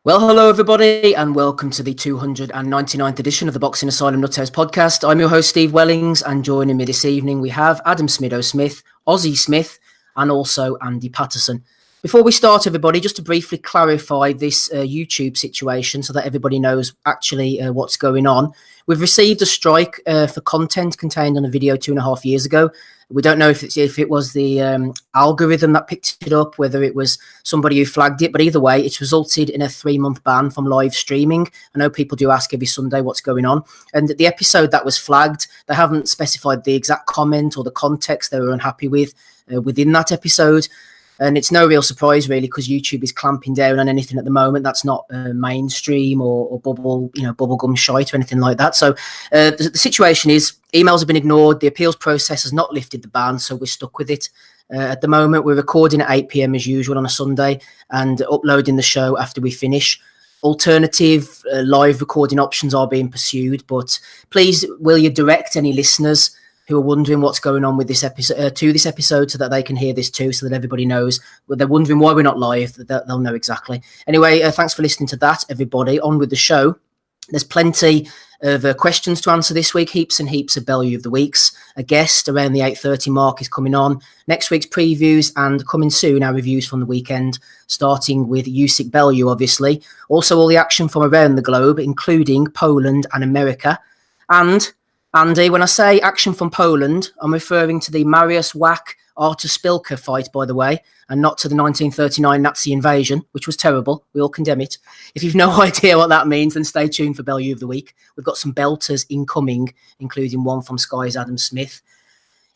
Well, hello everybody, and welcome to the 299th edition of the Boxing Asylum Nuthouse Podcast. I'm your host, Steve Wellings, and joining me this evening we have Adam Smido-Smith, Ozzy Smith, and also Andy Patterson. Before we start, everybody, just to briefly clarify this YouTube situation so that everybody knows actually what's going on. We've received a strike for content contained on a video 2.5 years ago. We don't know if it was the algorithm that picked it up, whether it was somebody who flagged it, but either way, it's resulted in a 3-month ban from live streaming. I know people do ask every Sunday what's going on. And the episode that was flagged, they haven't specified the exact comment or the context they were unhappy with within that episode. And it's no real surprise, really, because YouTube is clamping down on anything at the moment that's not mainstream or bubblegum shite or anything like that. So the situation is emails have been ignored. The appeals process has not lifted the ban, so we're stuck with it. At the moment, we're recording at 8 p.m. as usual on a Sunday and uploading the show after we finish. Alternative live recording options are being pursued, but please, will you direct any listeners who are wondering what's going on with this episode to this episode so that they can hear this too, so that everybody knows. Well, they're wondering why we're not live. They'll know exactly. Anyway, thanks for listening to that, everybody. On with the show. There's plenty of questions to answer this week. Heaps and heaps of Bellew of the weeks. A guest around the 8:30 mark is coming on. Next week's previews, and coming soon, our reviews from the weekend, starting with Usyk Bellew, obviously. Also, all the action from around the globe, including Poland and America. And Andy, when I say action from Poland, I'm referring to the Mariusz Wach Artur Szpilka fight, by the way, and not to the 1939 Nazi invasion, which was terrible. We all condemn it. If you've no idea what that means, then stay tuned for Bellew of the Week. We've got some belters incoming, including one from Sky's Adam Smith.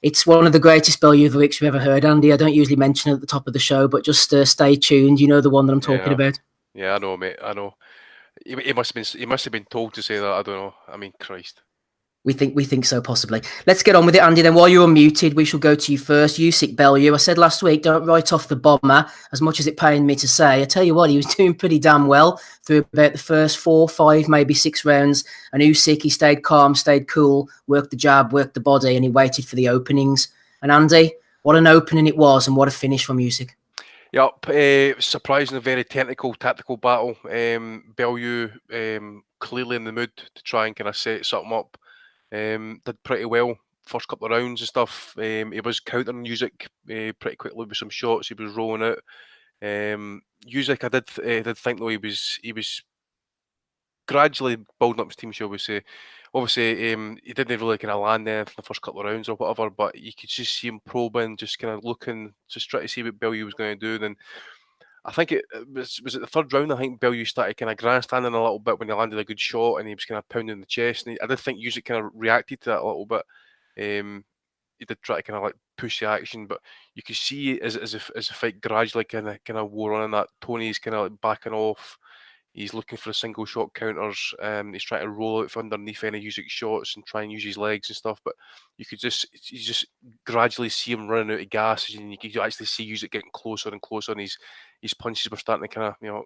It's one of the greatest Bellew of the Weeks we've ever heard, Andy. I don't usually mention it at the top of the show, but just stay tuned. You know the one that I'm talking about. Yeah, I know, mate. I know. He must have been told to say that. I don't know. I mean, Christ. We think so, possibly. Let's get on with it, Andy. Then while you're unmuted, we shall go to you first. Usyk Bellew. I said last week, don't write off the bomber, as much as it pained me to say. I tell you what, he was doing pretty damn well through about the first 4, 5, maybe 6 rounds. And Usyk, he stayed calm, stayed cool, worked the jab, worked the body, and he waited for the openings. And Andy, what an opening it was, and what a finish from Usyk. Yep, surprisingly very technical, tactical battle. Bellew clearly in the mood to try and kind of set something up. Did pretty well first couple of rounds and stuff. He was countering Usyk pretty quickly with some shots. He was rolling out. Usyk, I did think though he was gradually building up his team, shall we say. Obviously, he didn't really kind of land anything in the first couple of rounds or whatever, but you could just see him probing, just kind of looking, just trying to see what Bellew was going to do. Then I think it was it the third round. I think Bellew started kind of grandstanding a little bit when he landed a good shot, and he was kind of pounding the chest. And I did think Usyk kind of reacted to that a little bit. He did try to kind of like push the action, but you could see as the fight gradually kind of wore on, that Tony's kind of like backing off. He's looking for the single shot counters. He's trying to roll out from underneath any Usyk shots and try and use his legs and stuff. But you just gradually see him running out of gas, and you could actually see Usyk getting closer and closer, and his punches were starting to kind of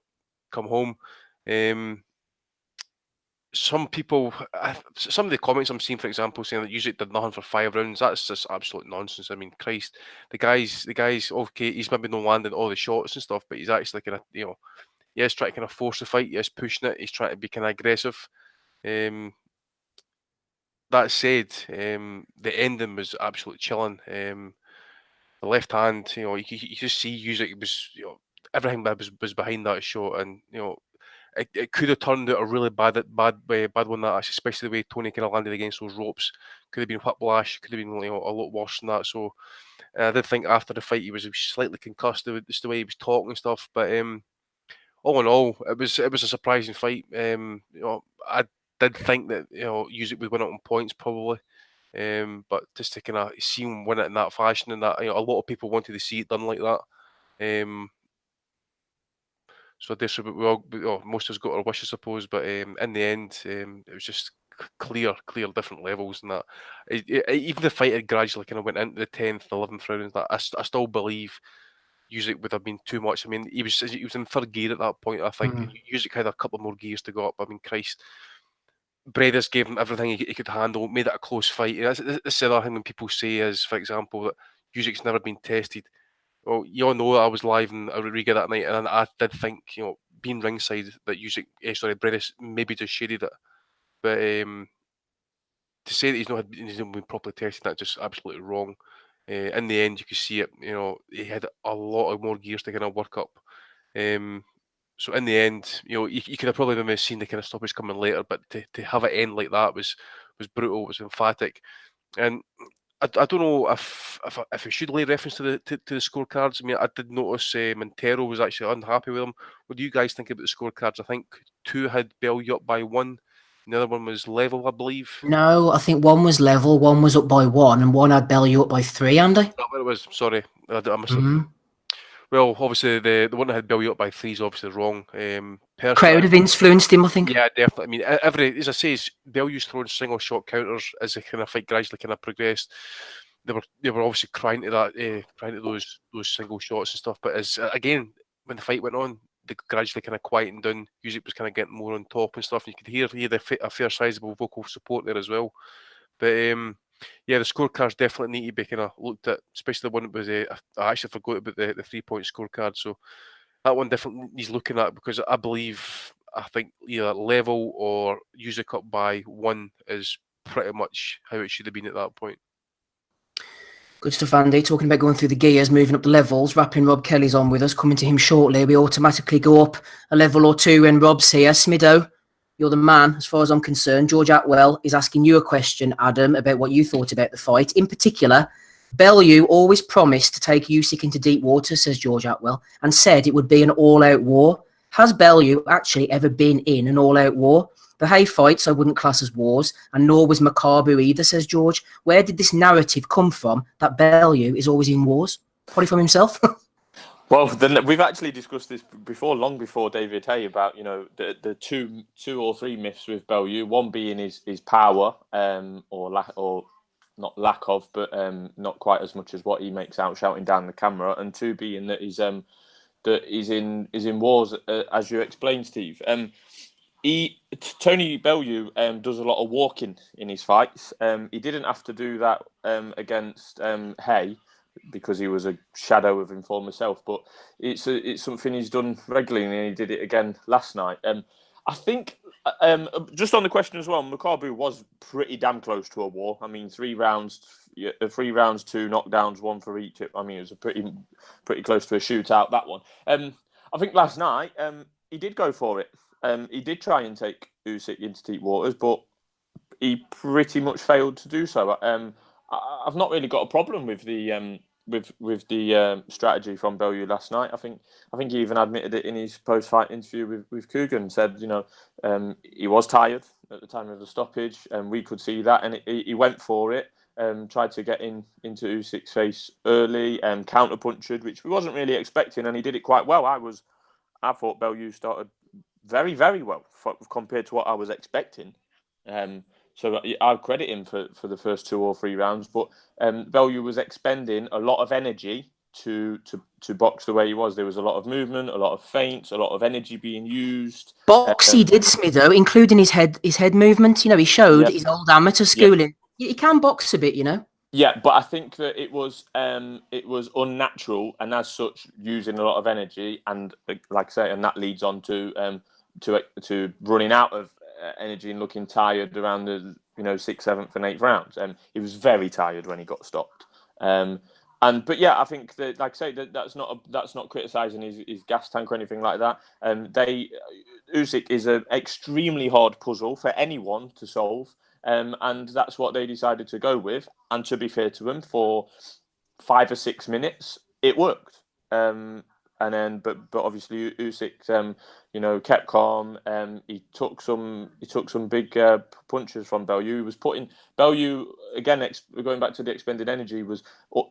come home. Some people, some of the comments I'm seeing, for example, saying that Usyk did nothing for 5 rounds. That's just absolute nonsense. I mean, Christ, the guy's okay. He's maybe not landing all the shots and stuff, but he's actually kind of he's trying to kind of force the fight. He's pushing it. He's trying to be kind of aggressive. That said, the ending was absolutely chilling. The left hand, you just see Usyk was, everything was behind that shot, and it could have turned out a really bad one. That actually, especially the way Tony kind of landed against those ropes, could have been whiplash. Could have been a lot worse than that. So I did think after the fight he was slightly concussed, just the way he was talking and stuff, but. All in all, it was a surprising fight. I did think that Usyk would win it on points probably, but just to kind of see him win it in that fashion, and that a lot of people wanted to see it done like that. So I guess most of us got our wish, I suppose. But in the end, it was just clear different levels, and that even the fight had gradually kind of went into the 10th, 11th rounds. That I still believe Usyk would have been too much. I mean, he was in third gear at that point. I think Usyk had a couple more gears to go up. I mean, Christ, Bredis gave him everything he could handle, made it a close fight. That's the other thing when people say is, for example, that Usyk's never been tested. Well, you all know that I was live in Riga that night, and I did think, being ringside that Usyk, Brennis maybe just shaded it. But to say that he's not been properly tested, that's just absolutely wrong. In the end, you could see it. He had a lot of more gears to kind of work up. So in the end, you could have probably maybe seen the kind of stoppage coming later, but to have it end like that was brutal, was emphatic. And I don't know if we should lay reference to the scorecards. I mean, I did notice Montero was actually unhappy with them. What do you guys think about the scorecards? I think 2 had Bellew up by 1, and the other one was level, I believe. No, I think 1 was level, 1 was up by 1, and 1 had Bellew up by 3, Andy. That's what it was. Sorry, I missed it. Mm-hmm. Well, obviously the one that had Bellew up by 3 is obviously wrong. Crowd have influenced him, I think. Yeah, definitely. I mean, as I say, Bellew's throwing single shot counters as the kind of fight gradually kind of progressed. They were obviously crying to those single shots and stuff. But as again, when the fight went on, they gradually kind of quietened down. Usyk was kind of getting more on top and stuff. And you could hear a fair sizable vocal support there as well. But yeah, the scorecards definitely need to be kind of looked at, especially the one that was. I actually forgot about the 3-point scorecard. So that one definitely needs looking at, because I think either level or Usyk up by 1 is pretty much how it should have been at that point. Good stuff, Andy. Talking about going through the gears, moving up the levels. Rapping Rob Kelly's on with us. Coming to him shortly. We automatically go up a level or 2 when Rob's here. Smido, you're the man as far as I'm concerned. George Atwell is asking you a question, Adam, about what you thought about the fight. In particular, Bellew always promised to take Usyk into deep water, says George Atwell, and said it would be an all-out war. Has Bellew actually ever been in an all-out war? The Hay fights I wouldn't class as wars, and nor was Makabu either, says George. Where did this narrative come from that Bellew is always in wars? Probably from himself. Well, we've actually discussed this before, long before David Hay, about the two or three myths with Bellew. One being his power, or not lack of, but not quite as much as what he makes out shouting down the camera, and 2 being that he's in wars, as you explained, Steve. Tony Bellew does a lot of walking in his fights. He didn't have to do that against Hay, because he was a shadow of him former self, but it's something he's done regularly, and he did it again last night. I think, just on the question as well, Makabu was pretty damn close to a war. I mean, 3 rounds, 2 knockdowns, 1 for each. I mean, it was a pretty close to a shootout, that one. I think last night he did go for it. He did try and take Usyk into deep waters, but he pretty much failed to do so. I've not really got a problem with the strategy from Bellew last night. I think he even admitted it in his post-fight interview with Coogan. Said he was tired at the time of the stoppage, and we could see that, and he went for it. Tried to get into Usyk's face early and counter-punched, which we wasn't really expecting, and he did it quite well. I thought Bellew started very, very well compared to what I was expecting. So I'll credit him for the first 2 or 3 rounds, but Bellew was expending a lot of energy to box the way he was. There was a lot of movement, a lot of feints, a lot of energy being used. Box he did, Smitho, including his head movement. He showed his old amateur schooling. He can box a bit, Yeah, but I think that it was unnatural, and as such, using a lot of energy, and like I say, and that leads on to running out of energy and looking tired around the 6th, 7th, and 8th rounds. He was very tired when he got stopped. But yeah, I think that, like I say, that's not criticising his gas tank or anything like that. Usyk is an extremely hard puzzle for anyone to solve. And that's what they decided to go with. And to be fair to them, for 5 or 6 minutes, it worked. And then, but obviously Usyk, kept calm. He took some big punches from Bellew. He was putting Bellew again. Going back to the expended energy, was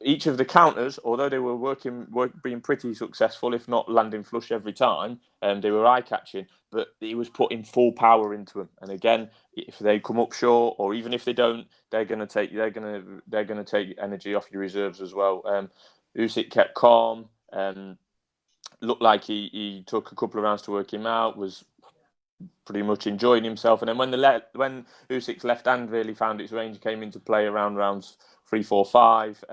each of the counters, although they were being pretty successful, if not landing flush every time. They were eye catching, but he was putting full power into them. And again, if they come up short, or even if they don't, they're going to take energy off your reserves as well. Usyk kept calm. Looked like he took a couple of rounds to work him out, was pretty much enjoying himself. And then when Usyk's left hand really found its range, came into play around rounds 3, 4, 5,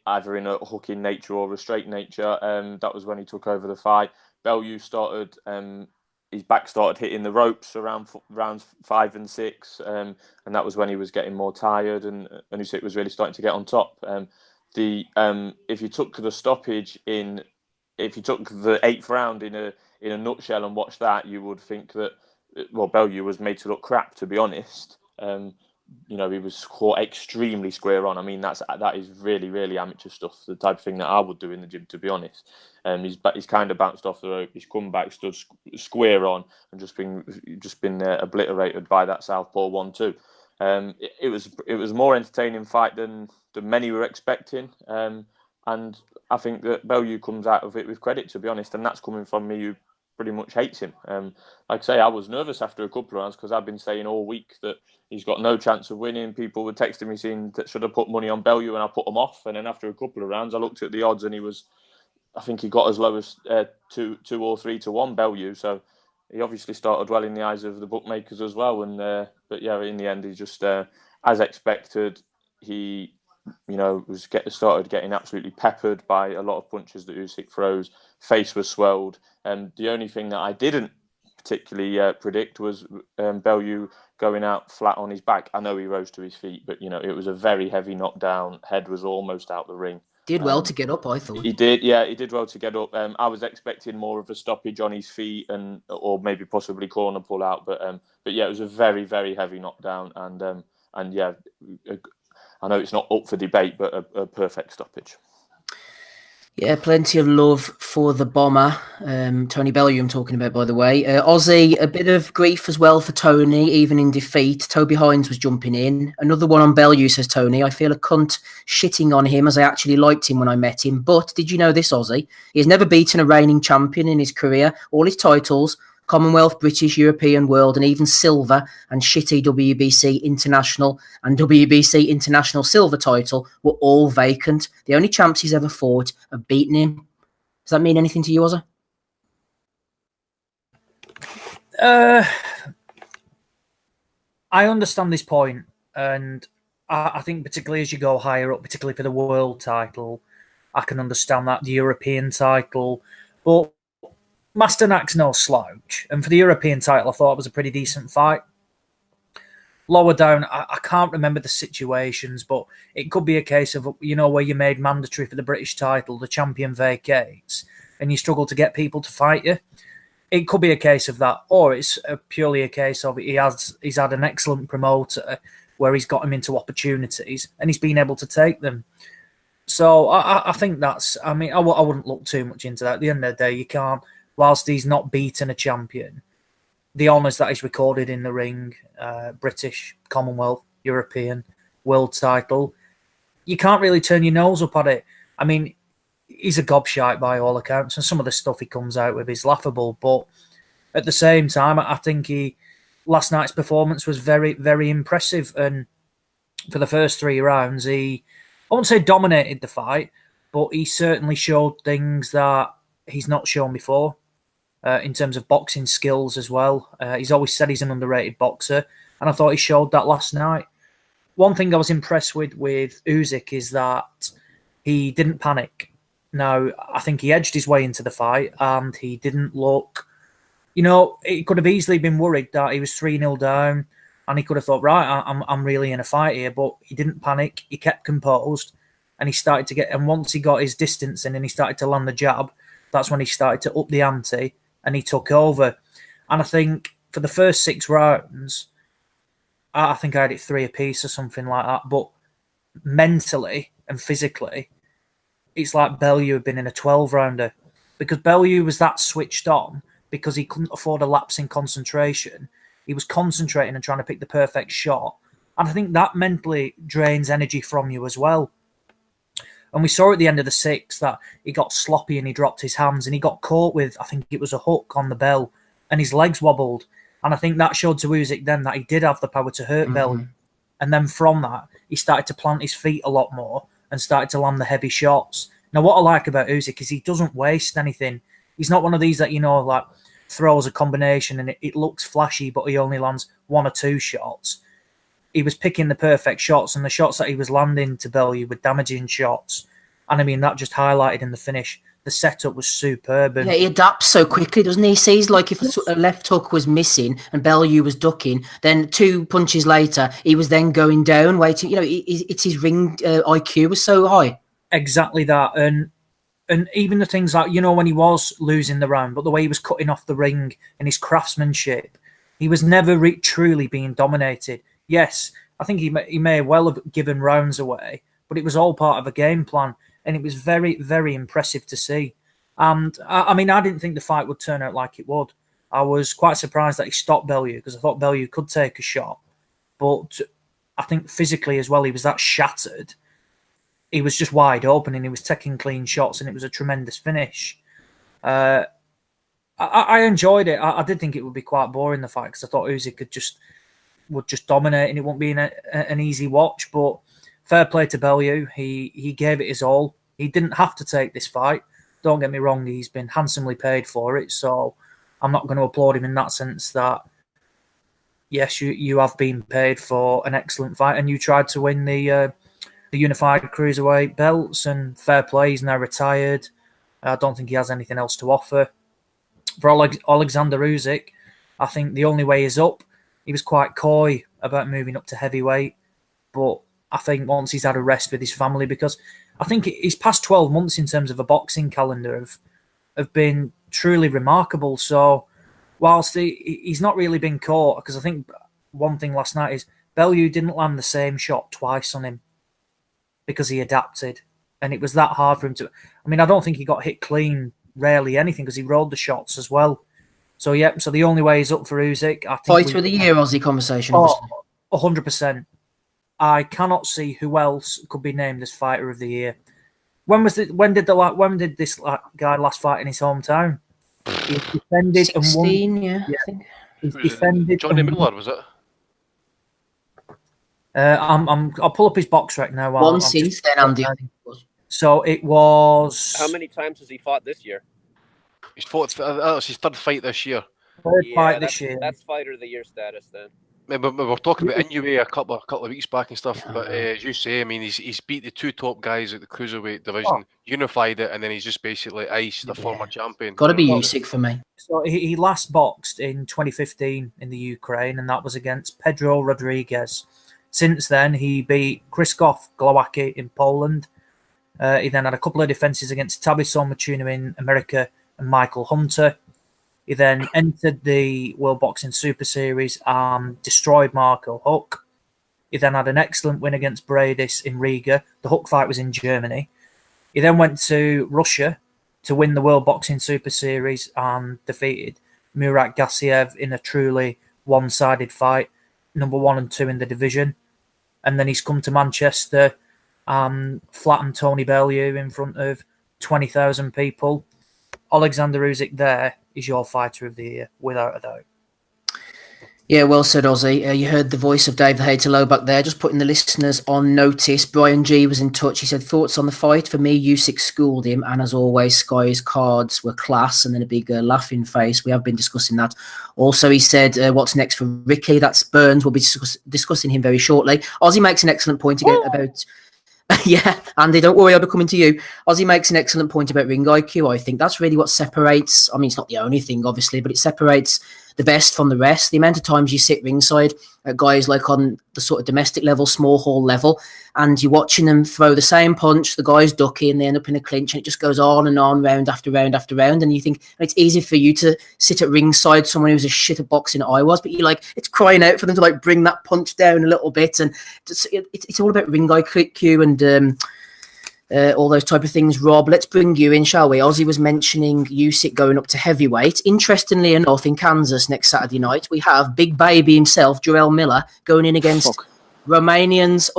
either in a hooking nature or a straight nature, that was when he took over the fight. Bellew started, his back started hitting the ropes around rounds 5 and 6, and that was when he was getting more tired, and Usyk was really starting to get on top. If you took the stoppage if you took the 8th round in a nutshell and watched that, you would think that, well, Bellew was made to look crap, to be honest. He was caught extremely square on. I mean, that is really, really amateur stuff. The type of thing that I would do in the gym, to be honest. He's kind of bounced off the rope. He's come back, stood square on, and just been obliterated by that southpaw 1-2. It was a more entertaining fight than many were expecting. And I think that Bellew comes out of it with credit, to be honest, and that's coming from me, who pretty much hates him. Like I say, I was nervous after a couple of rounds because I've been saying all week that he's got no chance of winning. People were texting me saying that should have put money on Bellew, and I put them off. And then after a couple of rounds, I looked at the odds, and I think he got as low as 2 or 3 to 1, Bellew. So he obviously started well in the eyes of the bookmakers as well. And but yeah, in the end, he just, as expected, he started getting absolutely peppered by a lot of punches that Usyk throws. Face was swelled, and the only thing that I didn't particularly predict was Bellew going out flat on his back. I know he rose to his feet, but it was a very heavy knockdown. Head was almost out the ring. Did well to get up, I thought. He did, yeah, he did well to get up. I was expecting more of a stoppage on his feet or maybe possibly corner pull out, but yeah, it was a very, very heavy knockdown, and yeah, I know it's not up for debate, but a perfect stoppage. Yeah, plenty of love for the bomber. Tony Bellew I'm talking about, by the way. Aussie, a bit of grief as well for Tony, even in defeat. Toby Hines was jumping in. Another one on Bellew, says Tony. I feel a cunt shitting on him as I actually liked him when I met him. But did you know this, Aussie? He has never beaten a reigning champion in his career. All his titles, Commonwealth, British, European, World, and even silver and shitty WBC International and WBC International silver title were all vacant. The only champs he's ever fought have beaten him. Does that mean anything to you, Ozzy? I understand this point, and I think particularly as you go higher up, particularly for the world title, I can understand that, the European title, but Masternak's no slouch, and for the European title, I thought it was a pretty decent fight. Lower down, I can't remember the situations, but it could be a case of, where you made mandatory for the British title, the champion vacates, and you struggle to get people to fight you. It could be a case of that, or it's purely a case of he's had an excellent promoter where he's got him into opportunities, and he's been able to take them. So I think that's, I wouldn't look too much into that. At the end of the day, you can't, whilst he's not beaten a champion, the honours that he's recorded in the ring, British, Commonwealth, European, world title, you can't really turn your nose up at it. I mean, he's a gobshite by all accounts, and some of the stuff he comes out with is laughable. But at the same time, I think last night's performance was very, very impressive. And for the first 3 rounds, I won't say dominated the fight, but he certainly showed things that he's not shown before. In terms of boxing skills as well. He's always said he's an underrated boxer, and I thought he showed that last night. One thing I was impressed with Usyk is that he didn't panic. Now, I think he edged his way into the fight, and he didn't look... it could have easily been worried that he was 3-0 down, and he could have thought, right, I'm really in a fight here, but he didn't panic. He kept composed, and he started to get... And once he got his distance in and he started to land the jab, that's when he started to up the ante, and he took over. And I think for the first 6 rounds, I think I had it 3 apiece or something like that. But mentally and physically, it's like Bellew had been in a 12-rounder. Because Bellew was that switched on because he couldn't afford a lapse in concentration. He was concentrating and trying to pick the perfect shot. And I think that mentally drains energy from you as well. And we saw at the end of the 6th that he got sloppy and he dropped his hands and he got caught with, I think it was a hook on the bell, and his legs wobbled. And I think that showed to Usyk then that he did have the power to hurt Bellew. And then from that, he started to plant his feet a lot more and started to land the heavy shots. Now, what I like about Usyk is he doesn't waste anything. He's not one of these that, like throws a combination and it looks flashy, but he only lands 1 or 2 shots. He was picking the perfect shots, and the shots that he was landing to Bellew were damaging shots. And I mean, that just highlighted in the finish. The setup was superb. And yeah, he adapts so quickly, doesn't he? He sees like if a left hook was missing and Bellew was ducking, then 2 punches later, he was then going down, waiting. It's his ring IQ was so high. Exactly that. And even the things like, when he was losing the round, but the way he was cutting off the ring and his craftsmanship, he was never truly being dominated. Yes, I think he may well have given rounds away, but it was all part of a game plan. And it was very, very impressive to see. And I mean, I didn't think the fight would turn out like it would. I was quite surprised that he stopped Bellew because I thought Bellew could take a shot. But I think physically as well, he was that shattered. He was just wide open and he was taking clean shots and it was a tremendous finish. I enjoyed it. I did think it would be quite boring, the fight, because I thought Usyk would just dominate and it won't be an easy watch. But fair play to Bellew. He gave it his all. He didn't have to take this fight. Don't get me wrong, he's been handsomely paid for it. So I'm not going to applaud him in that sense that, yes, you have been paid for an excellent fight and you tried to win the unified cruiserweight belts, and fair play, he's now retired. I don't think he has anything else to offer. For Alexander Usyk, I think the only way is up. He was quite coy about moving up to heavyweight, but I think once he's had a rest with his family, because I think his past 12 months in terms of a boxing calendar have been truly remarkable. So whilst he's not really been caught, because I think one thing last night is Bellew didn't land the same shot twice on him because he adapted. And it was that hard for him to... I mean, I don't think he got hit clean, rarely anything, because he rolled the shots as well. So, yeah, so the only way is up for Usyk. I think Fighter of the year, Aussie conversation. 100%. I cannot see who else could be named as fighter of the year. When did this guy last fight in his hometown? He defended 16, and won. yeah, I think. He's defended. Johnny Miller, was it? I'll pull up his box right now. One since then, Andy. So it was. How many times has he fought this year? He's fought. That's his 3rd fight this year. Third fight this year. That's fighter of the year status then. We were talking about Inoue a couple of weeks back and stuff, but as you say, I mean, he's beat the 2 top guys at the cruiserweight division, unified it, and then he's just basically iced the former champion. Got to be Usyk for me. So he last boxed in 2015 in the Ukraine, and that was against Pedro Rodriguez. Since then, he beat Krzysztof Glowacki in Poland. He then had a couple of defences against Tabiso Machuna in America and Michael Hunter. He then entered the World Boxing Super Series and destroyed Marco Huck. He then had an excellent win against Bradis in Riga. The Huck fight was in Germany. He then went to Russia to win the World Boxing Super Series and defeated Murat Gassiev in a truly one-sided fight, number 1 and 2 in the division. And then he's come to Manchester and flattened Tony Bellew in front of 20,000 people. Alexander Usyk there is your fighter of the year, without a doubt. Yeah, well said, Ozzy. You heard the voice of Dave the Hater Low back there, just putting the listeners on notice. Brian G was in touch. He said, thoughts on the fight? For me, Usyk schooled him, and as always, Sky's cards were class, and then a big laughing face. We have been discussing that. Also, he said, what's next for Ricky? That's Burns. We'll be discussing him very shortly. Ozzy makes an excellent point again about... Yeah, Andy, don't worry, I'll be coming to you. Ozzy makes an excellent point about ring IQ. I think that's really what separates... I mean, it's not the only thing, obviously, but it separates the best from the rest. The amount of times you sit ringside at guys like on the sort of domestic level, small hall level, and you're watching them throw the same punch, the guy's ducky, and they end up in a clinch, and it just goes on and on, round after round after round, and you think it's easy for you to sit at ringside, someone who's as shit at boxing as I was, but you're like, it's crying out for them to like bring that punch down a little bit, and it's all about ring IQ and all those type of things. Rob, let's bring you in, shall we? Ozzy was mentioning Usyk going up to heavyweight. Interestingly enough, in Kansas next Saturday night, we have Big Baby himself, Joel Miller, going in against Romania's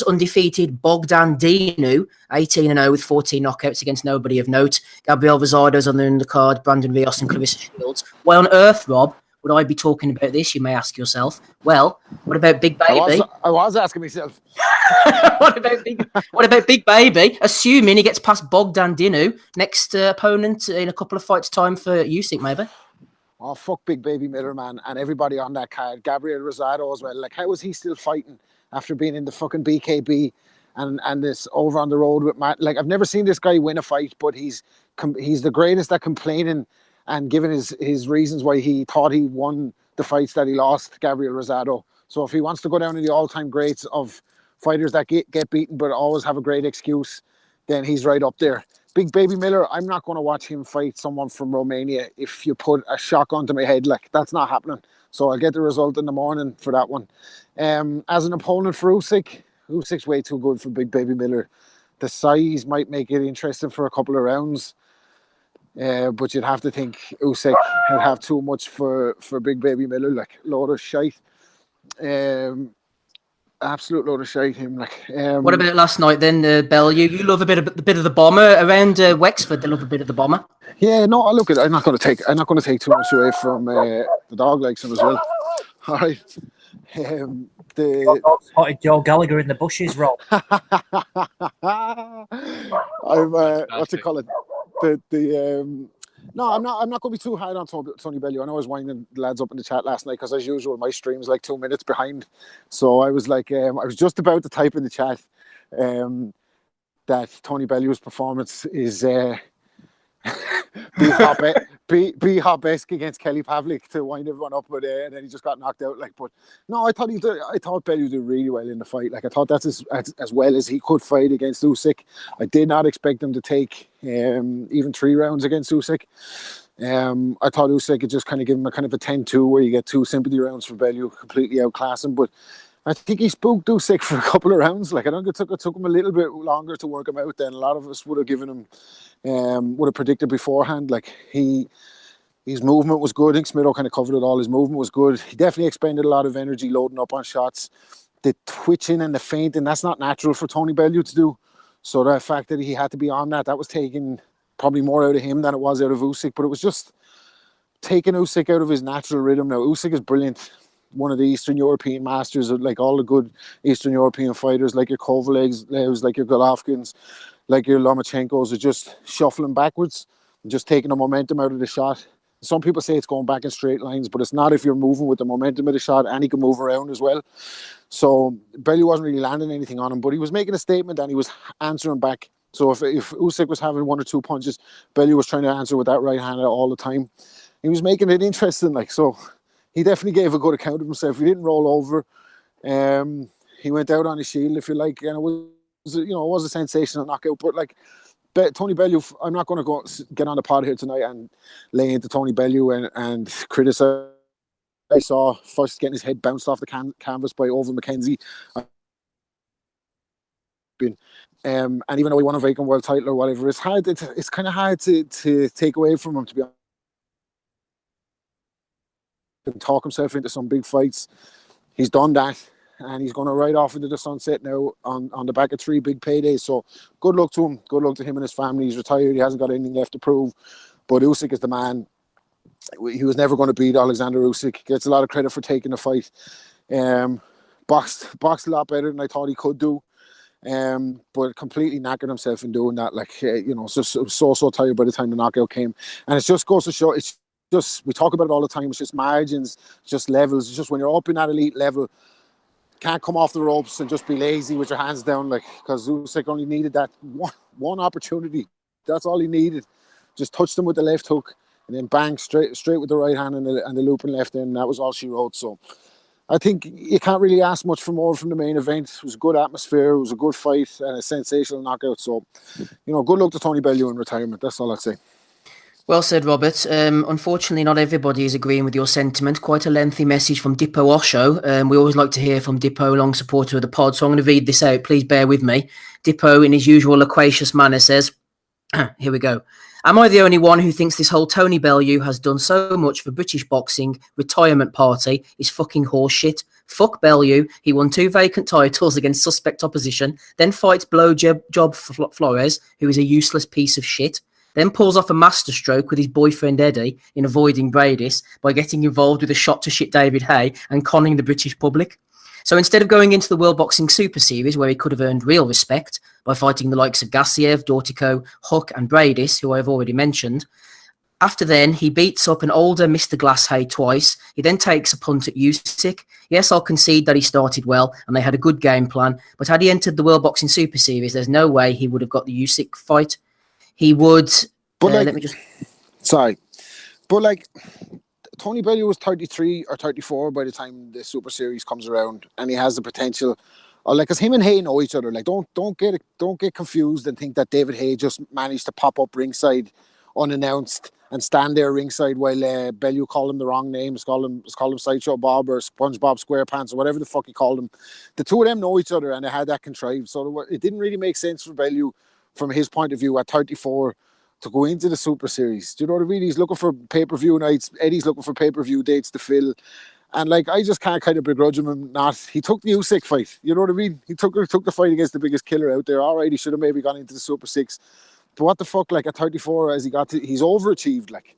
undefeated Bogdan Dinu, 18-0 with 14 knockouts against nobody of note. Gabriel Rosado's on the undercard, Brandon Rios and Clarissa Shields. Why on earth, Rob, would I be talking about this, you may ask yourself? Well, what about Big Baby? I was asking myself. What about Big Baby? Assuming he gets past Bogdan Dinu, next opponent in a couple of fights' time for Usyk, maybe. Oh, fuck Big Baby Miller, man, and everybody on that card. Gabriel Rosado as well. Like, how is he still fighting after being in the fucking BKB and this over on the road with Matt. Like, I've never seen this guy win a fight, but he's the greatest at complaining and giving his reasons why he thought he won the fights that he lost, Gabriel Rosado. So if he wants to go down in the all-time greats of fighters that get beaten but always have a great excuse, then he's right up there. Big Baby Miller, I'm not going to watch him fight someone from Romania if you put a shotgun to my head. Like, that's not happening. So I'll get the result in the morning for that one. As an opponent for Usyk's way too good for Big Baby Miller. The size might make it interesting for a couple of rounds. But you'd have to think Usyk would have too much for Big Baby Miller, like, load of shite. Absolute load of shite, him. Like, what about last night then, Bellew? You love a bit of the bomber around Wexford. They love a bit of the bomber. Yeah, no. Look, I'm not going to take too much away from the dog likes him as well. All right. Spotted Joe Gallagher in the bushes, Rob. I'm what's it called? No, I'm not going to be too hard on Tony Bellew. I know I was winding the lads up in the chat last night because, as usual, my stream's like 2 minutes behind. So I was like, I was just about to type in the chat that Tony Bellew's performance is B-Hop-esque against Kelly Pavlik to wind everyone up, but and then he just got knocked out. Like, but no, I thought Bellew did really well in the fight. Like, I thought that's as well as he could fight against Usyk. I did not expect him to take even 3 rounds against Usyk. I thought Usyk could just kind of give him a kind of a 10-2 where you get 2 sympathy rounds for Bellew, completely outclass him. But I think he spooked Usyk for a couple of rounds. Like, I think it took him a little bit longer to work him out than a lot of us would have given him. Would have predicted beforehand. Like, his movement was good. I think Smitho kind of covered it all. His movement was good. He definitely expended a lot of energy loading up on shots. The twitching and the feinting, that's not natural for Tony Bellew to do. So the fact that he had to be on that was taking probably more out of him than it was out of Usyk. But it was just taking Usyk out of his natural rhythm. Now, Usyk is brilliant. One of the Eastern European masters, like all the good Eastern European fighters, like your Kovalevs, like your Golovkins, like your Lomachenkos, are just shuffling backwards and just taking the momentum out of the shot. Some people say it's going back in straight lines, but it's not if you're moving with the momentum of the shot, and he can move around as well. So Bellew wasn't really landing anything on him, but he was making a statement and he was answering back. So if Usyk was having 1 or 2 punches, Bellew was trying to answer with that right hand all the time. He was making it interesting, like, so he definitely gave a good account of himself. He didn't roll over. He went out on his shield, if you like, and it was a sensational knockout. But like, Tony Bellew, I'm not going to go get on the pod here tonight and lay into Tony Bellew and criticise. I saw first getting his head bounced off the canvas by Owen McKenzie. And even though he won a vacant world title or whatever, it's hard. It's kind of hard to take away from him, to be honest. And talk himself into some big fights. He's done that, and he's going to ride off into the sunset now on the back of 3 big paydays. So good luck to him. Good luck to him and his family. He's retired. He hasn't got anything left to prove. But Usyk is the man. He was never going to beat Alexander Usyk. Gets a lot of credit for taking the fight. Boxed a lot better than I thought he could do. But completely knackered himself in doing that. Like, so tired by the time the knockout came. And it just goes to show, it's just, we talk about it all the time, it's just margins, just levels. It's just when you're up in that elite level, can't come off the ropes and just be lazy with your hands down, like, because Usyk only needed that one opportunity. That's all he needed. Just touched him with the left hook and then bang, straight with the right hand and the looping left end. That was all she wrote. So I think you can't really ask much for more from the main event. It was a good atmosphere. It was a good fight and a sensational knockout. So, good luck to Tony Bellew in retirement. That's all I'd say. Well said, Robert. Unfortunately, not everybody is agreeing with your sentiment. Quite a lengthy message from Dippo Osho. We always like to hear from Dippo, long supporter of the pod. So I'm going to read this out. Please bear with me. Dippo, in his usual loquacious manner, says, here we go. Am I the only one who thinks this whole Tony Bellew has done so much for British boxing retirement party is fucking horseshit? Fuck Bellew. He won 2 vacant titles against suspect opposition, then fights Blowjob Flores, who is a useless piece of shit. Then pulls off a masterstroke with his boyfriend Eddie in avoiding Bradis by getting involved with a shot to shit David Hay and conning the British public. So instead of going into the World Boxing Super Series, where he could have earned real respect by fighting the likes of Gassiev, Dortico, Huck and Bradis, who I've already mentioned, After then, he beats up an older Mr. Glasshay twice. He then takes a punt at Usyk. Yes, I'll concede that he started well and they had a good game plan, but had he entered the World Boxing Super Series, there's no way he would have got the Usyk fight. He would... But let me just... Sorry. But like, Tony Bellew was 33 or 34 by the time the Super Series comes around, and he has the potential... Because him and Hay know each other. Like, don't get confused and think that David Hay just managed to pop up ringside unannounced and stand there ringside while Bellew called him the wrong names, called him Sideshow Bob or SpongeBob SquarePants or whatever the fuck he called him. The two of them know each other and they had that contrived. So it didn't really make sense for Bellew, from his point of view, at 34 to go into the Super Series. Do you know what I mean? He's looking for pay-per-view nights. Eddie's looking for pay-per-view dates to fill. And like, I just can't kind of begrudge him not. He took the Usyk fight. You know what I mean? He took the fight against the biggest killer out there. All right, he should have maybe gone into the Super 6. But what the fuck, like, at 34, as he's overachieved, like,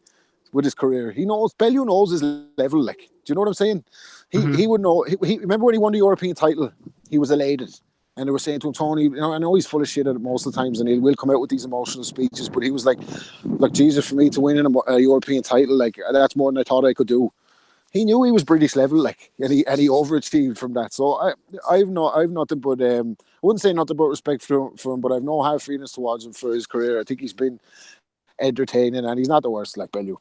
with his career. Bellew knows his level, like. Do you know what I'm saying? He would know. He remember when he won the European title, he was elated. And they were saying to him, Tony, you know, I know he's full of shit at it most of the times and he will come out with these emotional speeches, but he was like, look, Jesus, for me to win a European title, like, that's more than I thought I could do. He knew he was British level, like, and he overachieved from that. So I've nothing but I wouldn't say nothing but respect for him, but I've no hard feelings towards him for his career. I think he's been entertaining and he's not the worst, like Bellew.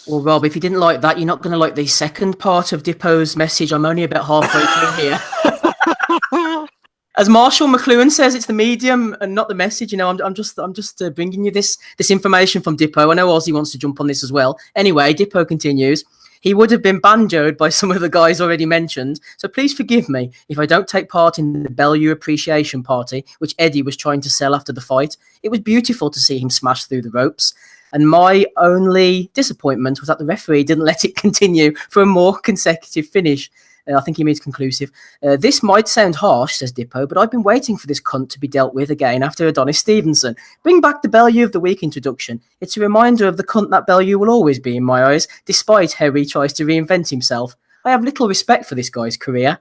Well, Rob, if you didn't like that, you're not going to like the second part of Dippo's message. I'm only about halfway through here. As Marshall McLuhan says, it's the medium and not the message. You know, I'm just bringing you this information from Dippo. I know Ozzy wants to jump on this as well. Anyway, Dippo continues. He would have been banjoed by some of the guys already mentioned, so please forgive me if I don't take part in the Bellew appreciation party, which Eddie was trying to sell after the fight. It was beautiful to see him smash through the ropes, and my only disappointment was that the referee didn't let it continue for a more consecutive finish. I think he means conclusive. This might sound harsh, says Dippo, but I've been waiting for this cunt to be dealt with again after Adonis Stevenson. Bring back the Bellew of the Week introduction. It's a reminder of the cunt that Bellew will always be in my eyes, despite how he tries to reinvent himself. I have little respect for this guy's career.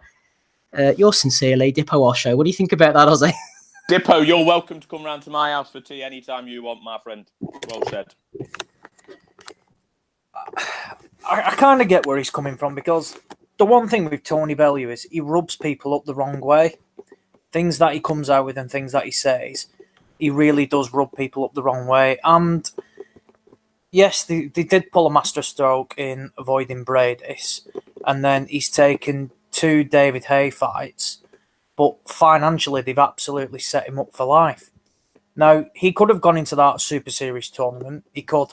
Yours sincerely, Dippo Osho. What do you think about that, Ozzy? Dippo, you're welcome to come round to my house for tea anytime you want, my friend. Well said. I kind of get where he's coming from, because the one thing with Tony Bellew is he rubs people up the wrong way. Things that he comes out with and things that he says, he really does rub people up the wrong way. And yes, they did pull a masterstroke in avoiding Bradis, and then he's taken 2 David Hay fights, but financially they've absolutely set him up for life. Now, he could have gone into that Super Series tournament. He could.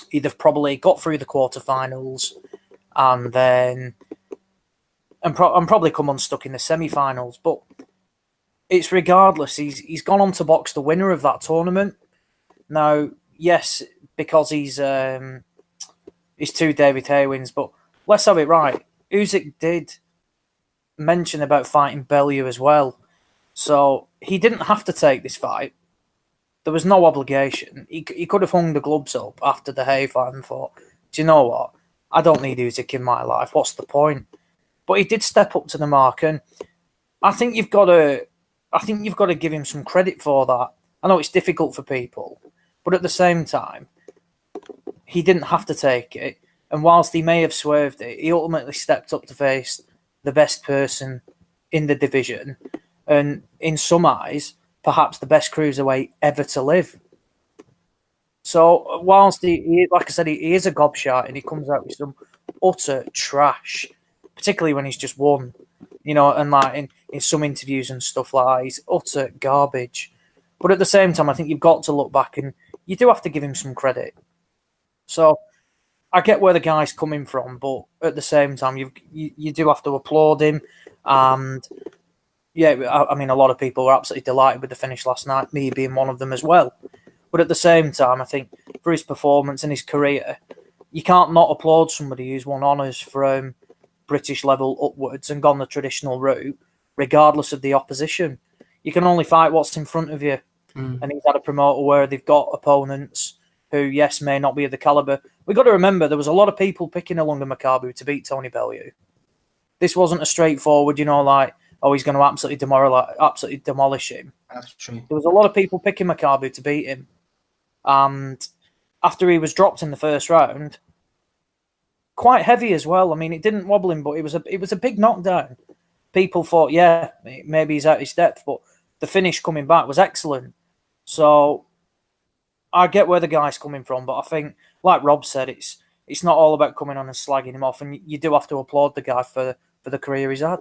He'd have probably got through the quarterfinals and then probably come unstuck in the semi-finals. But it's regardless. He's gone on to box the winner of that tournament. Now, yes, because he's 2 David Hay wins, but let's have it right. Usyk did mention about fighting Bellew as well. So he didn't have to take this fight. There was no obligation. He could have hung the gloves up after the Hay fight and thought, do you know what? I don't need Usyk in my life. What's the point? But he did step up to the mark, and I think you've got to give him some credit for that. I know it's difficult for people, but at the same time, he didn't have to take it. And whilst he may have swerved it, he ultimately stepped up to face the best person in the division, and in some eyes, perhaps the best cruiserweight ever to live. So whilst he like I said, he is a gobshite and he comes out with some utter trash, particularly when he's just won, you know, and like in some interviews and stuff like that, he's utter garbage. But at the same time, I think you've got to look back and you do have to give him some credit. So I get where the guy's coming from, but at the same time, you do have to applaud him. And yeah, I mean, a lot of people were absolutely delighted with the finish last night, me being one of them as well. But at the same time, I think for his performance and his career, you can't not applaud somebody who's won honours from British level upwards and gone the traditional route, regardless of the opposition. You can only fight what's in front of you. And he's had a promoter where they've got opponents who, yes, may not be of the calibre. We've got to remember there was a lot of people picking Ilunga Makabu to beat Tony Bellew. This wasn't a straightforward, you know, like, oh, he's going to absolutely demolish him. That's true. There was a lot of people picking Makabu to beat him. And after he was dropped in the first round, quite heavy as well. I mean, it didn't wobble him, but it was a big knockdown. People thought, yeah, maybe he's out his depth, but the finish coming back was excellent. So I get where the guy's coming from, but I think, like Rob said, it's not all about coming on and slagging him off, and you do have to applaud the guy for the career he's had.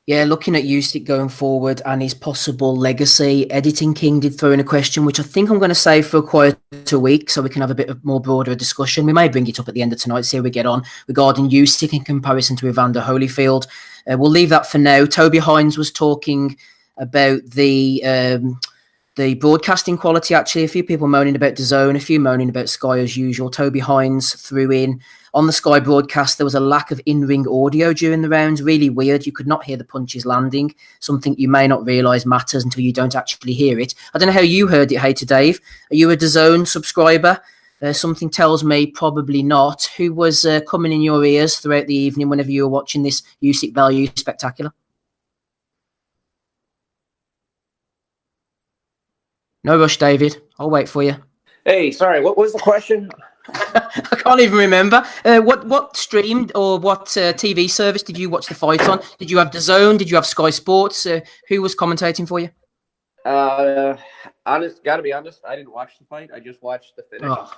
Yeah, looking at Usyk going forward and his possible legacy, Editing King did throw in a question, which I think I'm going to save for quite a week so we can have a bit of more broader discussion. We may bring it up at the end of tonight, see how we get on regarding Usyk in comparison to Evander Holyfield. We'll leave that for now. Toby Hines was talking about the broadcasting quality, actually. A few people moaning about DAZN, a few moaning about Sky as usual. Toby Hines threw in, on the Sky broadcast, there was a lack of in-ring audio during the rounds. Really weird. You could not hear the punches landing, something you may not realise matters until you don't actually hear it. I don't know how you heard it, Hater Dave. Are you a DAZN subscriber? Something tells me probably not. Who was coming in your ears throughout the evening whenever you were watching this Usyk Bellew spectacular? No rush, David. I'll wait for you. Hey, sorry, what was the question? I can't even remember. What stream or what TV service did you watch the fight on? Did you have DAZN? Did you have Sky Sports? Who was commentating for you? Gotta be honest, I didn't watch the fight. I just watched the finish. Oh.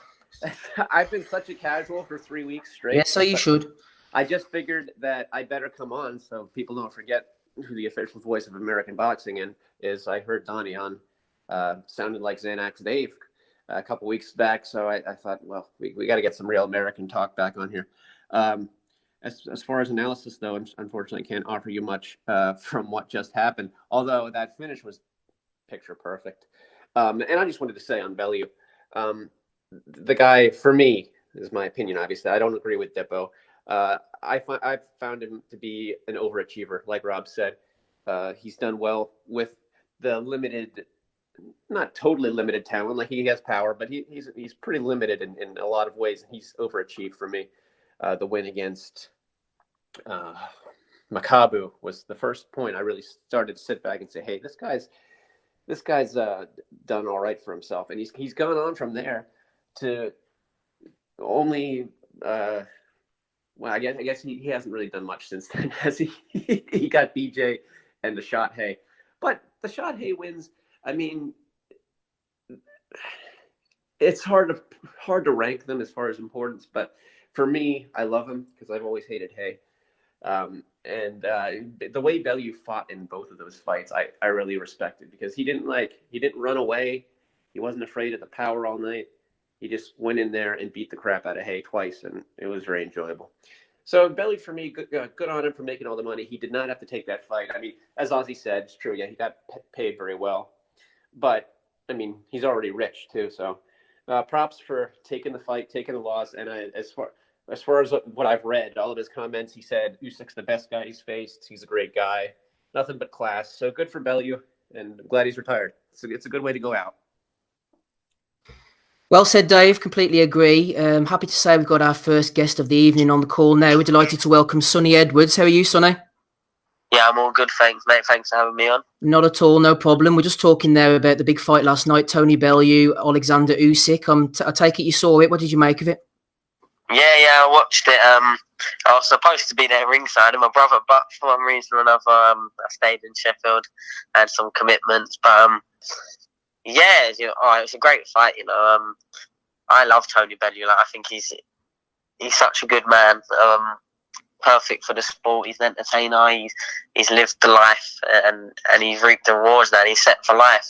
I've been such a casual for 3 weeks straight. Yeah, so you should. I just figured that I better come on so people don't forget who the official voice of American boxing is. I heard Donnie on sounded like Xanax Dave a couple weeks back, so I thought, well, we got to get some real American talk back on here. As far as analysis, though, unfortunately, can't offer you much from what just happened, although that finish was picture perfect. And I just wanted to say on Bellew, the guy, for me, this is my opinion, obviously, I don't agree with Dippo. I found him to be an overachiever, like Rob said. He's done well with the limited, not totally limited talent. Like, he has power, but he's pretty limited in a lot of ways. He's overachieved for me. The win against Makabu was the first point I really started to sit back and say, hey, this guy's done all right for himself. And he's gone on from there to only well, I guess he hasn't really done much since then, has he? He got BJ and the Shot Hay. But the Shot Hay wins, I mean, it's hard to rank them as far as importance, but for me, I love him because I've always hated Hay. And the way Bellew fought in both of those fights, I really respected, because he didn't run away. He wasn't afraid of the power all night. He just went in there and beat the crap out of Hay twice, and it was very enjoyable. So Bellew, for me, good on him for making all the money. He did not have to take that fight. I mean, as Ozzy said, it's true. Yeah, he got paid very well. But, I mean, he's already rich, too. So props for taking the fight, taking the loss. And as far as what I've read, all of his comments, he said Usyk's the best guy he's faced. He's a great guy. Nothing but class. So good for Bellew, and I'm glad he's retired. It's a good way to go out. Well said, Dave. Completely agree. Happy to say we've got our first guest of the evening on the call now. We're delighted to welcome Sonny Edwards. How are you, Sonny? Yeah, I'm all good, thanks, mate. Thanks for having me on. Not at all, no problem. We're just talking there about the big fight last night, Tony Bellew, Alexander Usyk. I take it you saw it. What did you make of it? Yeah, I watched it. I was supposed to be there ringside with my brother, but for one reason or another, I stayed in Sheffield, had some commitments. But yeah, it was a great fight. I love Tony Bellew. Like, I think he's such a good man. Perfect for the sport. He's an entertainer. He's lived the life, and he's reaped the rewards now. He's set for life.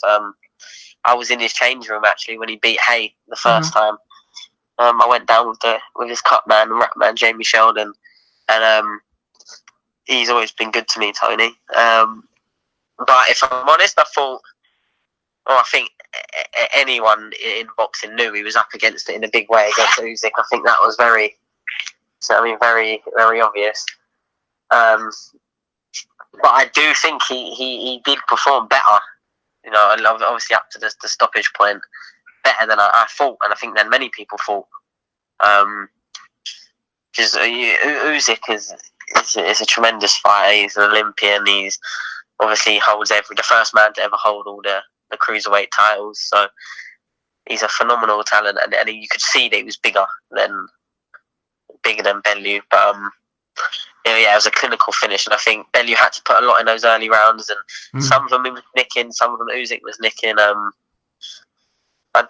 I was in his change room actually when he beat Hay the first time. I went down with his cut man and rap man Jamie Sheldon, and he's always been good to me, Tony. But if I'm honest, I think anyone in boxing knew he was up against it in a big way against Usyk. I think that was very, very, very obvious. But I do think he did perform better. Obviously up to the stoppage point, better than I thought, and I think than many people thought. Because Usyk is a tremendous fighter. He's an Olympian. He's obviously holds the first man to ever hold all the cruiserweight titles. So he's a phenomenal talent, and you could see that he was bigger than Bellew. But it was a clinical finish, and I think Bellew had to put a lot in those early rounds, and some of them he was nicking, some of them Usyk was nicking. I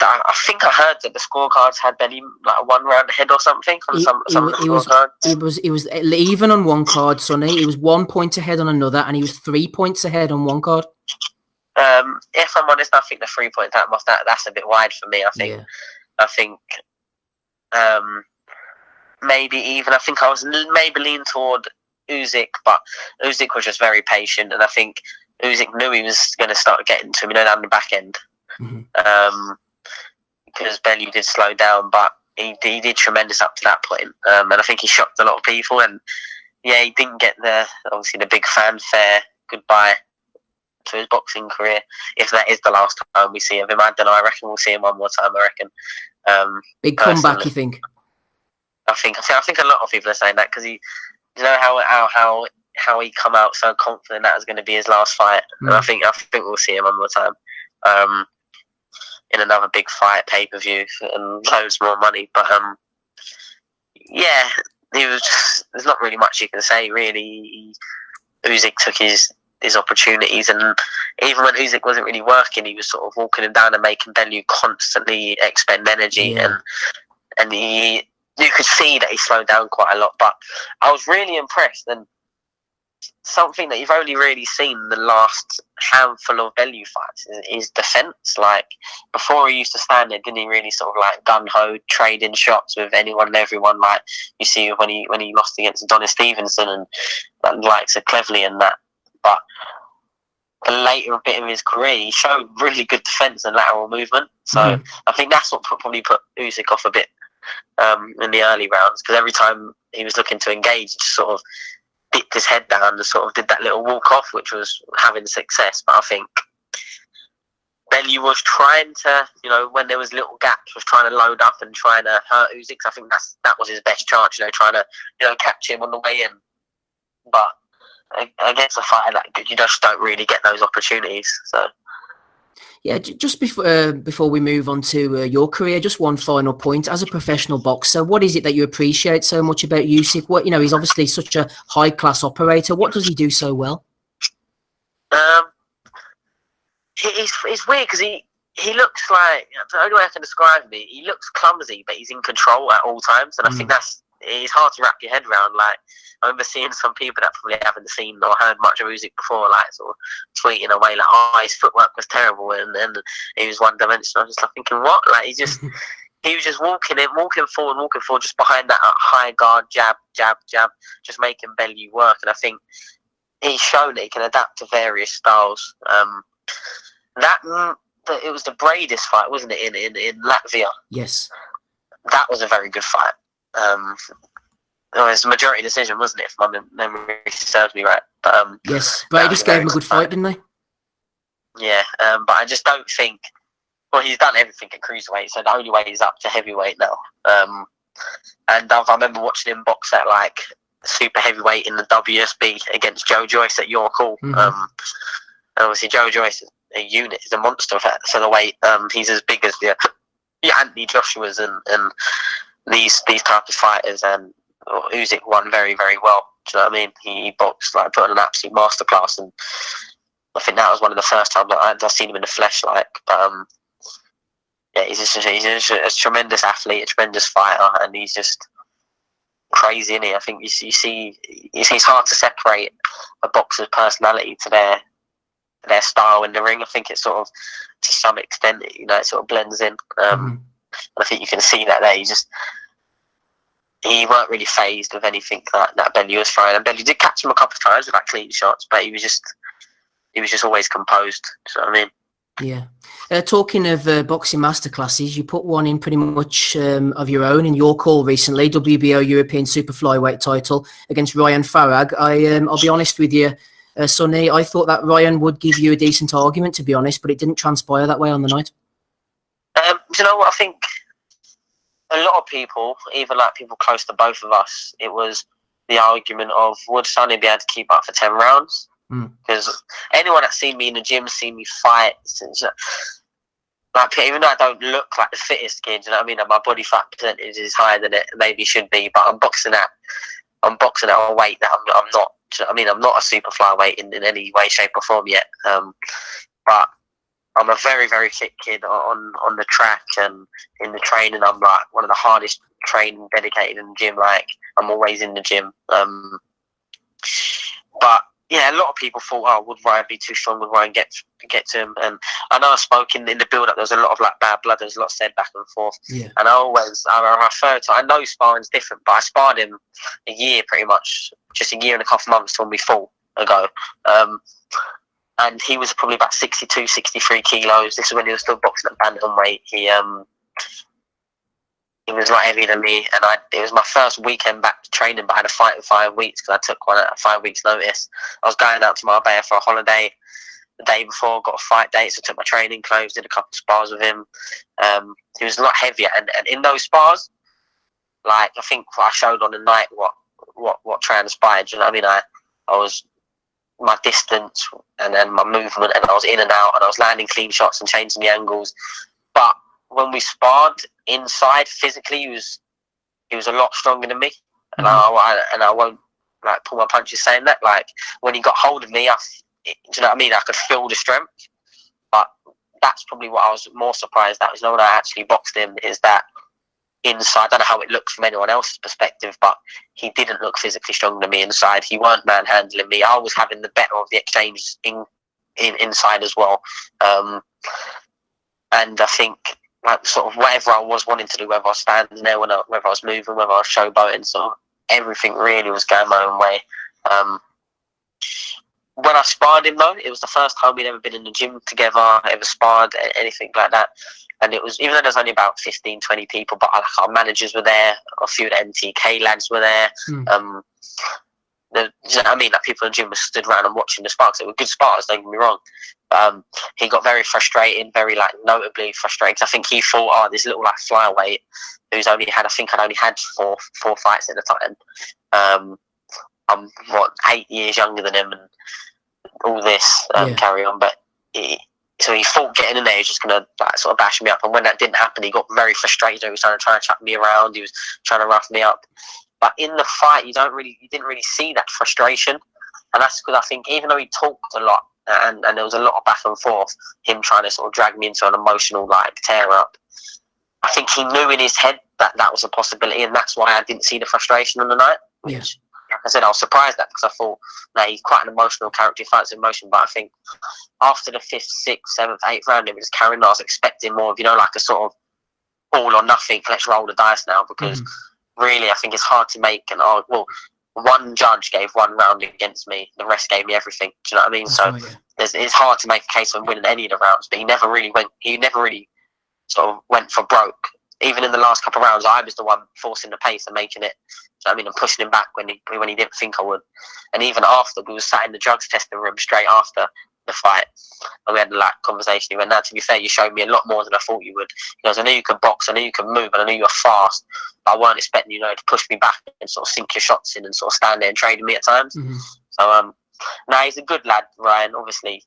think I heard that the scorecards had Bellew like 1 round ahead or something on some of the scorecards. It was even on one card, Sonny. He was 1 point ahead on another, and he was 3 points ahead on one card. If I'm honest, I think the 3 points that's a bit wide for me. I think maybe even I think I was maybe leaning toward Usyk, but Usyk was just very patient, and I think Usyk knew he was going to start getting to him, down the back end. Because Bellew did slow down, but he did tremendous up to that point, and I think he shocked a lot of people. And he didn't get obviously the big fanfare goodbye to his boxing career, if that is the last time we see of him. I don't know. I reckon we'll see him one more time. I reckon. Big comeback, you think? I think a lot of people are saying that because how he come out so confident that was going to be his last fight, and I think we'll see him one more time. In another big fight, pay-per-view, and loads more money. But he was just, there's not really much you can say, really. Usyk took his opportunities, and even when Usyk wasn't really working, he was sort of walking him down and making Bellew constantly expend energy, and you could see that he slowed down quite a lot. But I was really impressed, and something that you've only really seen in the last handful of Bellew fights is defence. Like, before he used to stand there, didn't he really sort of like gun-ho, trading shots with anyone and everyone, like you see when he lost against Adonis Stevenson and the likes of Cleverly and that. But the later bit of his career, he showed really good defence and lateral movement. So I think that's what probably put Usyk off a bit in the early rounds, because every time he was looking to engage, he just sort of dipped his head down and sort of did that little walk off, which was having success. But I think Bellew was trying to, when there was little gaps, was trying to load up and trying to hurt Usyk. I think that was his best chance, trying to, catch him on the way in. But against a fighter like that, you just don't really get those opportunities. So. Yeah, just before we move on to your career, just one final point. As a professional boxer, what is it that you appreciate so much about Usyk? What, he's obviously such a high-class operator. What does he do so well? He's weird because he looks like, the only way I can describe him, he looks clumsy, but he's in control at all times. And I think it's hard to wrap your head around. Like, I remember seeing some people that probably haven't seen or heard much of Usyk before, like, sort of tweeting away like, his footwork was terrible and he was one-dimensional. I was just like thinking, what? Like, he was just walking forward, just behind that high guard, jab, just making Bellew work. And I think he's shown that he can adapt to various styles. It was the Bradis fight, wasn't it, in Latvia? Yes. That was a very good fight. It was a majority decision, wasn't it, if my memory serves me right? But, yes, Bradis gave him a good fight, didn't they? Yeah, but I just don't think... Well, he's done everything at cruiserweight, so the only way he's up to heavyweight now. And I remember watching him box at, like, super heavyweight in the WSB against Joe Joyce at York Hall. And obviously Joe Joyce is a unit, he's a monster of that. So the weight, he's as big as the Anthony Joshua's and these type of fighters, and Usyk won very, very well. Do you know what I mean? He boxed, like, put on an absolute masterclass, and I think that was one of the first times I've seen him in the flesh. Like, but he's a tremendous athlete, a tremendous fighter, and he's just crazy, isn't he? I think you see, it's hard to separate a boxer's personality to their style in the ring. I think it's sort of, to some extent, it sort of blends in. I think you can see that there. He weren't really phased with anything that Bellew was throwing, and Bellew did catch him a couple of times with clean shots, but he was just always composed. Do you know what I mean? Yeah. Talking of boxing masterclasses, you put one in pretty much of your own in your call recently, WBO European Super Flyweight title against Ryan Farag. I'll be honest with you, Sonny, I thought that Ryan would give you a decent argument, to be honest, but it didn't transpire that way on the night. Do you know what I think? A lot of people, even like people close to both of us, it was the argument of, would Sonny be able to keep up for 10 rounds? Because anyone that's seen me in the gym, seen me fight, like, even though I don't look like the fittest kid, you know what I mean? And my body fat percentage is higher than it maybe should be, but I'm boxing at a weight that I'm not. You know what I mean? I'm not a super flyweight in any way, shape, or form yet. But I'm a very, very fit kid on the track and in the training. I'm like one of the hardest trained, dedicated in the gym. Like, I'm always in the gym. But yeah, a lot of people thought, oh, would Ryan be too strong? Would Ryan get to him? And I know I spoke in the build-up. There was a lot of like bad blood. There was a lot said back and forth. Yeah. And I refer to. I know sparring's different, but I sparred him a year, pretty much, just a year and a couple months when we fought ago. And he was probably about 62, 63 kilos. This is when he was still boxing at bantamweight. He was a lot heavier than me, and it was my first weekend back to training, but I had a fight in 5 weeks because I took one at 5 weeks' notice. I was going out to Marbella for a holiday the day before, got a fight date, so I took my training clothes, did a couple of spars with him. He was a lot heavier, and in those spars, like, I think I showed on the night what transpired. You know what I mean? I was my distance and then my movement, and I was in and out, and I was landing clean shots and changing the angles. But when we sparred inside, physically, he was a lot stronger than me, and I won't like pull my punches saying that. Like, when he got hold of me, do you know what I mean? I could feel the strength, but that's probably what I was more surprised at. Is when I actually boxed him, is that inside, I don't know how it looked from anyone else's perspective, but he didn't look physically stronger than me inside. He weren't manhandling me. I was having the better of the exchange inside as well, and I think, like, sort of whatever I was wanting to do, whether I was standing there, whether I was moving, whether I was showboating, so everything really was going my own way. When I sparred him, though, it was the first time we'd ever been in the gym together, ever sparred, anything like that. And it was, even though there's only about 15, 20 people, but our managers were there, a few of the MTK lads were there. You know what I mean? Like, people in the gym stood around and watching the spars. They were good spars, don't get me wrong. He got very frustrated, very, like, notably frustrated. I think he thought, oh, this little, like, flyweight who's only had, I think I'd only had four fights at the time. I'm 8 years younger than him and all this carry on, but so he thought getting in there, he was just gonna, like, sort of bash me up. And when that didn't happen, he got very frustrated. He was trying to chuck me around. He was trying to rough me up. But in the fight, you didn't really see that frustration, and that's because I think even though he talked a lot and there was a lot of back and forth, him trying to sort of drag me into an emotional, like, tear up, I think he knew in his head that was a possibility, and that's why I didn't see the frustration on the night. Which, like I said, I was surprised at, because I thought, no, he's quite an emotional character. He fights emotion, but I think after the 5th, 6th, 7th, 8th round, he was carrying on. I was expecting more of, like a sort of all or nothing. Let's roll the dice now, because really, I think it's hard to make an argument. Well, one judge gave one round against me, the rest gave me everything. Do you know what I mean? That's it's hard to make a case of winning any of the rounds, but he never really sort of went for broke. Even in the last couple of rounds, I was the one forcing the pace and making it. So, I mean, I'm pushing him back when he didn't think I would. And even after, we were sat in the drugs testing room straight after the fight, and we had a conversation. He went, "Now, to be fair, you showed me a lot more than I thought you would." He goes, "I knew you could box, I knew you could move, and I knew you were fast, but I weren't expecting you to push me back and sort of sink your shots in and sort of stand there and trade me at times." So, now he's a good lad, Ryan. Obviously,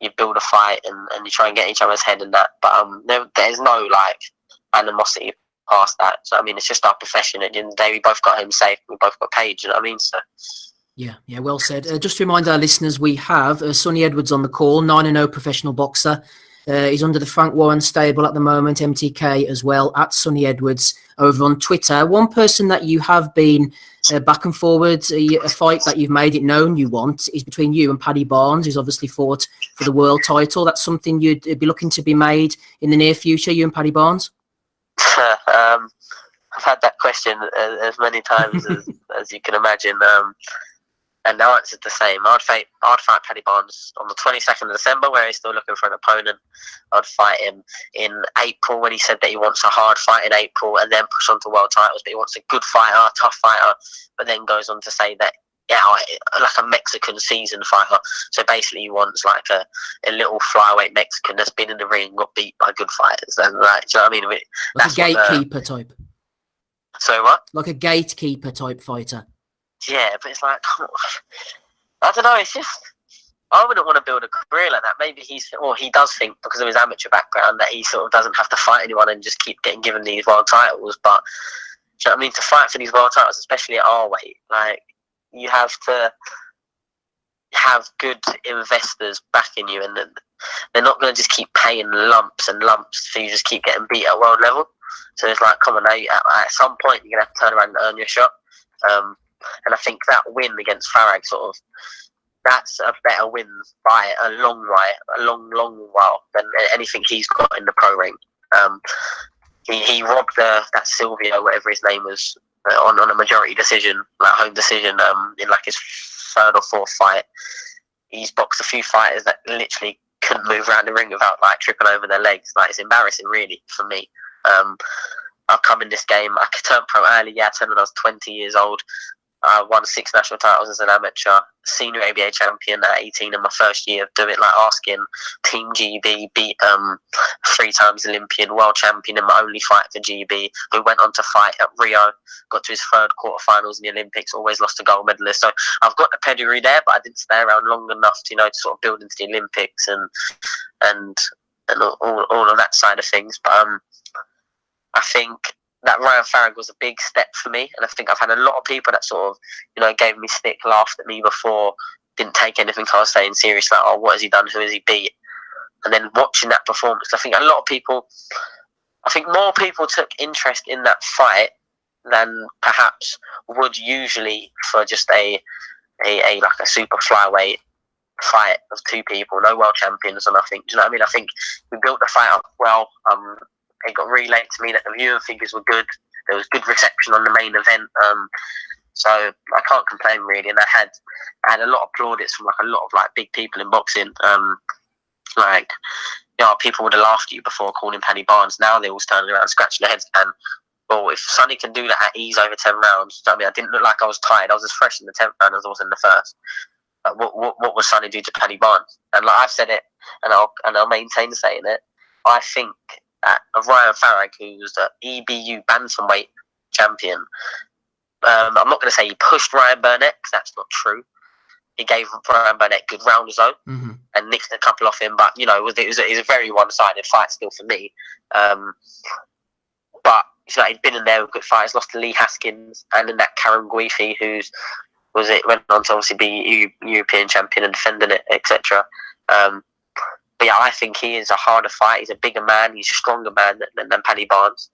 you build a fight and you try and get each other's head and that, but there's no, like, animosity past that. So, I mean, it's just our profession. At the end of the day, we both got home safe. We both got paid. You know what I mean? So. Yeah, well said. Just to remind our listeners, we have Sonny Edwards on the call, 9-0 professional boxer. He's under the Frank Warren stable at the moment, MTK as well, at Sonny Edwards over on Twitter. One person that you have been back and forwards, a fight that you've made it known you want, is between you and Paddy Barnes, who's obviously fought for the world title. That's something you'd be looking to be made in the near future, you and Paddy Barnes? I've had that question as many times as you can imagine, and the answer's the same. I'd fight Paddy Barnes on the 22nd of December, where he's still looking for an opponent. I'd fight him in April, when he said that he wants a hard fight in April and then push on to world titles, but he wants a good fighter, a tough fighter, but then goes on to say that, like a Mexican seasoned fighter. So basically he wants like a little flyweight Mexican that's been in the ring and got beat by good fighters. And, like, do you know what I mean? Like a gatekeeper type. So what? Like a gatekeeper type fighter. Yeah, but it's like, I don't know, it's just, I wouldn't want to build a career like that. Maybe he does think because of his amateur background that he sort of doesn't have to fight anyone and just keep getting given these world titles. But do you know what I mean? To fight for these world titles, especially at our weight, like, you have to have good investors backing you, and they're not going to just keep paying lumps and lumps for you just keep getting beat at world level. So it's like, come on, now, at some point you're going to have to turn around and earn your shot. And I think that win against Farag that's a better win by a long while than anything he's got in the pro ring. He robbed that Silvio, whatever his name was, on a majority decision, like home decision, in like his third or fourth fight. He's boxed a few fighters that literally couldn't move around the ring without like tripping over their legs. Like, it's embarrassing, really, for me. I've come in this game. I turned pro early. Yeah, I turned when I was 20 years old. I won 6 national titles as an amateur, senior ABA champion at 18 in my first year of doing it, like asking Team GB, beat 3 times Olympian, world champion in my only fight for GB, who went on to fight at Rio, got to his third quarterfinals in the Olympics, always lost a gold medalist. So I've got the pedigree there, but I didn't stay around long enough to, to sort of build into the Olympics and all of that side of things. But I think that Ryan Farag was a big step for me, and I think I've had a lot of people that sort of, gave me stick, laughed at me before, didn't take anything I was saying serious, like, oh, what has he done, who has he beat? And then watching that performance, I think more people took interest in that fight than perhaps would usually for just a super flyweight fight of 2 people, no world champions or nothing. Do you know what I mean? I think we built the fight up well. It got relayed to me that the viewing figures were good. There was good reception on the main event. So I can't complain, really. And I had a lot of plaudits from a lot of big people in boxing. People would have laughed at you before calling Paddy Barnes. Now they're all standing around scratching their heads. And well, if Sonny can do that at ease over 10 rounds, I mean, I didn't look like I was tired. I was as fresh in the 10th round as I was in the first. What would Sonny do to Paddy Barnes? And I've said it, and I'll maintain saying it. I think of Ryan Farag, who's the EBU bantamweight champion. I'm not going to say he pushed Ryan Burnett, because that's not true. He gave Ryan Burnett good rounds though, and nicked a couple off him. But it was a very one-sided fight still for me. But he'd been in there with good fights. Lost to Lee Haskins, and then that Karen Guifi, went on to obviously be European champion and defending it, etc. But yeah, I think he is a harder fight. He's a bigger man. He's a stronger man than Paddy Barnes.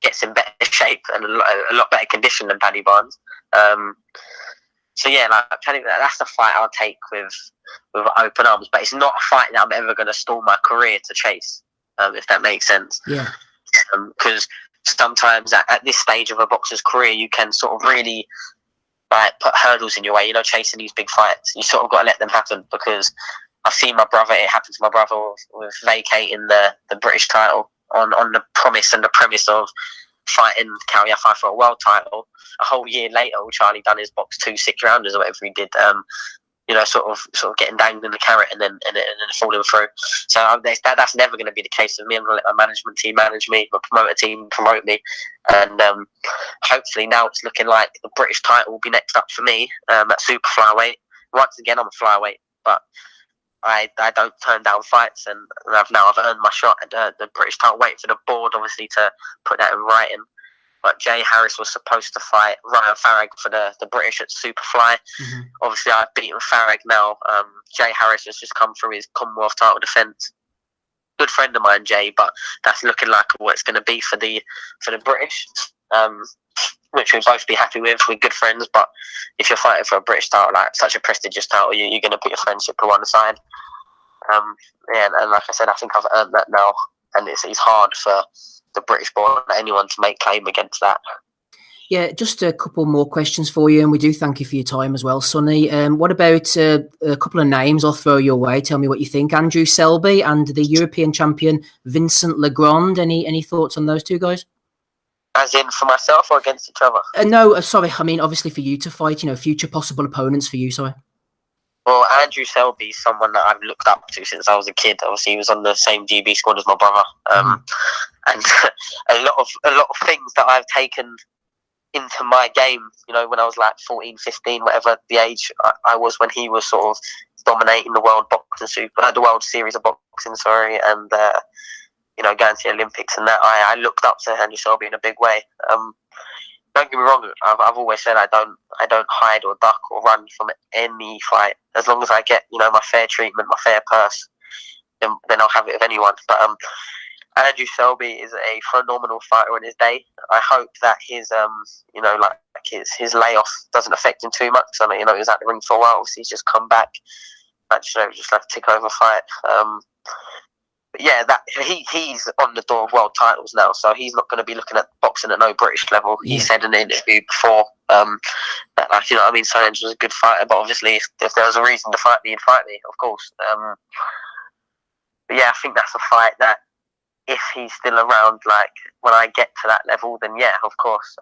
Gets in better shape and a lot better condition than Paddy Barnes. So yeah, that's the fight I'll take with open arms. But it's not a fight that I'm ever going to stall my career to chase, if that makes sense. Yeah. Because sometimes at this stage of a boxer's career, you can sort of really put hurdles in your way. Chasing these big fights, you sort of got to let them happen, because I've seen my brother. It happened to my brother with vacating the British title on the promise and the premise of fighting Carrier fight for a world title. A whole year later, Charlie done his box 2 6-rounders or whatever he did. Sort of getting dangled in the carrot and then falling through. So that's never going to be the case with me. I'm going to let my management team manage me, my promoter team promote me, and hopefully now it's looking like the British title will be next up for me at super flyweight. Once again, I'm a flyweight, but I don't turn down fights, and I've earned my shot at the British title. Waiting for the board, obviously, to put that in writing. But Jay Harris was supposed to fight Ryan Farag for the British at Superfly. Obviously, I've beaten Farag now. Jay Harris has just come through his Commonwealth title defence. Good friend of mine, Jay, but that's looking like what it's going to be for the British, which we'll both be happy with. We're good friends, but if you're fighting for a British title, like such a prestigious title, you're going to put your friendship to one side. And like I said, I think I've earned that now, and it's hard for the British born anyone to make claim against that. Yeah, just a couple more questions for you, and we do thank you for your time as well, Sonny. What about a couple of names I'll throw your way? Tell me what you think. Andrew Selby and the European champion Vincent Legrand. Any thoughts on those 2 guys? As in for myself or against each other? No, sorry. I mean, obviously for you to fight, future possible opponents for you, sorry. Well, Andrew Selby is someone that I've looked up to since I was a kid. Obviously, he was on the same GB squad as my brother. And a lot of things that I've taken into my game, when I was like 14, 15, whatever the age I was when he was sort of dominating the the World Series of Boxing, sorry, and going to the Olympics and that. I looked up to Andrew Selby in a big way. Don't get me wrong. I've always said I don't hide or duck or run from any fight. As long as I get my fair treatment, my fair purse, then I'll have it with anyone. But Andrew Selby is a phenomenal fighter in his day. I hope that his his layoff doesn't affect him too much. I mean, he was at the ring for a while, so he's just come back. Just like a tick over fight. But yeah, that he's on the door of world titles now, so he's not going to be looking at boxing at no British level. He said in an interview before that, Sonnen was a good fighter, but obviously if there was a reason to fight me, he'd fight me, of course. But yeah, I think that's a fight that if he's still around, like when I get to that level, then yeah, of course.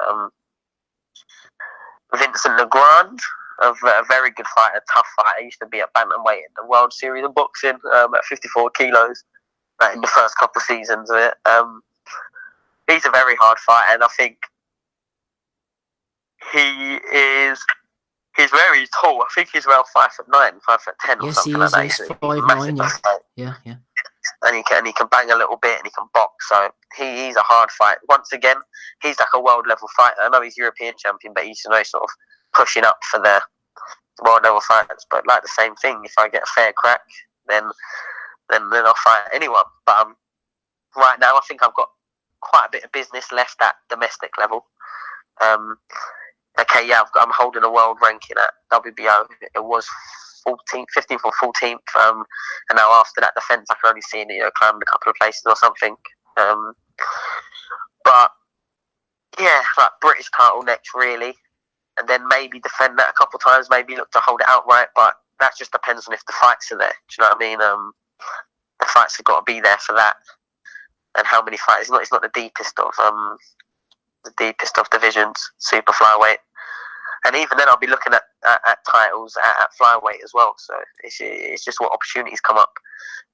Vincent Legrand, a very good fighter, tough fighter. He used to be at bantamweight in the World Series of Boxing at 54 kilos. In the first couple of seasons of it, he's a very hard fighter, and I think he's very tall. I think he's around 5'9", 5'10", or something like that. He's 5'9", yeah. And he can bang a little bit, and he can box. So he's a hard fight. Once again, he's like a world level fighter. I know he's European champion, but he's sort of pushing up for the world level fighters. But like the same thing, if I get a fair crack, then I'll fight anyone. But right now, I think I've got quite a bit of business left at domestic level. I'm holding a world ranking at WBO. It was 15th or 14th, and now after that defence, I can only see it, climbing a couple of places or something. But yeah, like British title next, really, and then maybe defend that a couple of times. Maybe look to hold it outright, but that just depends on if the fights are there. Do you know what I mean? The fights have got to be there for that, and how many fights? It's not the deepest of divisions, super flyweight, and even then I'll be looking at titles at flyweight as well. So it's just what opportunities come up.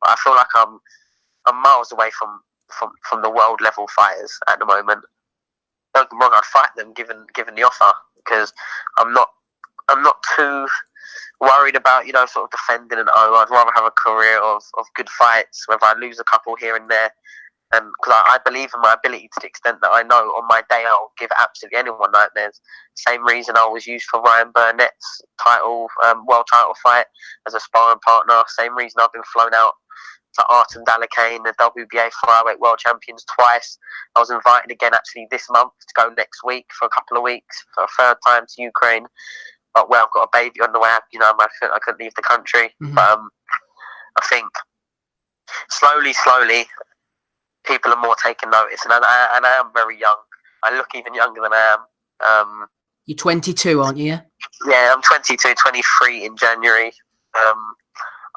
But I feel like I'm miles away from the world level fighters at the moment. Don't get me wrong, I'd fight them given the offer, because I'm not too worried about sort of defending and I'd rather have a career of good fights, whether I lose a couple here and there, and because I believe in my ability to the extent that I know on my day I'll give absolutely anyone nightmares. Same reason I was used for Ryan Burnett's world title fight as a sparring partner. Same reason I've been flown out to Artem Dalekane, the WBA flyweight world champions, twice. I was invited again actually this month to go next week for a couple of weeks for a third time to Ukraine. But I've got a baby on the way. I couldn't leave the country. Mm-hmm. But I think slowly, people are more taking notice, and I am very young. I look even younger than I am. You're 22, aren't you? Yeah, I'm 22, 23 in January.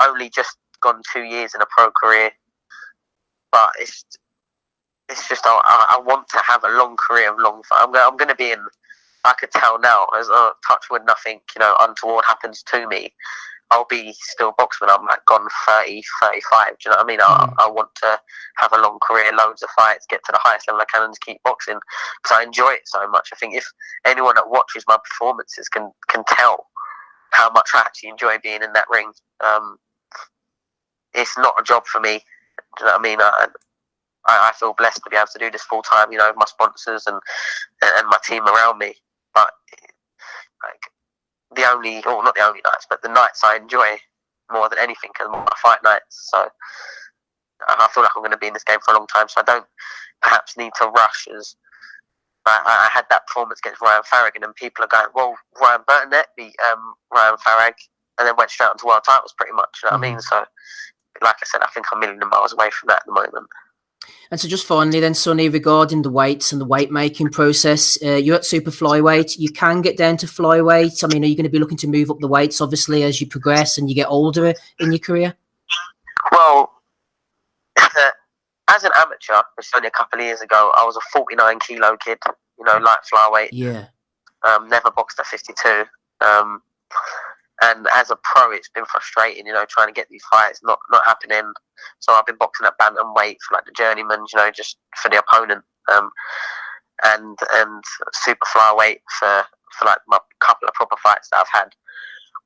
Only just gone 2 years in a pro career, but it's just I want to have a long career of long fight. I'm going to be in. I could tell now, as touch wood, nothing untoward happens to me, I'll be still boxing when I'm like gone 30, 35. Do you know what I mean? I want to have a long career, loads of fights, get to the highest level I can, and just keep boxing because I enjoy it so much. I think if anyone that watches my performances can tell how much I actually enjoy being in that ring, it's not a job for me. Do you know what I mean? I feel blessed to be able to do this full time. With my sponsors and my team around me. But not the only nights, but the nights I enjoy more than anything are my fight nights. So I feel like I'm going to be in this game for a long time. So I don't perhaps need to rush. As I had that performance against Ryan Farag, and then people are going, "Well, Ryan Burnett beat Ryan Farag, and then went straight onto world titles, pretty much." You know what I mean? So, like I said, I think I'm a million miles away from that at the moment. And so just finally then, Sonny, regarding the weights and the weight making process, you're at super flyweight. You can get down to flyweight. I mean, are you going to be looking to move up the weights, obviously, as you progress and you get older in your career? Well, as an amateur, which was only a couple of years ago, I was a 49 kilo kid, light flyweight. Yeah. Never boxed at 52. And as a pro, it's been frustrating, trying to get these fights not happening. So I've been boxing at bantamweight for like the journeyman, just for the opponent, and super flyweight for like my couple of proper fights that I've had.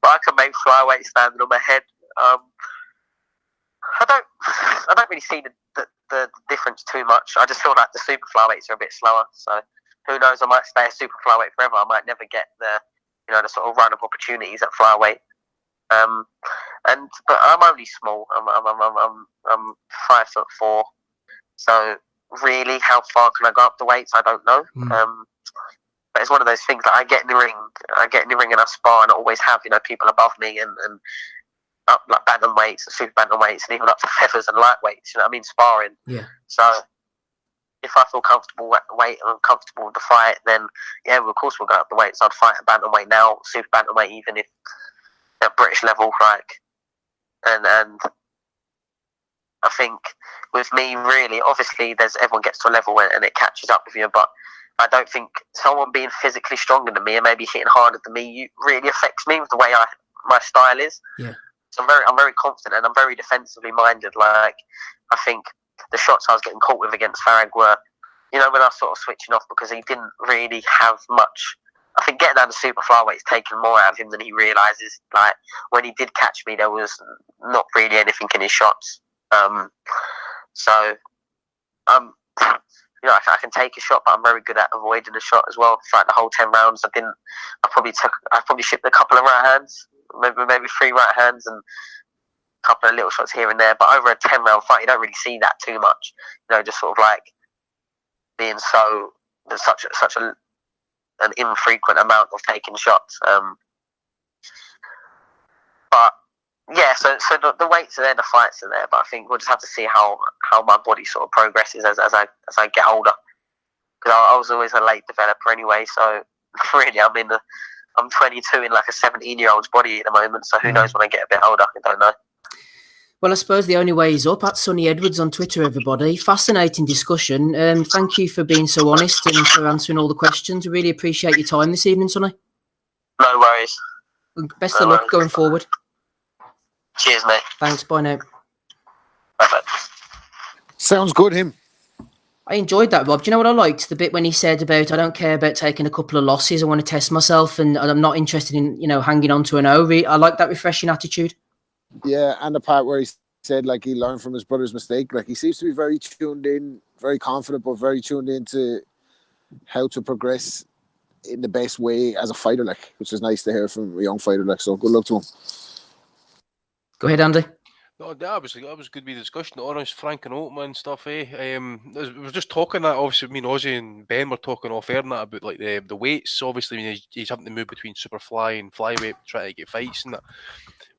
But I can make flyweight standing on my head. I don't really see the difference too much. I just feel like the super flyweights are a bit slower. So who knows? I might stay a super flyweight forever. I might never get the the sort of run of opportunities at flyweight. But I'm only small. I'm 5'4". So really, how far can I go up the weights? I don't know. But it's one of those things that I get in the ring and I spar, and I always have people above me and up like bantamweights, super bantamweights, and even up to feathers and lightweights. You know what I mean? Sparring. Yeah. So if I feel comfortable at the weight and I'm comfortable with the fight, then yeah, well, of course we'll go up the weights. I'd fight at bantamweight now, super bantamweight, even if at British level, like, and I think with me, really, obviously, everyone gets to a level and it catches up with you, but I don't think someone being physically stronger than me and maybe hitting harder than me really affects me with the way my style is. Yeah. So I'm very confident and I'm very defensively minded. Like, I think the shots I was getting caught with against Farag were, when I was sort of switching off because he didn't really have much. I think getting down to super flyweight is taking more out of him than he realises. Like, when he did catch me, there was not really anything in his shots. I can take a shot, but I'm very good at avoiding a shot as well. Throughout the whole 10 rounds, I probably shipped a couple of right hands, maybe 3 right hands, and a couple of little shots here and there. But over a 10-round fight, you don't really see that too much. Just sort of like being there's such an infrequent amount of taking shots. But yeah, so the weights are there, the fights are there, but I think we'll just have to see how my body sort of progresses as I get older. Because I was always a late developer anyway, so really I'm 22 in like a 17-year-old's body at the moment. So who knows when I get a bit older? I don't know. Well, I suppose the only way is up. At Sonny Edwards on Twitter, everybody. Fascinating discussion. Thank you for being so honest and for answering all the questions. We really appreciate your time this evening, Sonny. No worries. Best of luck going forward. Cheers, mate. Thanks. Bye now. Perfect. Sounds good, him. I enjoyed that, Rob. Do you know what I liked? The bit when he said about, I don't care about taking a couple of losses. I want to test myself and I'm not interested in, hanging on to an O. I like that refreshing attitude. Yeah, and the part where he said, like, he learned from his brother's mistake. Like, he seems to be very tuned in, very confident, but very tuned into how to progress in the best way as a fighter, like, which is nice to hear from a young fighter, like, so good luck to him. Go ahead, Andy. No, that was good with discussion. Honest, Frank and Oatman and stuff, eh? We were just talking that, obviously, me and Ozzy and Ben were talking off air and that about like the weights. Obviously, he's having to move between superfly and flyweight, trying to get fights and that.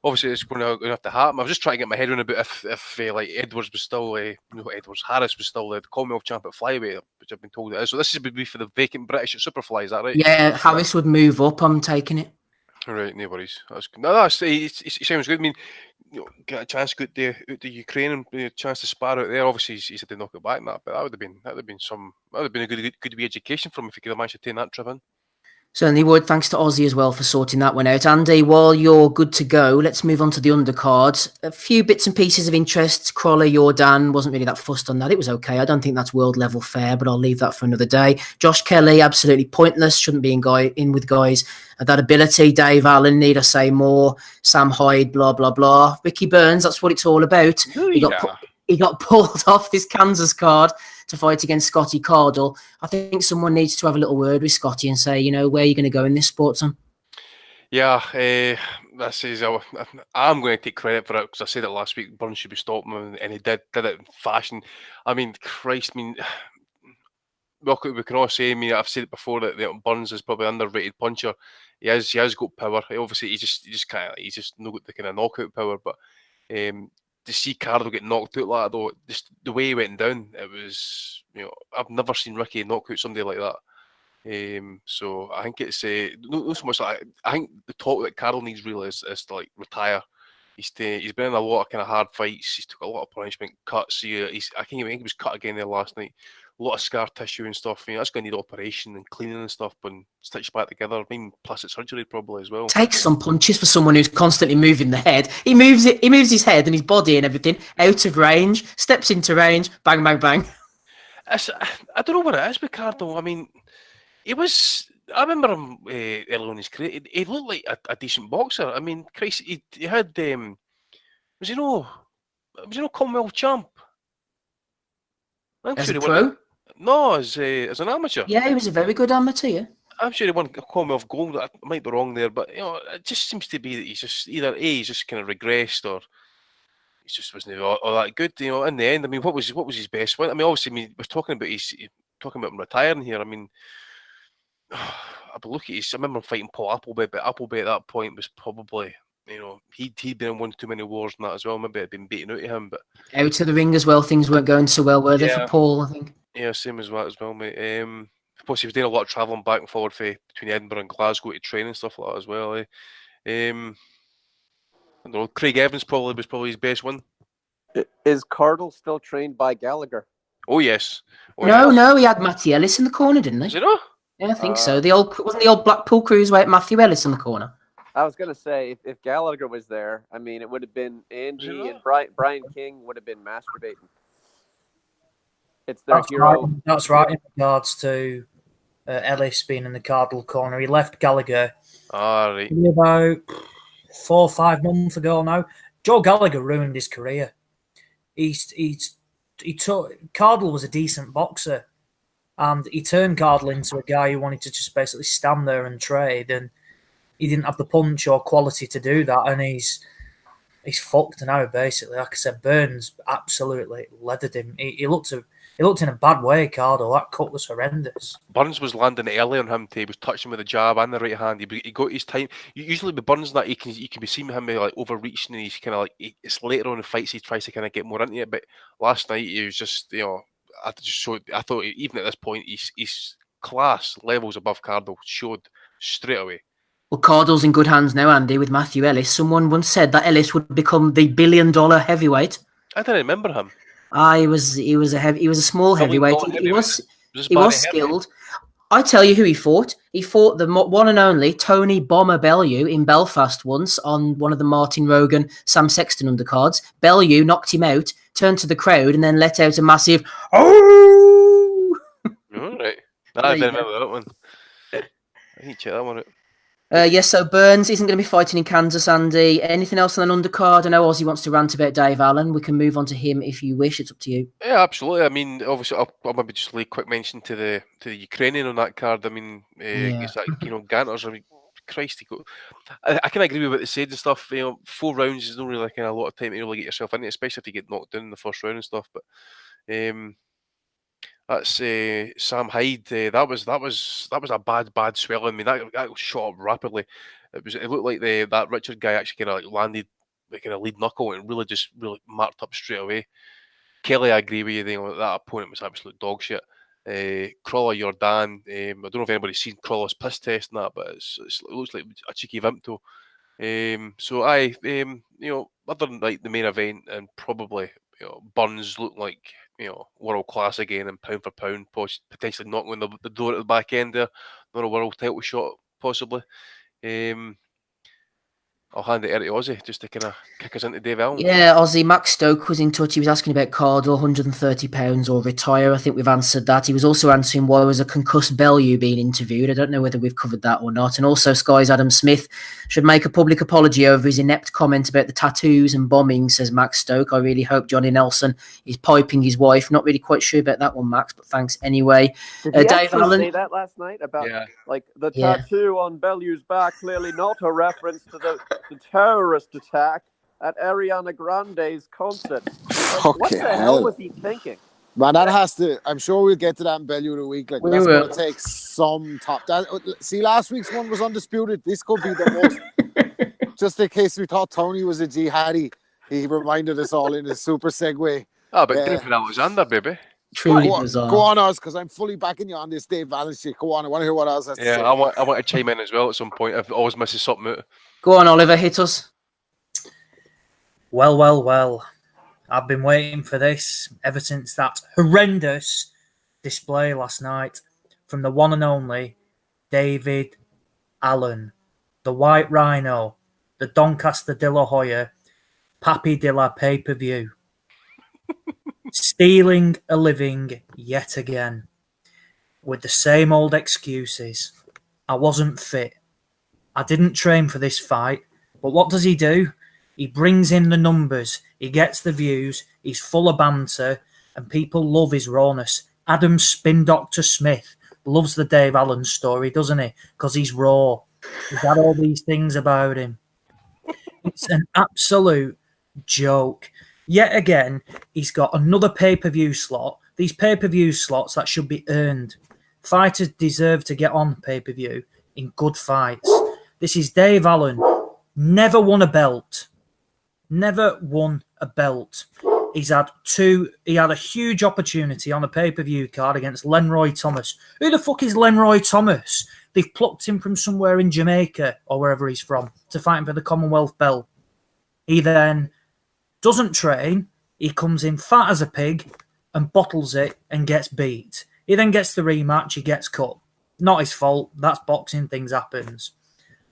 Obviously, it's going to have to happen. I was just trying to get my head around about if like Edwards was still, Harris was still the Commonwealth champ at flyweight, which I've been told it is. So this would be for the vacant British at superfly, is that right? Yeah, Harris would move up. I'm taking it. All right, no worries. It sounds good. I mean, get a chance to go out to Ukraine and a chance to spar out there. Obviously, he said to knock it back and that, but that would have been a good education for him if he could have managed to take that trip in. Certainly would. Thanks to Ozzy as well for sorting that one out. Andy, while you're good to go, let's move on to the undercard. A few bits and pieces of interest. Crawley, Jordan, wasn't really that fussed on that. It was okay. I don't think that's world level fair, but I'll leave that for another day. Josh Kelly, absolutely pointless. Shouldn't be in with guys of that ability. Dave Allen, need I say more? Sam Hyde, blah, blah, blah. Ricky Burns, that's what it's all about. He got pulled off this Kansas card to fight against Scotty Cardle. I think someone needs to have a little word with Scotty and say, where are you going to go in this sport, son? Yeah, I'm going to take credit for it because I said it last week. Burns should be stopping him, and he did it in fashion. I mean, Christ, we can all say, I've said it before that Burns is probably an underrated puncher. He has got power. Obviously, he's just not got the kind of knockout power, but to see Cardle get knocked out like that, though, just the way he went down, it was, I've never seen Ricky knock out somebody like that. So I think it's not so much like, I think the talk that Cardle needs really is to like retire. He's been in a lot of kind of hard fights. He's took a lot of punishment, cuts. I can't even think he was cut again there last night. A lot of scar tissue and stuff. That's going to need operation and cleaning and stuff, and stitched back together. I mean, plastic surgery probably as well. Takes some punches for someone who's constantly moving the head. He moves his head and his body and everything out of range. Steps into range. Bang, bang, bang. I don't know what it is with Cardle. I mean, he was. I remember him early on in his career. He looked like a decent boxer. I mean, Christ, he had Was he no Commonwealth champ? I'm As sure a he pro? won. No, as an amateur. Yeah, he was a very good amateur, yeah. I'm sure he won a Commonwealth gold. I might be wrong there, but it just seems to be that he's just either he's just kind of regressed, or he just wasn't all that good. In the end, I mean, what was his best win? I mean, obviously, we're talking about him retiring here. I mean, I look at his. I remember him fighting Paul Appleby, but Appleby at that point was probably, he'd been in one too many wars and that as well. Maybe had been beaten out of him, but out of the ring as well. Things weren't going so well, were they, for Paul? I think. Yeah, same as that as well, mate. Plus, he was doing a lot of travelling back and forward between Edinburgh and Glasgow to train and stuff like that as well. I don't know. Craig Evans was probably his best one. Is Cardle still trained by Gallagher? Oh yes. No, he had Matthew Ellis in the corner, didn't he? Is it not? Yeah, I think so. Wasn't the old Blackpool cruiserweight Matthew Ellis in the corner? I was going to say, if Gallagher was there, I mean, it would have been Andy and Brian King would have been masturbating. It's their hero. Right. That's right in regards to Ellis being in the Cardle corner. He left Gallagher right. about 4 or 5 months ago now. Joe Gallagher ruined his career. Cardle was a decent boxer, and he turned Cardle into a guy who wanted to just basically stand there and trade, and he didn't have the punch or quality to do that, and he's fucked now, basically. Like I said, Burns absolutely leathered him. He looked in a bad way, Cardle. That cut was horrendous. Burns was landing early on him. He was touching with the jab and the right hand. He got his time. Usually with Burns, that you can be seeing him like overreaching, and he's kind of like it's later on in fights he tries to kind of get more into it. But last night he was just I thought even at this point he's class levels above Cardle showed straight away. Well, Cardle's in good hands now, Andy, with Matthew Ellis. Someone once said that Ellis would become the $1 billion heavyweight. I don't remember him. He was a small heavyweight. He was skilled. I tell you who he fought. He fought the one and only Tony Bomber Bellew in Belfast once on one of the Martin Rogan, Sam Sexton undercards. Bellew knocked him out, turned to the crowd, and then let out a massive "Oh!" All right. I remember that one. I need to check that one out. Yes, so Burns isn't going to be fighting in Kansas, Andy. Anything else on an undercard? I know Ozzy wants to rant about Dave Allen. We can move on to him if you wish. It's up to you. Yeah, absolutely. I mean, obviously, I'll maybe just lay a quick mention to the Ukrainian on that card. I mean, it's like, Ganters. I mean, Christ, I can agree with what they said and stuff. 4 rounds is not really a lot of time to really get yourself in it, especially if you get knocked down in the first round and stuff. But that's Sam Hyde. That was a bad swelling. I mean, that shot up rapidly. It looked like that Richard guy actually kind of landed like in a lead knuckle and really marked up straight away. Kelly, I agree with you. That opponent was absolute dog shit. Crawler Jordan. I don't know if anybody's seen Crawler's piss test and that, but it looks like a cheeky vimto. Other than like the main event and probably Burns looked like world class again and pound for pound, potentially knocking on the door at the back end there. Not a world title shot possibly. I'll hand it over to Ozzy just to kind of kick us into Dave Allen. Yeah, Ozzy. Max Stoke was in touch. He was asking about Cardle, £130 or retire. I think we've answered that. He was also answering why was a concussed Bellew being interviewed. I don't know whether we've covered that or not. And also Sky's Adam Smith should make a public apology over his inept comment about the tattoos and bombing, says Max Stoke. I really hope Johnny Nelson is piping his wife. Not really quite sure about that one, Max, but thanks anyway. Did he Dave Allen say that last night about the tattoo on Bellew's back? Clearly not a reference to the terrorist attack at Ariana Grande's concert. What the hell was he thinking? Man, that has to. I'm sure we'll get to that in Bellew in a week. That's going to take some top. See, last week's one was undisputed. This could be the most. Just in case we thought Tony was a jihadi, he reminded us all in his super segue. But Griffin Alexander, baby. Truly go on, Oz, because I'm fully backing you on this Dave Allen shit. Go on, I want to hear what Oz has to say. I want to chime in as well at some point if Oz misses something out. Go on, Oliver, hit us. Well. I've been waiting for this ever since that horrendous display last night from the one and only David Allen, the White Rhino, the Doncaster de la Hoya, Papi de la pay-per-view. Stealing a living yet again with the same old excuses. I wasn't fit. I didn't train for this fight. But what does he do? He brings in the numbers. He gets the views. He's full of banter, and people love his rawness. Adam Spin Doctor Smith loves the Dave Allen story, doesn't he? Because he's raw. He's got all these things about him. It's an absolute joke. Yet again, he's got another pay-per-view slot. These pay-per-view slots that should be earned. Fighters deserve to get on pay-per-view in good fights. This is Dave Allen. Never won a belt. Never won a belt. He had a huge opportunity on a pay-per-view card against Lenroy Thomas. Who the fuck is Lenroy Thomas? They've plucked him from somewhere in Jamaica or wherever he's from to fight him for the Commonwealth belt. He then doesn't train. He comes in fat as a pig and bottles it and gets beat. He then gets the rematch. He gets cut. Not his fault. That's boxing. Things happens.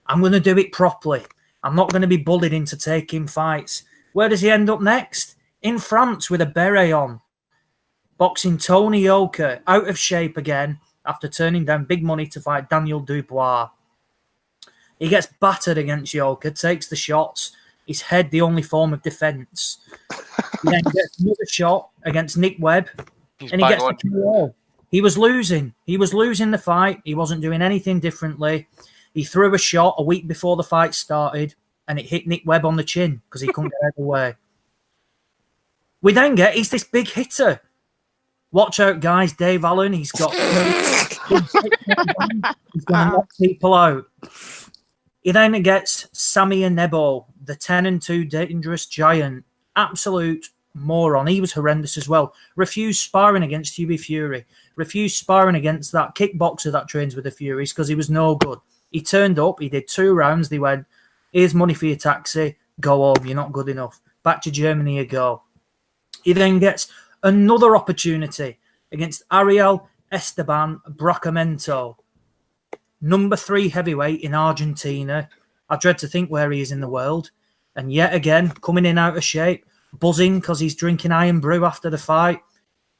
I'm going to do it properly. I'm not going to be bullied into taking fights. Where does he end up next? In France with a beret on. Boxing Tony Yoka, out of shape again after turning down big money to fight Daniel Dubois. He gets battered against Yoka, takes the shots. His head, the only form of defence. He then gets another shot against Nick Webb, and he gets the KO. He was losing. He was losing the fight. He wasn't doing anything differently. He threw a shot a week before the fight started, and it hit Nick Webb on the chin because he couldn't get out of the way. We then get, he's this big hitter. Watch out, guys. Dave Allen, he's got... he's going to knock people out. He then gets Sami Anebo, the 10-2 dangerous giant. Absolute moron. He was horrendous as well. Refused sparring against Hughie Fury. Refused sparring against that kickboxer that trains with the Furies because he was no good. He turned up. He did 2 rounds. They went, here's money for your taxi. Go home. You're not good enough. Back to Germany you go. He then gets another opportunity against Ariel Esteban Bracamento, number 3 heavyweight in Argentina. I dread to think where he is in the world. And yet again, coming in out of shape, buzzing because he's drinking iron brew after the fight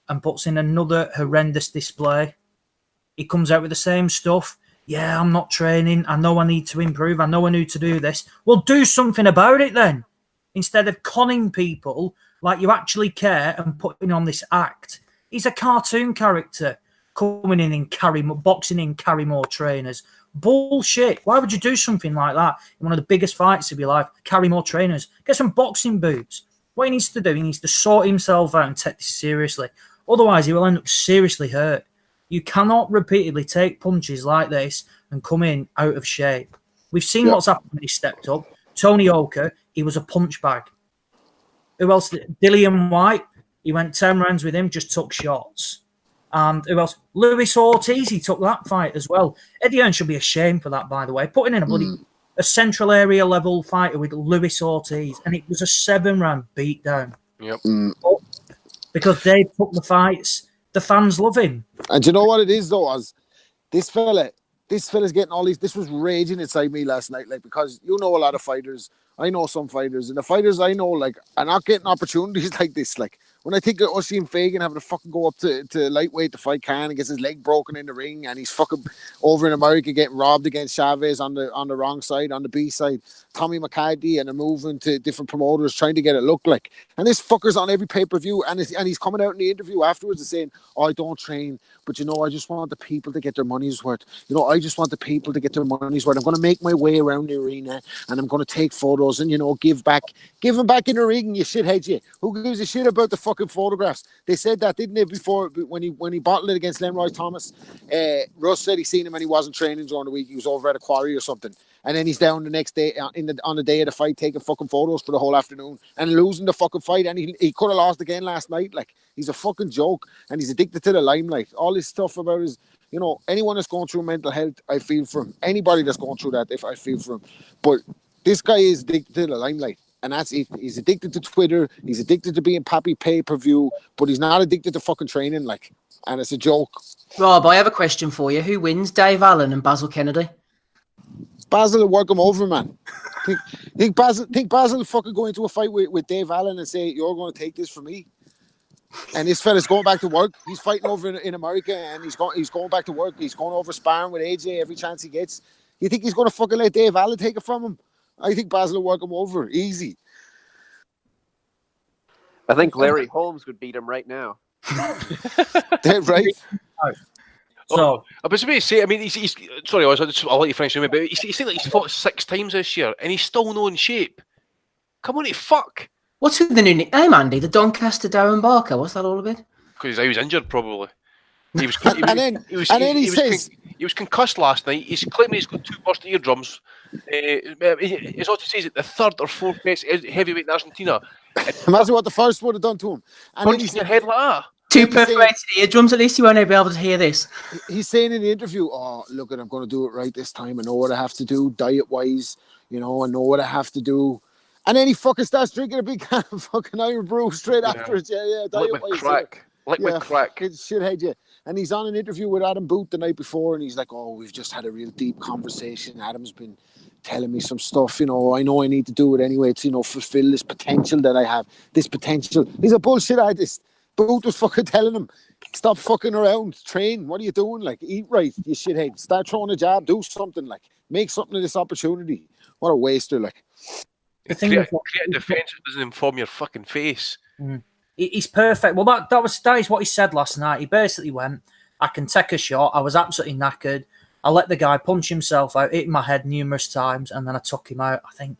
and puts in another horrendous display. He comes out with the same stuff. Yeah, I'm not training. I know I need to improve. I know I need to do this. Well, do something about it then. Instead of conning people like you actually care and putting on this act. He's a cartoon character coming in and boxing in, carry more trainers. Bullshit. Why would you do something like that in one of the biggest fights of your life? Carry more trainers. Get some boxing boots. What he needs to do, he needs to sort himself out and take this seriously. Otherwise, he will end up seriously hurt. You cannot repeatedly take punches like this and come in out of shape. We've seen what's happened when he stepped up. Tony Oka, he was a punch bag. Who else? Dillian White, he went 10 rounds with him, just took shots. And who else? Luis Ortiz, he took that fight as well. Eddie Hearn should be ashamed for that, by the way. Putting in a central area level fighter with Luis Ortiz, and it was a 7-round beatdown. Yep. Because Dave took the fights, the fans love him. And do you know what it is though? As this fella's getting all these. This was raging inside me last night, like, because you know a lot of fighters. I know some fighters, and the fighters I know, like, are not getting opportunities like this. Like, when I think of Usyk Fagan having to fucking go up to lightweight to fight Khan and gets his leg broken in the ring, and he's fucking over in America getting robbed against Chavez on the wrong side, on the B side. Tommy McCarthy, and they're moving to different promoters trying to get it look like. And this fucker's on every pay-per-view, and he's coming out in the interview afterwards and saying, oh, I don't train, but you know, I just want the people to get their money's worth. You know, I just want the people to get their money's worth. I'm going to make my way around the arena, and I'm going to take photos and, you know, give them back in the ring, you shitheads, you. Who gives a shit about the fucking photographs? They said that, didn't they, before, when he bottled it against Lenroy Thomas? Russ said he seen him and he wasn't training during the week. He was over at a quarry or something. And then he's down the next day on the day of the fight taking fucking photos for the whole afternoon and losing the fucking fight. And he could have lost again last night. Like, he's a fucking joke, and he's addicted to the limelight. All this stuff about his, you know, anyone that's going through mental health, I feel for him. Anybody that's going through that, I feel for him. But this guy is addicted to the limelight. And that's it. He's addicted to Twitter. He's addicted to being Pappy pay-per-view. But he's not addicted to fucking training, like. And it's a joke. Rob, I have a question for you. Who wins, Dave Allen and Basil Kennedy? Basil will work him over, man. Think Basil will fucking go into a fight with Dave Allen and say, you're going to take this from me. And this fella's going back to work. He's fighting over in America, and he's going back to work. He's going over sparring with AJ every chance he gets. You think he's going to fucking let Dave Allen take it from him? I think Basil will work him over. Easy. I think Larry Holmes would beat him right now. Dead right. So I was about to say, I mean, he's sorry, I'll let you finish, but he's saying like he's fought 6 times this year, and he's still not in shape. Come on, fuck. What's with the new nickname, Andy? The Doncaster Darren Barker. What's that all about? Because he was injured, probably. He was concussed last night. He's claiming he's got 2 burst eardrums. He's also says that the 3rd or 4th best heavyweight in Argentina. Imagine what the first would have done to him. And punching your head like that. 2 perforated eardrums. At least you won't be able to hear this. He's saying in the interview, "Oh, look, I'm going to do it right this time. I know what I have to do diet-wise. You know, I know what I have to do." And then he fucking starts drinking a big can of fucking Iron Brew straight after it. Yeah, diet-wise. Liquid crack. Shithead, yeah. And he's on an interview with Adam Booth the night before, and he's like, "Oh, we've just had a real deep conversation. Adam's been telling me some stuff. You know I need to do it anyway to, fulfill this potential that I have. This potential." He's a bullshit artist. Booth was fucking telling him, "Stop fucking around. Train. What are you doing? Like, eat right, you shithead. Start throwing a jab. Do something. Like, make something of this opportunity." What a waster, like. Create a defence that doesn't inform your fucking face. He's perfect. Well, that is what he said last night. He basically went, "I can take a shot. I was absolutely knackered. I let the guy punch himself out, hit my head numerous times, and then I took him out." I think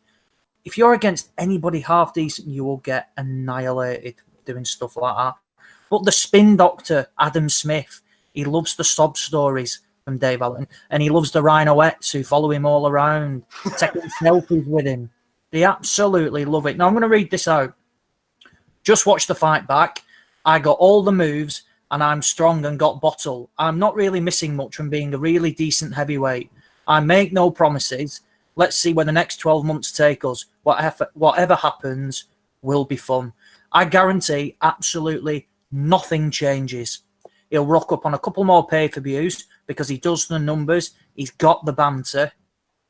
if you're against anybody half decent, you will get annihilated doing stuff like that. But the spin doctor, Adam Smith, he loves the sob stories from Dave Allen, and he loves the rhinoettes who follow him all around, taking selfies with him. They absolutely love it. Now, I'm going to read this out. "Just watch the fight back. I got all the moves, and I'm strong and got bottle. I'm not really missing much from being a really decent heavyweight. I make no promises. Let's see where the next 12 months take us. Whatever happens will be fun. I guarantee absolutely nothing changes. He'll rock up on a couple more pay-per-views because he does the numbers. He's got the banter.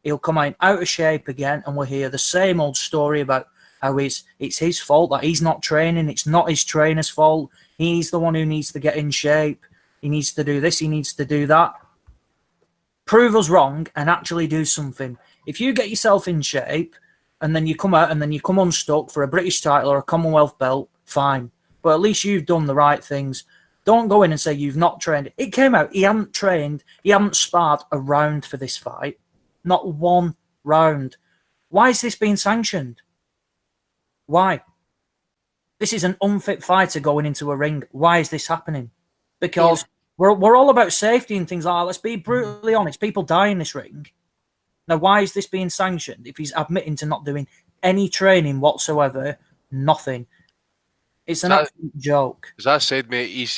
He'll come out of shape again, and we'll hear the same old story about how it's his fault that he's not training. It's not his trainer's fault. He's the one who needs to get in shape. He needs to do this. He needs to do that. Prove us wrong and actually do something. If you get yourself in shape and then you come out and then you come unstuck for a British title or a Commonwealth belt, fine. But at least you've done the right things. Don't go in and say you've not trained. It came out. He hadn't trained. He hadn't sparred a round for this fight. Not one round. Why is this being sanctioned? Why? This is an unfit fighter going into a ring. Why is this happening? Because we're all about safety and things like that. Let's be brutally honest. People die in this ring. Now, why is this being sanctioned? If he's admitting to not doing any training whatsoever, nothing. It's an absolute joke. As I said, mate,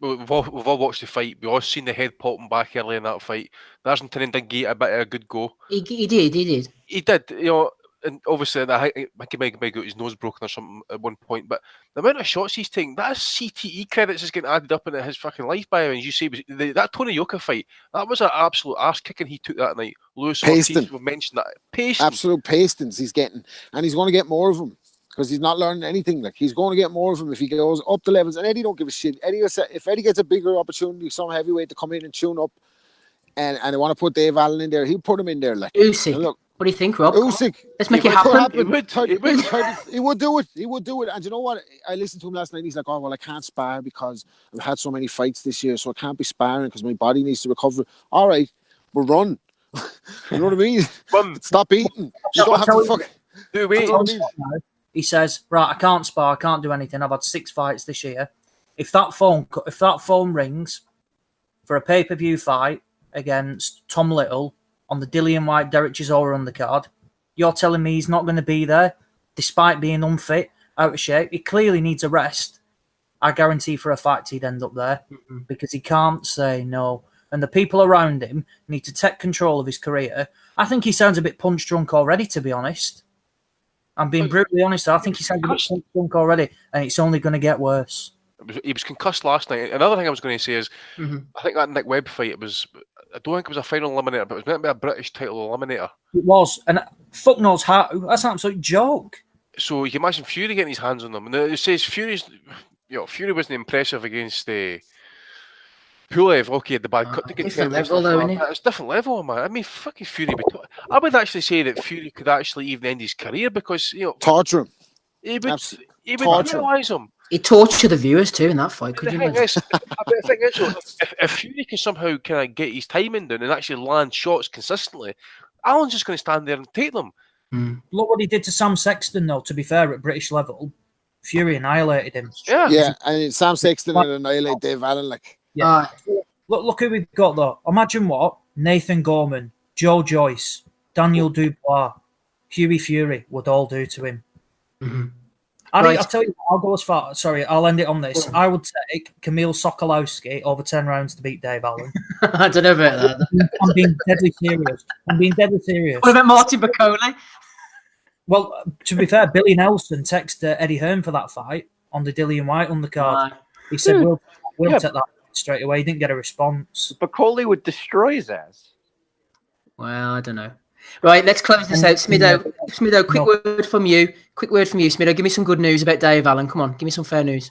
we've all watched the fight. We've all seen the head popping back early in that fight. The Argentinian did get a bit of a good go. He did. He did, and obviously I think he might got his nose broken or something at one point, but the amount of shots he's taking, that's CTE credits is getting added up into his fucking life by him. As you say, that Tony Yoka fight, that was an absolute arse kicking he took that night. Lewis Ortiz, we mentioned that. Pasting. Absolute pastings he's getting, and he's going to get more of them. Because he's not learning anything. Like, he's going to get more of him if he goes up the levels. And Eddie don't give a shit. If Eddie gets a bigger opportunity, some heavyweight to come in and tune up, and they want to put Dave Allen in there, he'll put him in there. Like, Usyk. Look, what do you think, Rob? Usyk. Let's make it happen. He would do it. He would do it. And you know what? I listened to him last night. And he's like, "Oh, well, I can't spar because I've had so many fights this year, so I can't be sparring because my body needs to recover." All right, we'll run. You know what I mean? Run. Stop eating. You don't have to fuck. Do wait. He says, "Right, I can't spar, I can't do anything. I've had 6 fights this year. If that phone rings for a pay-per-view fight against Tom Little on the Dillian White Derek Chisora undercard, you're telling me he's not going to be there despite being unfit, out of shape? He clearly needs a rest. I guarantee for a fact he'd end up there because he can't say no. And the people around him need to take control of his career. I think he sounds a bit punch drunk already, to be honest. I'm being brutally honest. I think he sounds a bit punch drunk already, and it's only going to get worse." He was concussed last night. Another thing I was going to say is, I think that Nick Webb fight, I don't think it was a final eliminator, but it was meant to be a British title eliminator. It was, and fuck knows how. That's an absolute joke. So you can imagine Fury getting his hands on them. And it says Fury wasn't impressive against Pulev. Okay, the bad cut to get different level, though, isn't it? It's different level, man. I mean, fucking Fury. I would actually say that Fury could actually even end his career because torture him. He would torture. penalise him. He tortured the viewers too in that fight. Could The you thing imagine? is, the thing is, though, if Fury can somehow kind of get his timing down and actually land shots consistently, Allen's just going to stand there and take them. Look what he did to Sam Sexton, though. To be fair, at British level, Fury annihilated him. Yeah. And Sam Sexton would annihilate Dave Allen. Like, Look who we've got, though. Imagine what Nathan Gorman, Joe Joyce, Daniel Dubois, Hughie Fury would all do to him. I'll tell you, I'll go as far. Sorry, I'll end it on this. I would take Kamil Sokolowski over 10 rounds to beat Dave Allen. I don't know about that. I'm being deadly serious. What about Martin McCauley? Well, to be fair, Billy Nelson texted Eddie Hearn for that fight on the Dillian White undercard. He said, we'll take that straight away. He didn't get a response. Bacoli would destroy Zaz. Well, I don't know. Right, let's close this out. Smido, quick word from you. Smido. Give me some good news about Dave Allen. Come on, give me some fair news.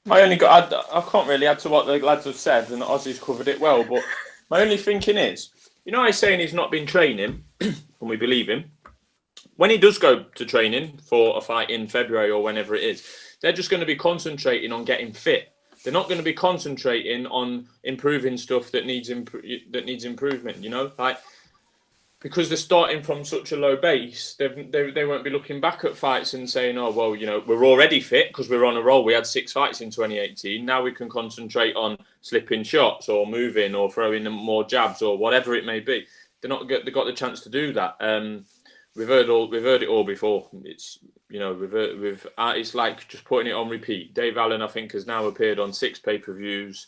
I can't really add to what the lads have said, and Ozzy's covered it well. But my only thinking is, he's saying he's not been training, and we believe him. When he does go to training for a fight in February or whenever it is, they're just going to be concentrating on getting fit. They're not going to be concentrating on improving stuff that needs improvement. Because they're starting from such a low base, they won't be looking back at fights and saying, oh, well, we're already fit because we're on a roll. We had 6 fights in 2018. Now we can concentrate on slipping shots or moving or throwing more jabs or whatever it may be. They got the chance to do that. We've heard it all before. It's it's like just putting it on repeat. Dave Allen, I think, has now appeared on 6 pay-per-views.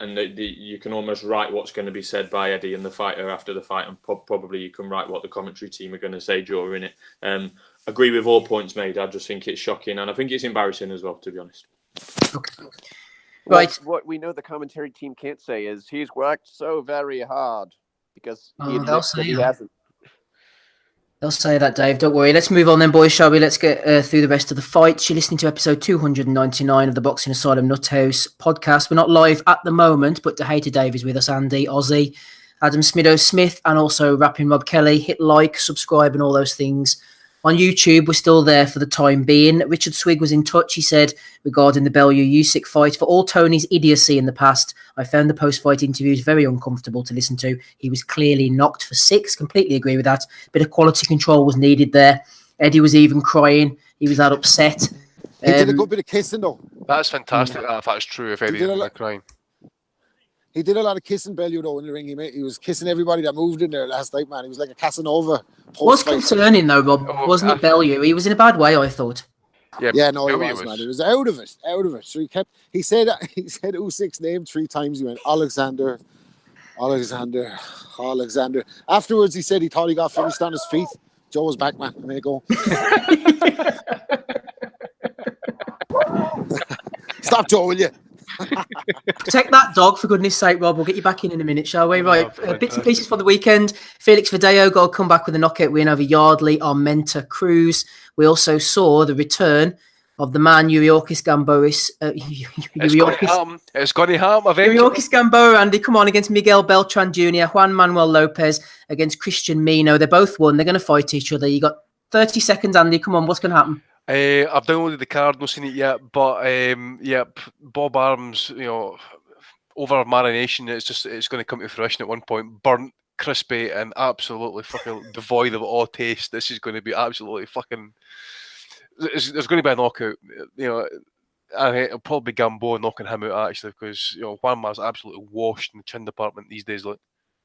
And you can almost write what's going to be said by Eddie and the fighter after the fight, and probably you can write what the commentary team are going to say during it. Agree with all points made. I just think it's shocking, and I think it's embarrassing as well, to be honest. Okay. Right. What we know the commentary team can't say is he's worked so very hard because he admits that he hasn't. They'll say that, Dave. Don't worry. Let's move on then, boys, shall we? Let's get through the rest of the fights. You're listening to episode 299 of the Boxing Asylum Nuthouse podcast. We're not live at the moment, but DeHater Dave is with us, Andy, Ozzy, Adam Smido-Smith, and also Rapping Rob Kelly. Hit like, subscribe, and all those things. On YouTube, we're still there for the time being. Richard Swig was in touch. He said, regarding the Bellew Usyk fight, for all Tony's idiocy in the past, I found the post-fight interviews very uncomfortable to listen to. He was clearly knocked for 6. Completely agree with that. Bit of quality control was needed there. Eddie was even crying. He was that upset. He did a good bit of kissing, though. That's fantastic. If that's true, if Eddie's crying. He did a lot of kissing, Bellew, though, in the ring. He was kissing everybody that moved in there last night, man. He was like a Casanova. Was concerning, though, Rob, wasn't it, Bellew? He was in a bad way, I thought. Yeah, no, he was, man. He was out of it. So he said Usyk's name 3 times. He went, Alexander. Afterwards, he said he thought he got finished on his feet. Joe was back, man. There you go. Stop, Joe, will you? Protect that dog, for goodness sake, Rob. We'll get you back in a minute, shall we? Right, bits and pieces for the weekend. Felix Verdeo got to come back with a knockout win over Yardley on Menta Cruz. We also saw the return of the man Yuriorkis Gamboa. It's going to happen eventually. Yuriorkis Gamboa, Andy, come on, against Miguel Beltran Jr., Juan Manuel Lopez against Christian Mino. They both won. They're going to fight each other. You got 30 seconds, Andy. Come on, what's going to happen? I've downloaded the card, not seen it yet, but Bob Arms, over marination, it's going to come to fruition at one point. Burnt, crispy, and absolutely fucking devoid of all taste. This is going to be absolutely fucking. There's going to be a knockout. It'll probably be Gamboa knocking him out actually, because Juan Ma's absolutely washed in the chin department these days. Look.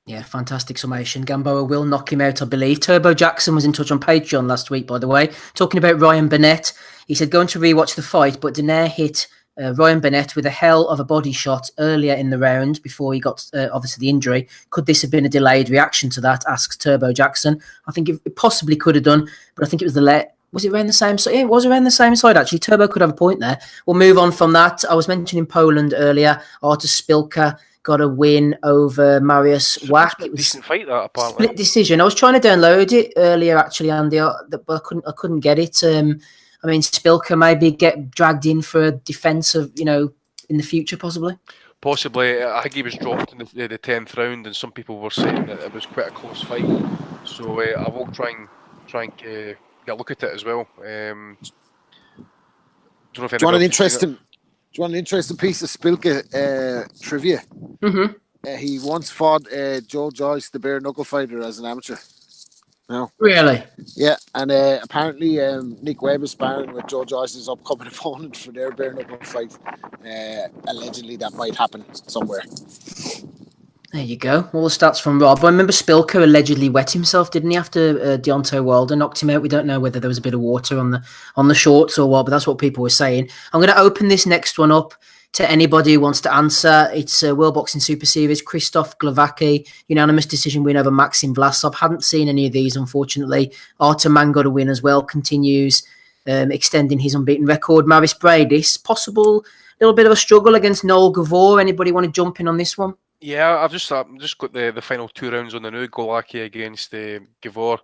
Yeah, fantastic summation. Gamboa will knock him out, I believe. Turbo Jackson was in touch on Patreon last week, by the way, talking about Ryan Burnett. He said, going to rewatch the fight, but Danair hit Ryan Burnett with a hell of a body shot earlier in the round before he got, obviously, the injury. Could this have been a delayed reaction to that, asks Turbo Jackson. I think it possibly could have done, but I think it was was it around the same side? Yeah, it was around the same side, actually. Turbo could have a point there. We'll move on from that. I was mentioning Poland earlier. Artur Spilka got a win over Mariusz Wach. It was a decent fight, that, apparently. Split decision. I was trying to download it earlier, actually, Andy, but I couldn't get it. Spilka maybe get dragged in for a defence of, in the future, possibly. Possibly. I think he was dropped in the 10th round, and some people were saying that it was quite a close fight. So I will try and get a look at it as well. Don't know if Do you want an interesting piece of Spilka trivia? Mm-hmm. He once fought Joe Joyce, the bare knuckle fighter, as an amateur. No. Really? Yeah, and apparently Nick Webb is sparring with Joe Joyce's upcoming opponent for their bare knuckle fight. Allegedly, that might happen somewhere. There you go. All the stats from Rob. I remember Spilka allegedly wet himself, didn't he, after Deontay Wilder knocked him out? We don't know whether there was a bit of water on the shorts or what, but that's what people were saying. I'm going to open this next one up to anybody who wants to answer. It's World Boxing Super Series. Krzysztof Glowacki, unanimous decision win over Maxim Vlasov. Hadn't seen any of these, unfortunately. Artur Man got a win as well. Continues extending his unbeaten record. Maris Bradis, possible little bit of a struggle against Noel Gavor. Anybody want to jump in on this one? Yeah, I've just got the final 2 rounds on the new. Glowacki against Gavor.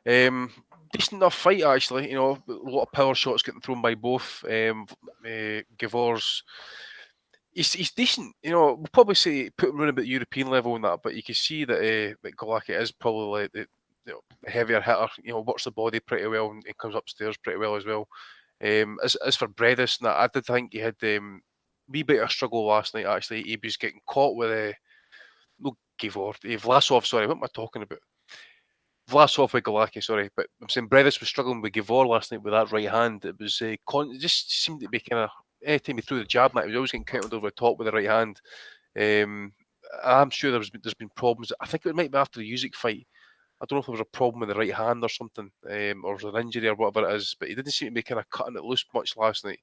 Decent enough fight, actually. A lot of power shots getting thrown by both. Gavor's he's decent. We'll probably say put him around about European level and that, but you can see that Glowacki is probably like the heavier hitter. Works the body pretty well and comes upstairs pretty well as well. As for Bredis, I did think he had wee bit of struggle last night. Actually, he was getting caught with Vlasov. Sorry, what am I talking about? Vlasov with Glowacki, sorry, but I'm saying Bredis was struggling with Gavor last night with that right hand. It was it just seemed to be kind of anytime he threw the jab, he was always getting countered over the top with the right hand. I'm sure there's been problems. I think it might be after the Usyk fight. I don't know if there was a problem with the right hand or something, or was an injury or whatever it is. But he didn't seem to be kind of cutting it loose much last night.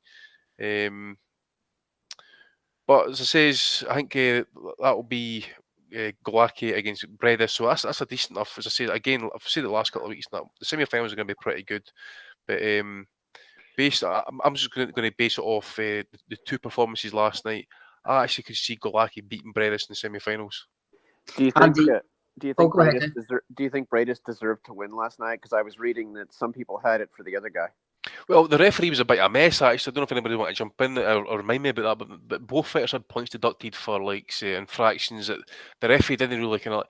But as I says, I think that will be Glowacki against Bredis, so that's a decent enough. As I said again, I've said it the last couple of weeks now. The semi-finals are going to be pretty good, but I'm just going to base it off the 2 performances last night. I actually could see Glowacki beating Bredis in the semi-finals. Do you think Bredis deserved to win last night? Because I was reading that some people had it for the other guy. Well, the referee was a bit of a mess, actually. I don't know if anybody want to jump in or remind me about that, but both fighters had points deducted for, like, say, infractions that the referee didn't really kind of...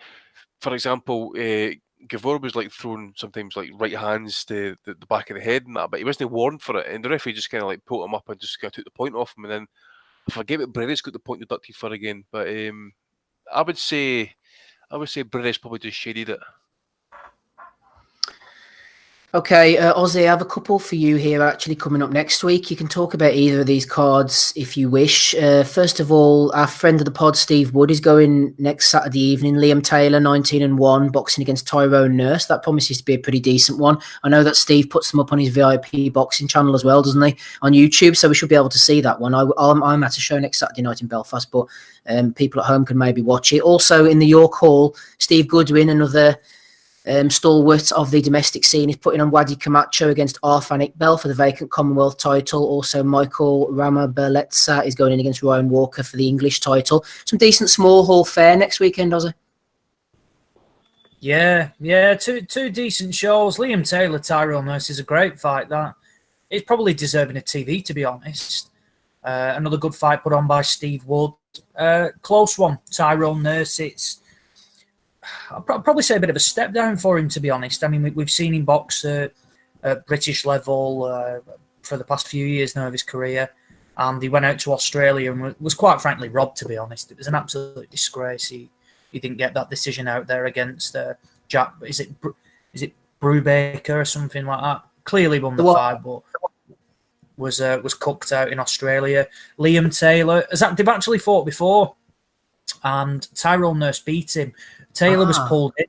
For example, Gavor was, like, throwing sometimes, like, right hands to the back of the head and that, but he wasn't warned for it, and the referee just kind of, like, pulled him up and just kind of took the point off him, and then I forget what Bredis got the point deducted for again, but I would say Bredis probably just shaded it. Okay, Ozzy, I have a couple for you here actually coming up next week. You can talk about either of these cards if you wish. First of all, our friend of the pod, Steve Wood, is going next Saturday evening. Liam Taylor, 19-1, boxing against Tyrone Nurse. That promises to be a pretty decent one. I know that Steve puts them up on his VIP boxing channel as well, doesn't he, on YouTube? So we should be able to see that one. I'm at a show next Saturday night in Belfast, but people at home can maybe watch it. Also in the York Hall, Steve Goodwin, another stalwart of the domestic scene, is putting on Wadi Camacho against Arfan Iqbal for the vacant Commonwealth title. Also, Michael Ramabeletsa is going in against Ryan Walker for the English title. Some decent small hall fare next weekend, Ozzy. Yeah, two decent shows. Liam Taylor, Tyrone Nurse is a great fight. That it's probably deserving of TV, to be honest. Another good fight put on by Steve Wood. Close one, Tyrone Nurse. I'll probably say a bit of a step down for him, to be honest. I mean, we've seen him box at British level for the past few years now of his career, and he went out to Australia and was quite frankly robbed, to be honest. It was an absolute disgrace. He didn't get that decision out there against Jack. Is it Brubaker or something like that? Clearly won the fight, but was cooked out in Australia. Liam Taylor, they've actually fought before, and Tyrone Nurse beat him. Taylor was pulled in.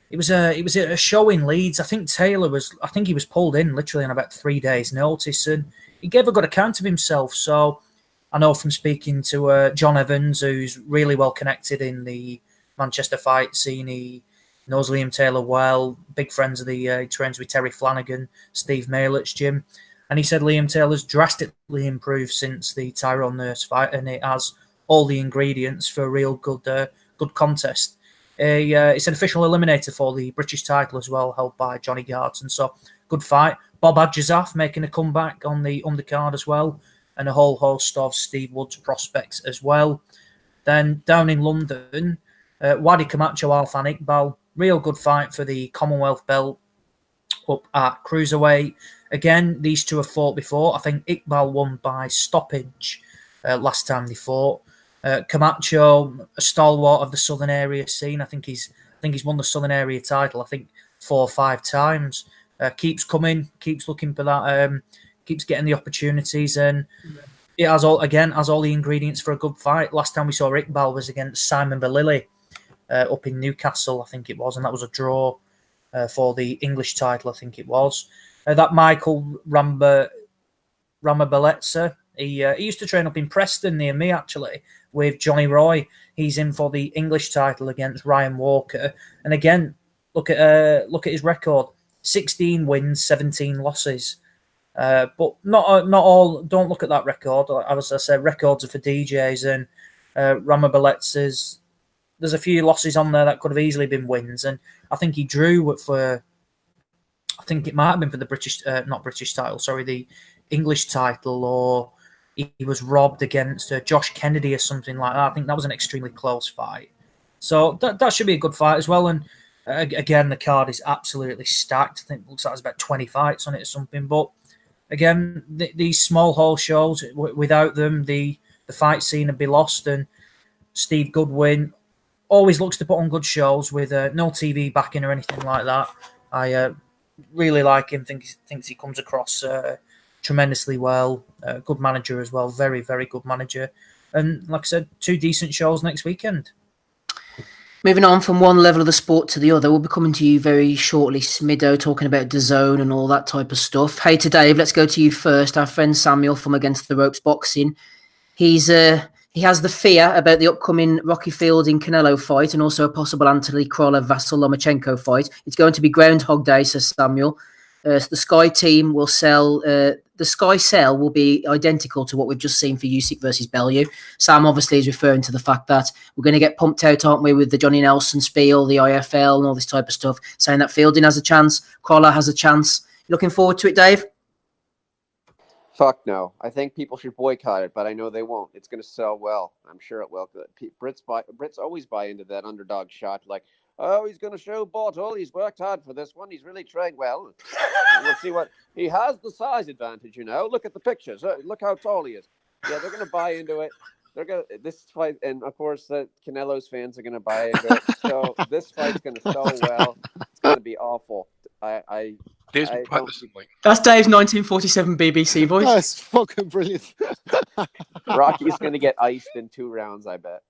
It was a show in Leeds. I think he was pulled in literally on about 3 days' notice, and he gave a good account of himself. So I know from speaking to John Evans, who's really well connected in the Manchester fight scene, he knows Liam Taylor well. Big friends of he trains with Terry Flanagan, Steve Mailett's gym, and he said Liam Taylor's drastically improved since the Tyrone Nurse fight, and it has all the ingredients for a real good contest. It's an official eliminator for the British title as well, held by Johnny Garton. So, good fight. Bob Adjazaf making a comeback on the undercard as well, and a whole host of Steve Wood's prospects as well. Then, down in London, Wadi Camacho, Arfan Iqbal. Real good fight for the Commonwealth belt. up at cruiserweight. Again, these two have fought before. I think Iqbal won by stoppage last time they fought. Camacho, a stalwart of the Southern area scene. I think he's won the Southern area title, I think 4 or 5 times. Keeps coming, keeps looking for that, keeps getting the opportunities, and it has all the ingredients for a good fight. Last time we saw Iqbal was against Simon Bellew up in Newcastle, I think it was, and that was a draw for the English title, I think it was. That Michael Ramabeletsa, he used to train up in Preston near me, actually, with Johnny Roy. He's in for the English title against Ryan Walker. And again, look at his record: 16 wins, 17 losses. But not all. Don't look at that record. As I said, records are for DJs, and Ramabeletsa's. There's a few losses on there that could have easily been wins, and I think he drew for. I think it might have been for the the English title, or he was robbed against Josh Kennedy or something like that. I think that was an extremely close fight. So that should be a good fight as well. And again, the card is absolutely stacked. I think it looks like there's about 20 fights on it or something. But again, these small hall shows, without them, the fight scene would be lost. And Steve Goodwin always looks to put on good shows with no TV backing or anything like that. I really like him. Thinks he comes across tremendously well. Good manager as well. Very, very good manager. And like I said, 2 decent shows next weekend. Moving on from one level of the sport to the other, we'll be coming to you very shortly, Smido, talking about DAZN and all that type of stuff. Hey to Dave, let's go to you first. Our friend Samuel from Against the Ropes Boxing. He has the fear about the upcoming Rocky Fielding Canelo fight and also a possible Anthony Vasyl Lomachenko fight. It's going to be Groundhog Day, says Samuel. The Sky team will sell. The Sky sell will be identical to what we've just seen for Usyk versus Bellew. Sam obviously is referring to the fact that we're going to get pumped out, aren't we, with the Johnny Nelson spiel, the IFL, and all this type of stuff, saying that Fielding has a chance, Crawler has a chance. You looking forward to it, Dave? Fuck no. I think people should boycott it, but I know they won't. It's going to sell well. I'm sure it will. Brits always buy into that underdog shot, like, oh, he's going to show Bottle. He's worked hard for this one. He's really trained well. We'll see what he has the size advantage. Look at the pictures. Look how tall he is. Yeah, they're going to buy into it. This fight, and of course, Canelo's fans are going to buy into it. So this fight's going to sell well. It's going to be awful. That's Dave's 1947 BBC voice. That's fucking brilliant. Rocky's going to get iced in 2 rounds, I bet.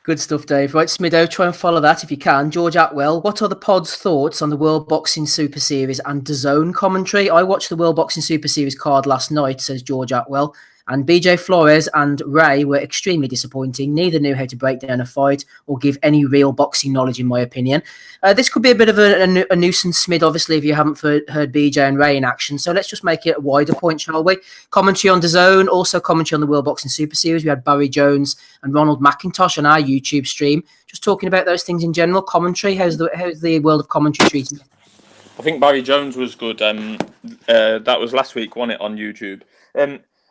Good stuff, Dave. Right, Smido, try and follow that if you can. George Atwell, what are the pod's thoughts on the World Boxing Super Series and DAZN commentary? I watched the World Boxing Super Series card last night, says George Atwell, and BJ Flores and Ray were extremely disappointing. Neither knew how to break down a fight or give any real boxing knowledge, in my opinion. This could be a bit of a nuisance, Smid, obviously, if you haven't heard BJ and Ray in action. So let's just make it a wider point, shall we? Commentary on DAZN, also commentary on the World Boxing Super Series. We had Barry Jones and Ronald McIntosh on our YouTube stream, just talking about those things in general. Commentary, how's the world of commentary treating you? I think Barry Jones was good. That was last week, wasn't it, on YouTube?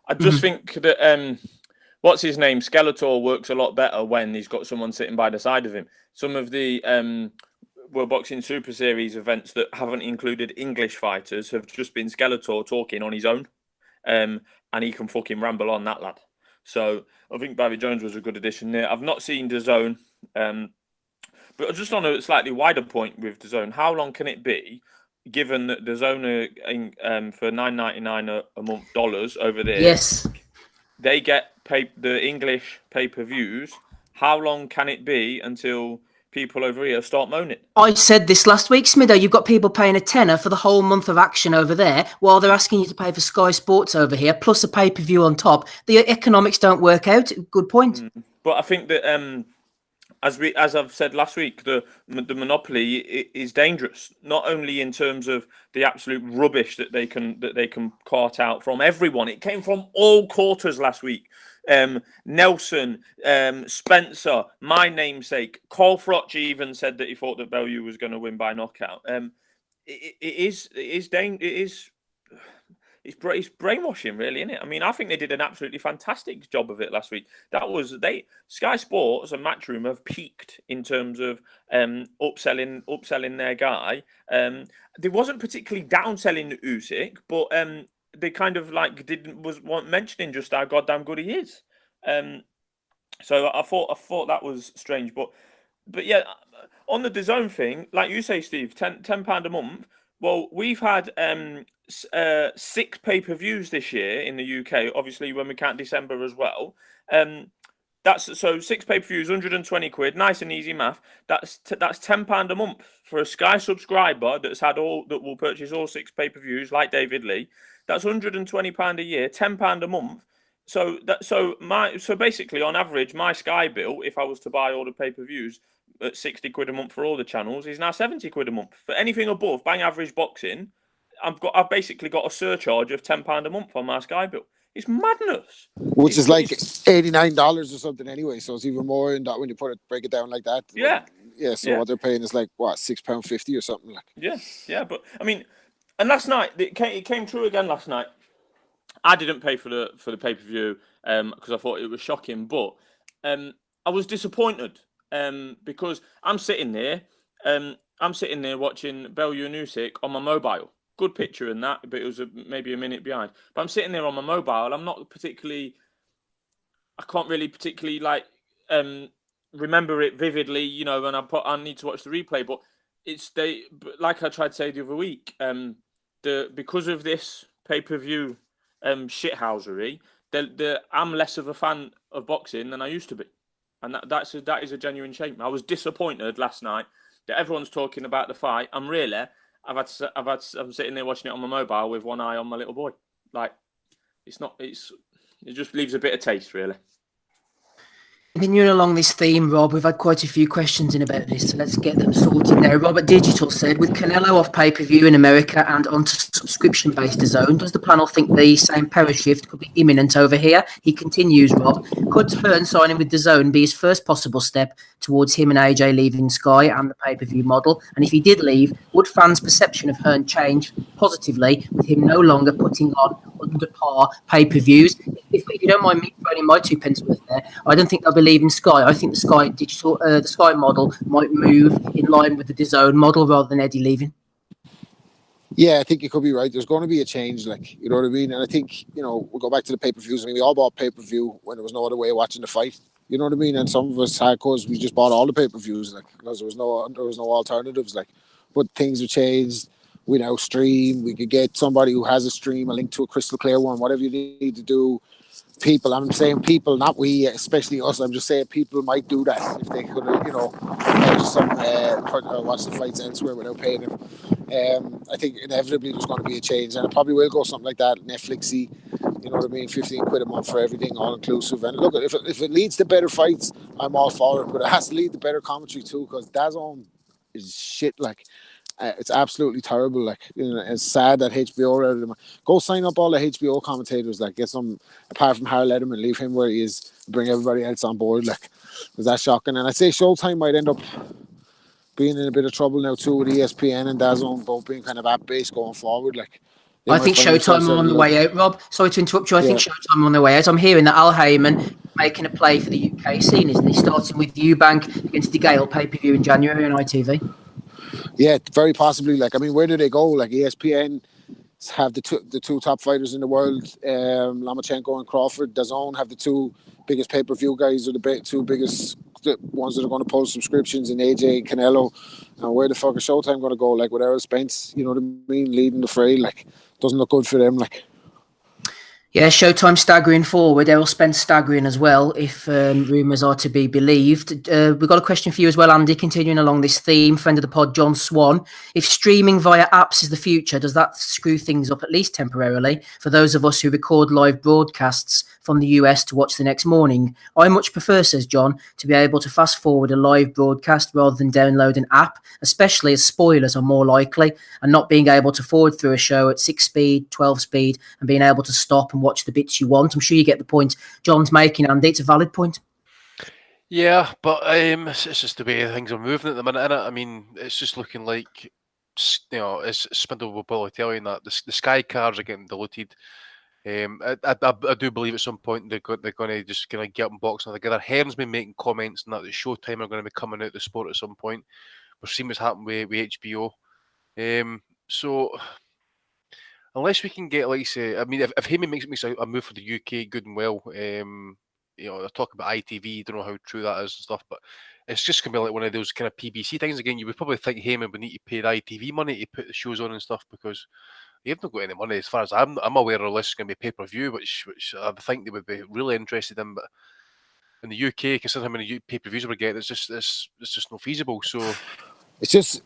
I just think that what's his name, Skeletor, works a lot better when he's got someone sitting by the side of him. Some of the World Boxing Super Series events that haven't included English fighters have just been Skeletor talking on his own, and he can fucking ramble on, that lad. So I think Barry Jones was a good addition there. I've not seen DAZN, but just on a slightly wider point with DAZN, how long can it be? Given that DAZN for $9.99 a month dollars over there, yes, they get the English pay-per-views. How long can it be until people over here start moaning? I said this last week, Smido. You've got people paying $10 for the whole month of action over there, while they're asking you to pay for Sky Sports over here, plus a pay-per-view on top. The economics don't work out. Good point. But I think that as I've said last week, the monopoly is dangerous. Not only in terms of the absolute rubbish that they can cart out from everyone. It came from all quarters last week. Nelson, Spencer, my namesake, Carl Froch even said that he thought that Bellew was going to win by knockout. It is it's brainwashing, really, isn't it? I mean, I think they did an absolutely fantastic job of it last week. Sky Sports and Matchroom have peaked in terms of upselling their guy. They wasn't particularly downselling Usyk, but they kind of like weren't mentioning just how goddamn good he is. So I thought that was strange, but yeah, on the DAZN thing, like you say, Steve, £10 a month. Well, we've had 6 pay-per-views this year in the UK. Obviously, when we count December as well. That's so 6 pay-per-views, £120. Nice and easy math. That's £10 a month for a Sky subscriber that will purchase all 6 pay-per-views, like David Lee. That's £120 a year, £10 a month. So basically, on average, my Sky bill, if I was to buy all the pay-per-views at £60 a month for all the channels, is now £70 a month. For anything above bang average boxing, I've basically got a surcharge of £10 a month on my Sky bill. It's madness. Which is like $89 or something anyway. So it's even more in that when you break it down like that. Yeah. So what they're paying is like what, £6.50 or something like. Yeah. But I mean, and last night it came true again. Last night, I didn't pay for the pay-per-view because I thought it was shocking, but I was disappointed because I'm sitting there watching Bellew and Usyk on my mobile. Good picture in that, but it was maybe a minute behind. But I'm sitting there on my mobile. I can't really particularly like remember it vividly, you know, when I need to watch the replay. But like I tried to say the other week, because of this pay-per-view shithousery, I'm less of a fan of boxing than I used to be, and that is a genuine shame. I was disappointed last night that everyone's talking about the fight. I'm sitting there watching it on my mobile with one eye on my little boy. Like, it just leaves a bitter taste, really. Continuing along this theme, Rob, we've had quite a few questions in about this, so let's get them sorted now. Robert Digital said, with Canelo off pay-per-view in America and onto subscription-based DAZN, does the panel think the same power shift could be imminent over here? He continues, Rob, could Hearn signing with DAZN be his first possible step towards him and AJ leaving Sky and the pay-per-view model? And if he did leave, would fans' perception of Hearn change positively with him no longer putting on under par pay-per-views? If you don't mind me throwing my 2 pence worth there, I don't think they'll be leaving Sky. I think the Sky model might move in line with the DAZN model rather than Eddie leaving. Yeah, I think you could be right. There's going to be a change, like, you know what I mean? And I think, you know, we'll go back to the pay-per-views. I mean, we all bought pay-per-view when there was no other way of watching the fight. You know what I mean? And some of us had, because we just bought all the pay-per-views, like, because there was no alternatives, like. But things have changed. We now stream. We could get somebody who has a stream, a link to a crystal clear one, whatever you need to do. People, I'm saying people, not we, especially us. I'm just saying people might do that if they could, you know, watch the fights elsewhere without paying them. I think inevitably there's going to be a change, and it probably will go something like that, Netflixy, you know what I mean, £15 a month for everything, all inclusive. And look, if it leads to better fights, I'm all for it, but it has to lead to better commentary too, because DAZN is shit, like. It's absolutely terrible. Like, you know, it's sad that HBO go sign up all the HBO commentators. Like, get some apart from Harold Letterman, leave him where he is. Bring everybody else on board. Like, was that shocking? And I'd say Showtime might end up being in a bit of trouble now too with ESPN and DAZN both being kind of app based going forward. Like, I think Showtime are on the way out, Rob. Sorry to interrupt you. I think Showtime are on the way out. I'm hearing that Al Heyman making a play for the UK scene, isn't he? Starting with Eubank against the Gale pay-per-view in January on ITV. Yeah, very possibly. Like, I mean, where do they go? Like, ESPN have the two top fighters in the world, Lomachenko and Crawford. DAZN have the 2 biggest pay-per-view guys, or the 2 biggest ones that are going to post subscriptions, in AJ and Canelo. And where the fuck is Showtime going to go? Like, with Errol Spence, you know what I mean, leading the fray. Like, doesn't look good for them. Like. Yeah, Showtime staggering forward. Errol Spence staggering as well, if rumours are to be believed. We've got a question for you as well, Andy, continuing along this theme. Friend of the pod, John Swan. If streaming via apps is the future, does that screw things up, at least temporarily, for those of us who record live broadcasts from the US to watch the next morning? I much prefer, says John, to be able to fast forward a live broadcast rather than download an app, especially as spoilers are more likely, and not being able to forward through a show at 6 speed, 12 speed, and being able to stop and watch the bits you want. I'm sure you get the point John's making, Andy. It's a valid point. Yeah, but it's just the way things are moving at the minute, innit? I mean, it's just looking like is spindled with volatility, and that the Sky cards are getting diluted. I do believe at some point they're going to just kind of get up and box together. Hearn's been making comments and that Showtime are going to be coming out of the sport at some point. We're seeing what's happened with HBO. So unless we can get, like you say, I mean, if Heyman makes a move for the UK, good and well. They're talking about ITV. Don't know how true that is and stuff, but it's just gonna be like one of those kind of PBC things again. You would probably think Heyman would need to pay the ITV money to put the shows on and stuff because they've not got any money as far as I'm aware. Unless it's going to be pay-per-view, which I think they would be really interested in. But in the UK, considering how many pay-per-views we're getting, it's just not feasible. So it's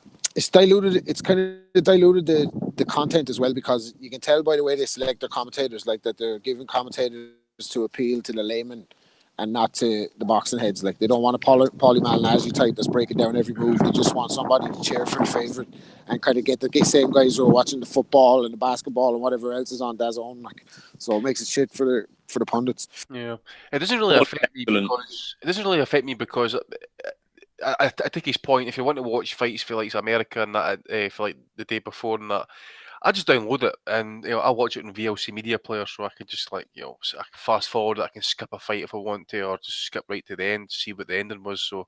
diluted. It's kind of diluted the content as well, because you can tell by the way they select their commentators, like that they're giving commentators to appeal to the layman and not to the boxing heads. Like they don't want a Paulie Malignaggi type that's breaking down every move. They just want somebody to cheer for the favourite and kind of get the same guys who are watching the football and the basketball and whatever else is on DAZN. Like, so it makes it shit for the pundits. Yeah, it doesn't really affect me because I take his point. If you want to watch fights for like America and that for like the day before and that, I just download it and I watch it in VLC Media Player, so I can just I can fast forward it. I can skip a fight if I want to, or just skip right to the end to see what the ending was. So,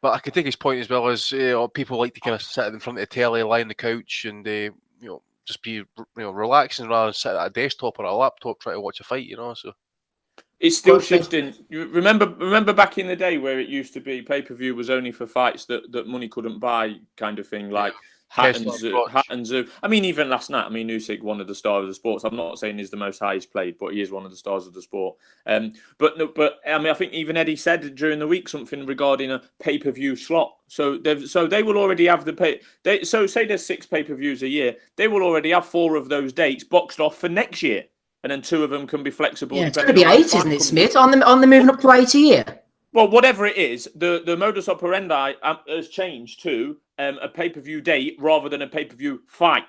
but I can take his point as well as people like to kind of sit in front of the telly, lie on the couch, and just be relaxing rather than sit at a desktop or a laptop trying to watch a fight. So. It's still shifting. You remember back in the day where it used to be pay-per-view was only for fights that money couldn't buy, kind of thing, like Hat and Zoo. I mean, even last night, Usyk, one of the stars of the sport. I'm not saying he's the most highest played, but he is one of the stars of the sport. But I think even Eddie said during the week something regarding a pay-per-view slot. So they will already have the pay. So say there's 6 pay-per-views a year, they will already have 4 of those dates boxed off for next year. And then 2 of them can be flexible. Yeah, it's going to be 8, isn't it, Smith? On the moving up to 8 a year. Well, whatever it is, the modus operandi has changed to a pay-per-view date rather than a pay-per-view fight,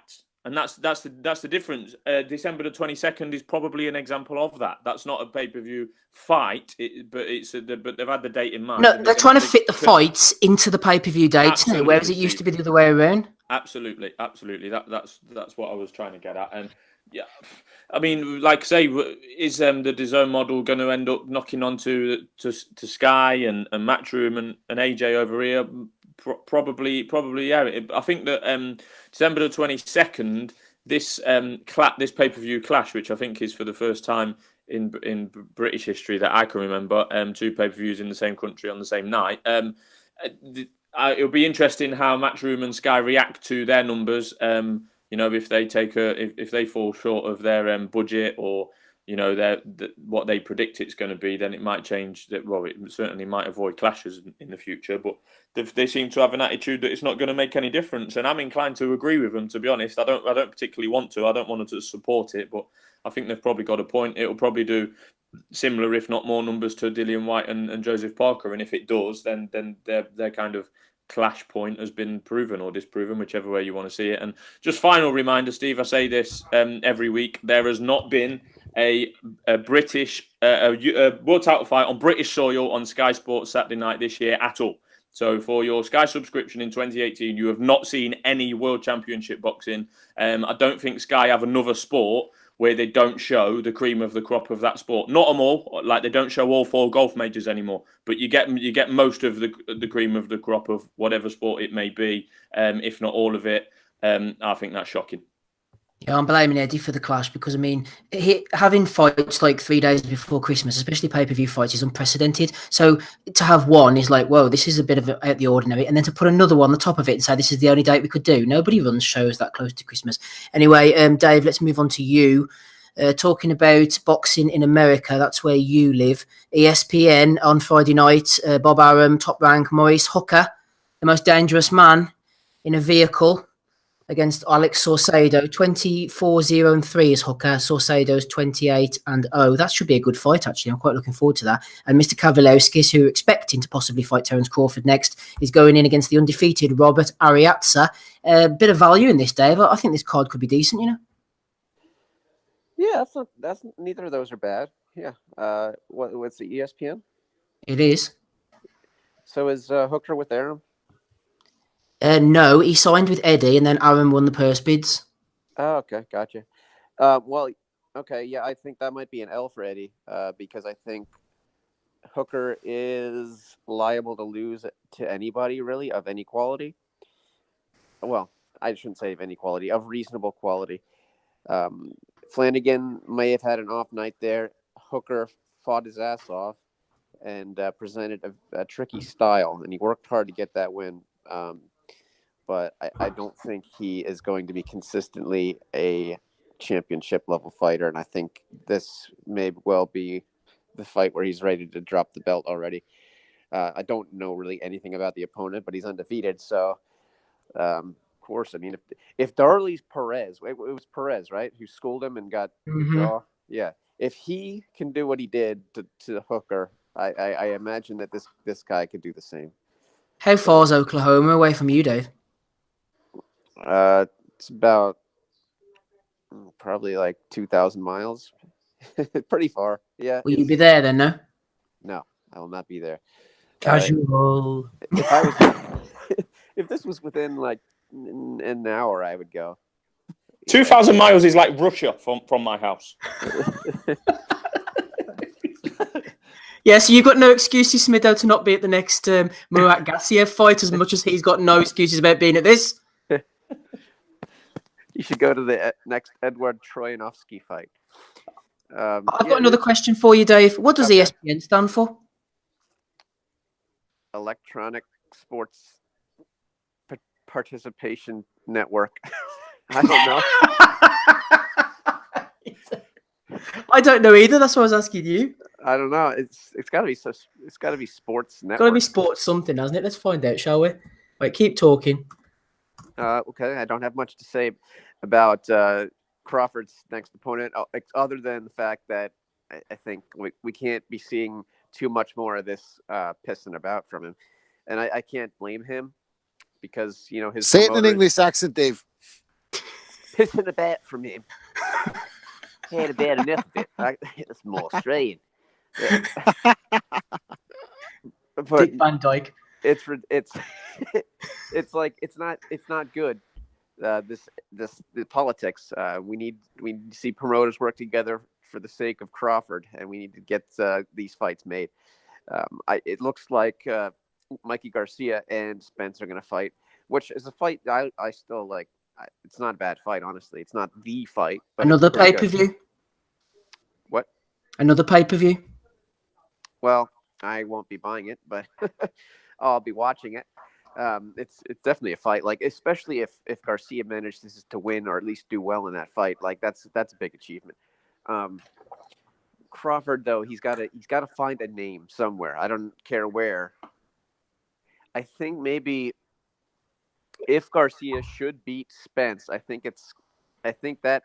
and that's the difference. December the 22nd is probably an example of that. That's not a pay-per-view fight, but they've had the date in mind. No, they're trying to fit the fights into the pay-per-view dates now, whereas it used to be the other way around. Absolutely. That's what I was trying to get at, and. Yeah, I mean, like I say, is the DAZN model going to end up knocking on to Sky and Matchroom and AJ over here? Probably, yeah. I think that December the 22nd, this pay-per-view clash, which I think is for the first time in British history that I can remember, 2 pay-per-views in the same country on the same night. It'll be interesting how Matchroom and Sky react to their numbers. If they if they fall short of their budget or what they predict it's going to be, then it might change. Well, it certainly might avoid clashes in the future. But they seem to have an attitude that it's not going to make any difference, and I'm inclined to agree with them. To be honest, I don't particularly want to. I don't want to support it, but I think they've probably got a point. It'll probably do similar, if not more, numbers to Dillian White and Joseph Parker, and if it does, then their kind of clash point has been proven or disproven, whichever way you want to see it. And just final reminder, Steve, I say this every week, there has not been a British world title fight on British soil on Sky Sports Saturday night this year at all. So for your Sky subscription in 2018, you have not seen any World Championship boxing. I don't think Sky have another sport where they don't show the cream of the crop of that sport. Not them all, like they don't show all 4 golf majors anymore, but you get most of the cream of the crop of whatever sport it may be, if not all of it. I think that's shocking. Yeah, I'm blaming Eddie for the clash because, having fights like 3 days before Christmas, especially pay-per-view fights, is unprecedented. So to have one is like, whoa, this is a bit of out the ordinary. And then to put another one on the top of it and say this is the only date we could do. Nobody runs shows that close to Christmas. Anyway, Dave, let's move on to you. Talking about boxing in America, that's where you live. ESPN on Friday night, Bob Arum, Top Rank, Maurice Hooker, the most dangerous man in a vehicle, against Alex Saucedo. 24-0-3 is Hooker. Saucedo's 28-0. That should be a good fight, actually. I'm quite looking forward to that. And Mr. Kavaliauskas, who are expecting to possibly fight Terence Crawford next, is going in against the undefeated Robert Ariatza. A bit of value in this, Dave. I think this card could be decent, Yeah, that's neither of those are bad. Yeah. What's the ESPN? It is. So is Hooker with Arum? No, he signed with Eddie, and then Aaron won the purse bids. Oh, okay, gotcha. Well, okay, yeah, I think that might be an L for Eddie, because I think Hooker is liable to lose to anybody really of any quality. Well, I shouldn't say of any quality, of reasonable quality. Flanagan may have had an off night there. Hooker fought his ass off and presented a tricky style, and he worked hard to get that win. But I don't think he is going to be consistently a championship level fighter, and I think this may well be the fight where he's ready to drop the belt already. I don't know really anything about the opponent, but he's undefeated, so of course, I mean, if Darley's Perez, it was Perez, right, who schooled him and got the draw, yeah. If he can do what he did to Hooker, I imagine that this guy could do the same. How far is Oklahoma away from you, Dave? It's about probably like 2,000 miles. Pretty far. Yeah. Will you be there then, no? No, I will not be there. Casual. If this was within like an hour, I would go. 2,000 miles is like Russia from my house. Yeah, so you've got no excuses, Smitho, to not be at the next Murat Gassiev fight, as much as he's got no excuses about being at this. You should go to the next Edward Troyanovsky fight. I've got another question for you, Dave. What does ESPN stand for? Electronic Sports Participation Network. I don't know. I don't know either. That's why I was asking you. I don't know. It's got to be It's got to be Sports Network. Got to be sports something, hasn't it? Let's find out, shall we? Wait, keep talking. Okay, I don't have much to say about Crawford's next opponent, other than the fact that I think we can't be seeing too much more of this pissing about from him, and I can't blame him because his say it in an English accent, Dave. Pissing about from him. Had about enough of it. It's more Australian. Yeah. Dick Van Dyke. It's like it's not good. The politics. We need to see promoters work together for the sake of Crawford, and we need to get these fights made. It looks like Mikey Garcia and Spence are going to fight, which is a fight I still like. It's not a bad fight, honestly. It's not the fight. But another pay-per-view. What? Another pay-per-view. Well, I won't be buying it, but I'll be watching it. It's definitely a fight. Like, especially if Garcia manages to win or at least do well in that fight, like that's a big achievement. Crawford, though, he's got to find a name somewhere. I don't care where. I think maybe if Garcia should beat Spence, I think that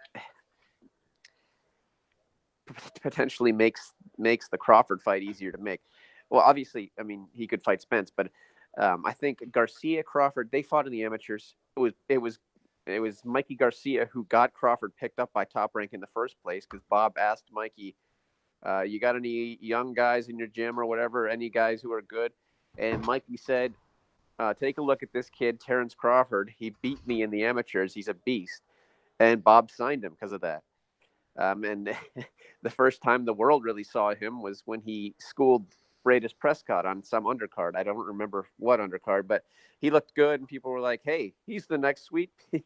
potentially makes the Crawford fight easier to make. Well, obviously, I mean, he could fight Spence, but I think Garcia Crawford, they fought in the amateurs. It was Mikey Garcia who got Crawford picked up by Top Rank in the first place because Bob asked Mikey, "You got any young guys in your gym or whatever? Any guys who are good?" And Mikey said, "Take a look at this kid, Terrence Crawford. He beat me in the amateurs. He's a beast." And Bob signed him because of that. And the first time the world really saw him was when he schooled Bradis Prescott on some undercard. I don't remember what undercard, but he looked good, and people were like, "Hey, he's the next Sweet Pea."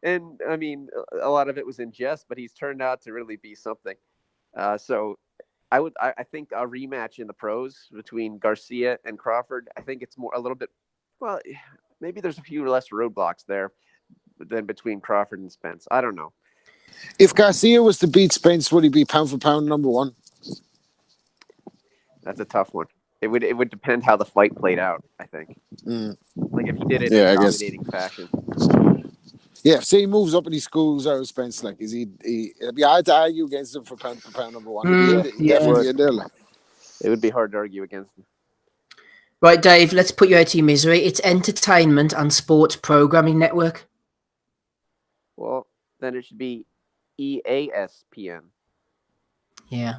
And I mean, a lot of it was in jest, but he's turned out to really be something. So I think a rematch in the pros between Garcia and Crawford, I think it's a little bit, well, maybe there's a few less roadblocks there than between Crawford and Spence. I don't know. If Garcia was to beat Spence, would he be pound for pound number one? That's a tough one. It would depend how the fight played out, I think. Like if he did it in a dominating fashion. Yeah, say he moves up and he schools out Spence, like it'd be hard to argue against him for pound number one. Definitely in there, like. It would be hard to argue against him. Right, Dave, let's put you out of your misery. It's Entertainment and Sports Programming Network. Well, then it should be EASPN. Yeah,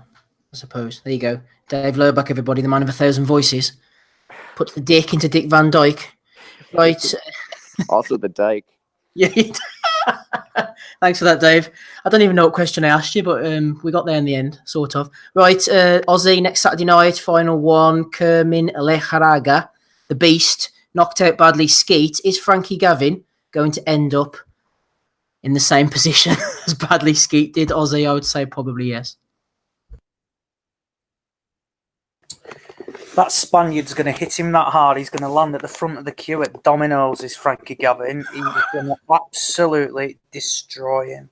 I suppose. There you go. Dave Lurback, everybody, the man of 1,000 voices. Puts the dick into Dick Van Dyke. Right. Also the Dyke. Yeah. Thanks for that, Dave. I don't even know what question I asked you, but we got there in the end, sort of. Right, Aussie, next Saturday night, final one, Kermin Lecharaga, the Beast, knocked out badly Skeet. Is Frankie Gavin going to end up in the same position as Badley Skeet did? Aussie, I would say probably yes. That Spaniard's going to hit him that hard. He's going to land at the front of the queue at Domino's, is Frankie Gavin. He's going to absolutely destroy him.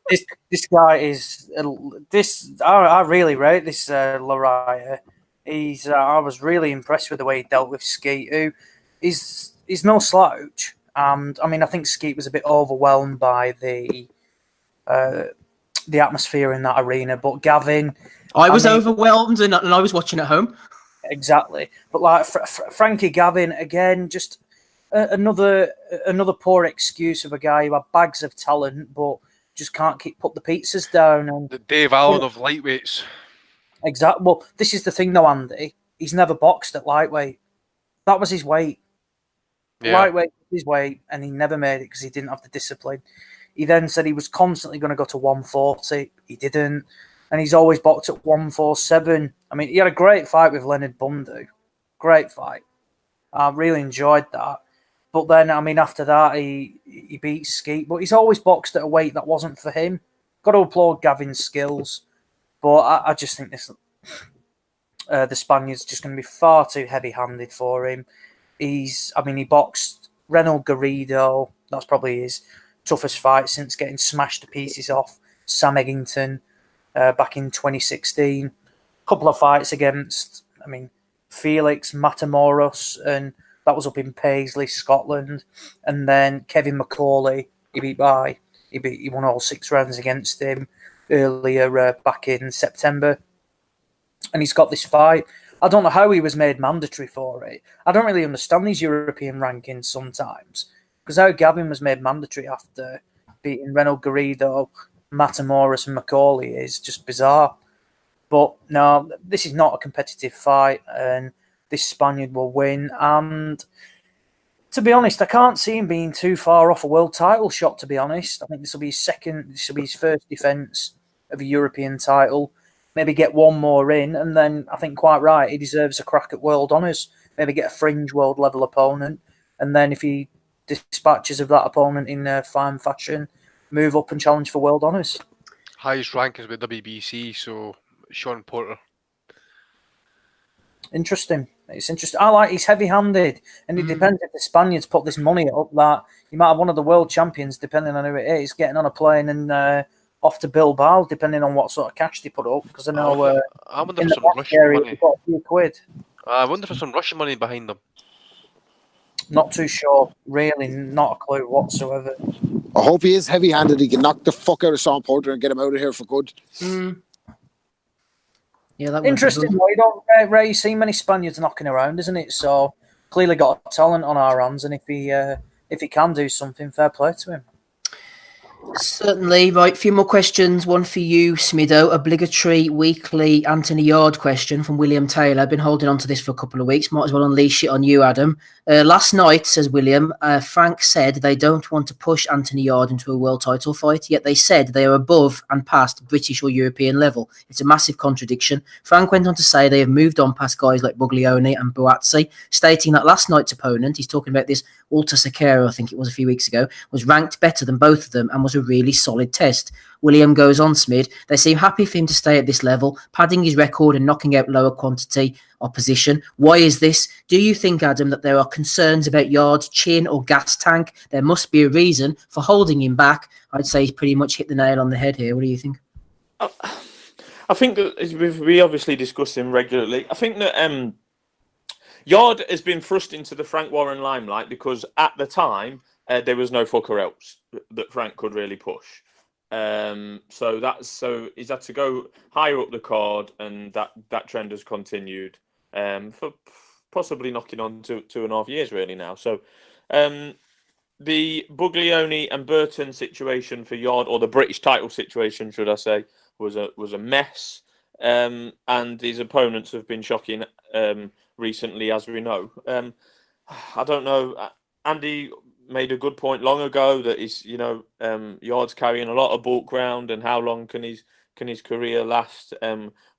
This guy is... I really rate this Lariah. I was really impressed with the way he dealt with Skeet, who is no slouch. And I mean, I think Skeet was a bit overwhelmed by the atmosphere in that arena. But Gavin... I was overwhelmed and I was watching at home. Exactly. But like Frankie Gavin, again, just another poor excuse of a guy who had bags of talent but just can't put the pizzas down. And the Dave Allen of lightweights. Exactly. Well, this is the thing though, Andy. He's never boxed at lightweight. That was his weight. Yeah. Lightweight was his weight, and he never made it because he didn't have the discipline. He then said he was constantly going to go to 140. He didn't. And he's always boxed at 147. I mean, he had a great fight with Leonard Bundu. Great fight. I really enjoyed that. But then, I mean, after that, he beat Skeet. But he's always boxed at a weight that wasn't for him. Got to applaud Gavin's skills. But I just think the Spaniard's just going to be far too heavy-handed for him. He boxed Reynald Garrido. That's probably his toughest fight since getting smashed to pieces off Sam Eggington. Back in 2016, a couple of fights against, Felix Matamoros, and that was up in Paisley, Scotland. And then Kevin McCauley, he won all 6 rounds against him earlier back in September. And he's got this fight. I don't know how he was made mandatory for it. I don't really understand these European rankings sometimes, because how Gavin was made mandatory after beating Reynald Garrido, Matamoros and McCauley is just bizarre. But no, this is not a competitive fight, and this Spaniard will win. And to be honest, I can't see him being too far off a world title shot, to be honest. I think this will be his first defence of a European title. Maybe get one more in, and then I think quite right, he deserves a crack at world honours. Maybe get a fringe world level opponent, and then if he dispatches of that opponent in fine fashion, move up and challenge for world honours. Highest rankings with WBC, so Sean Porter. Interesting. It's interesting. I like he's heavy-handed, and it depends if the Spaniards put this money up that you might have one of the world champions, depending on who it is, getting on a plane and off to Bilbao, depending on what sort of cash they put up. Because I know I wonder in for the some Russian area, money. they've got a few quid. I wonder for some Russian money behind them. Not too sure, really, not a clue whatsoever. I hope he is heavy-handed. He can knock the fuck out of Sean Porter and get him out of here for good. Yeah, that interesting. You don't really see many Spaniards knocking around, isn't it? So clearly got a talent on our hands, and if he can do something, fair play to him. Certainly. Right, a few more questions. One for you, Smido. Obligatory weekly Anthony Yard question from William Taylor. I've been holding on to this for a couple of weeks. Might as well unleash it on you, Adam. Last night, says William, Frank said they don't want to push Anthony Yard into a world title fight, yet they said they are above and past British or European level. It's a massive contradiction. Frank went on to say they have moved on past guys like Buglioni and Buatsi, stating that last night's opponent, he's talking about this Walter Sequeira, I think it was a few weeks ago, was ranked better than both of them and was a really solid test. William goes on, Smid, they seem happy for him to stay at this level, padding his record and knocking out lower quantity opposition. Why is this? Do you think, Adam, that there are concerns about Yard's chin or gas tank? There must be a reason for holding him back. I'd say he's pretty much hit the nail on the head here. What do you think? I think that we obviously discuss him regularly. I think that Yard has been thrust into the Frank Warren limelight because at the time there was no fucker else that Frank could really push. So he's had to go higher up the card, and that trend has continued for possibly knocking on 2.5 years really now. So the Buglioni and Burton situation for Yard, or the British title situation, should I say, was a mess. And his opponents have been shocking recently, as we know. I don't know. Andy made a good point long ago that he's, Yard's carrying a lot of bulk round, and how long can his career last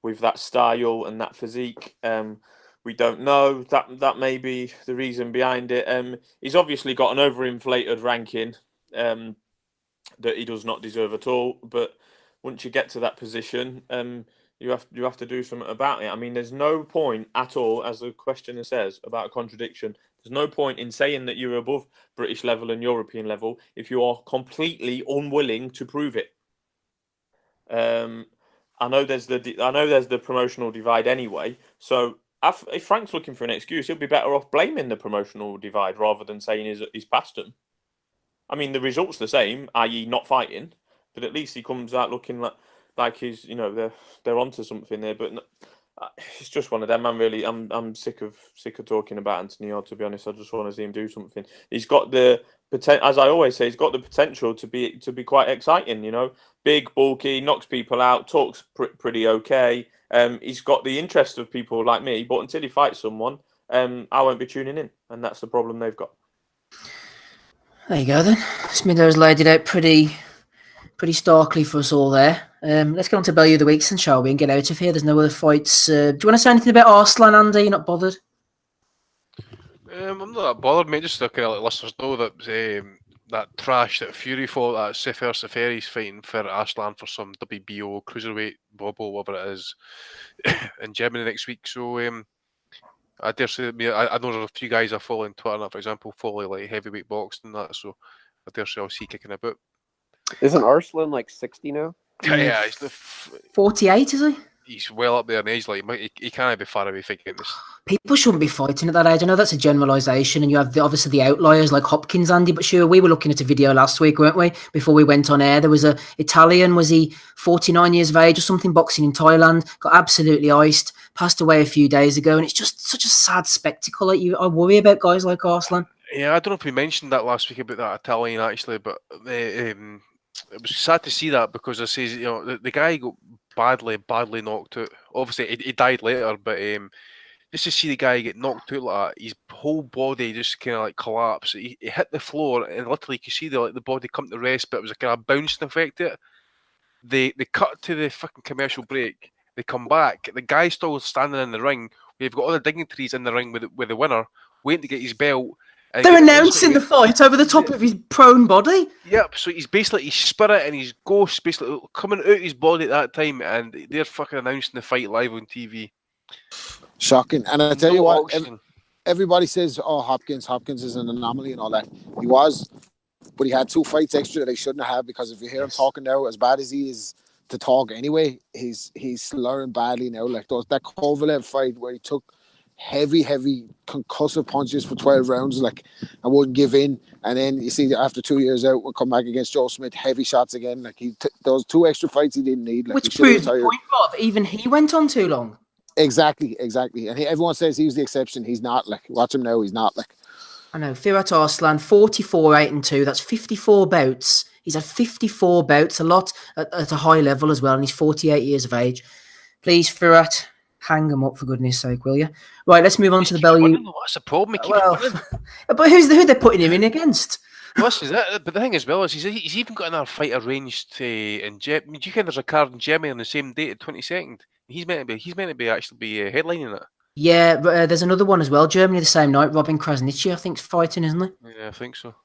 with that style and that physique? We don't know. That may be the reason behind it. He's obviously got an overinflated ranking that he does not deserve at all. But once you get to that position, you have to do something about it. I mean, there's no point at all, as the questioner says, about a contradiction. There's no point in saying that you're above British level and European level if you are completely unwilling to prove it. I know there's the promotional divide anyway. So if Frank's looking for an excuse, he'll be better off blaming the promotional divide rather than saying he's past him. I mean, the result's the same, i.e., not fighting, but at least he comes out looking like he's, they're onto something there. But it's just one of them. I'm sick of talking about Anthony Yarde, to be honest. I just want to see him do something. He's got the potential, as I always say, he's got the potential to be quite exciting. Big, bulky, knocks people out, talks pretty okay. He's got the interest of people like me, but until he fights someone, I won't be tuning in, and that's the problem they've got. There you go then. Smido's laid it out pretty starkly for us all there. Let's get on to Bellew of the Week, then, shall we, and get out of here. There's no other fights. Do you want to say anything about Arslan, Andy? You're not bothered? I'm not that bothered, mate. Just to kind of let listeners know that that trash that Fury fought, that Sefer Seferi's fighting for Arslan for some WBO cruiserweight bobble, whatever it is, in Germany next week. So I dare say that I know there's a few guys I follow on Twitter, for example, follow like heavyweight boxing and that. So I dare say I'll see kicking about. Isn't Arslan like 60 now? Yeah, he's 48, is he? He's well up there in age. Like he can't be far away from getting this. People shouldn't be fighting at that age. I know that's a generalisation, and you have obviously the outliers like Hopkins, Andy. But sure, we were looking at a video last week, weren't we? Before we went on air, there was a Italian. Was he 49 years of age or something? Boxing in Thailand, got absolutely iced. Passed away a few days ago, and it's just such a sad spectacle. I worry about guys like Arslan. Yeah, I don't know if we mentioned that last week about that Italian actually, but it was sad to see that because I says the guy got badly knocked out. Obviously, he died later, but just to see the guy get knocked out like that, his whole body just kind of like collapsed. He hit the floor, and literally you could see the body come to rest, but it was a kind of bouncing effect to it. They cut to the fucking commercial break. They come back. The guy's still standing in the ring. We've got other dignitaries in the ring with the winner, waiting to get his belt. They're announcing the fight over the top of his prone body. Yep, so he's basically his spirit and his ghost basically coming out of his body at that time, and they're fucking announcing the fight live on TV. Shocking. And I tell you what, everybody says, oh, Hopkins is an anomaly and all that. He was, but he had 2 fights extra that he shouldn't have, because if you hear him talking now, as bad as he is to talk anyway, he's slurring badly now. Like that Kovalev fight where he took heavy concussive punches for 12 rounds, like, I wouldn't give in, and then you see after 2 years out, we'll come back against Joe Smith, heavy shots again. Like those 2 extra fights he didn't need, like, which proves the point, Rob. Even he went on too long. Exactly, and everyone says he's the exception. He's not. Like, watch him now, he's not. Like, I know, Firat Arslan, 44-8-2. That's 54 bouts. He's had 54 bouts, a lot at a high level as well, and he's 48 years of age. Please, Firat, hang him up for goodness sake, will you? Right, let's move on to the Bellew. What's the problem? But who they're putting him in against? Well, this is it. But the thing as well is he's even got another fight arranged in Germany. Do you think there's a card in Germany on the same date, 22nd? He's meant to be headlining it. Yeah, there's another one as well. Germany the same night. Robin Krasniqi, I think, is fighting, isn't he? Yeah, I think so.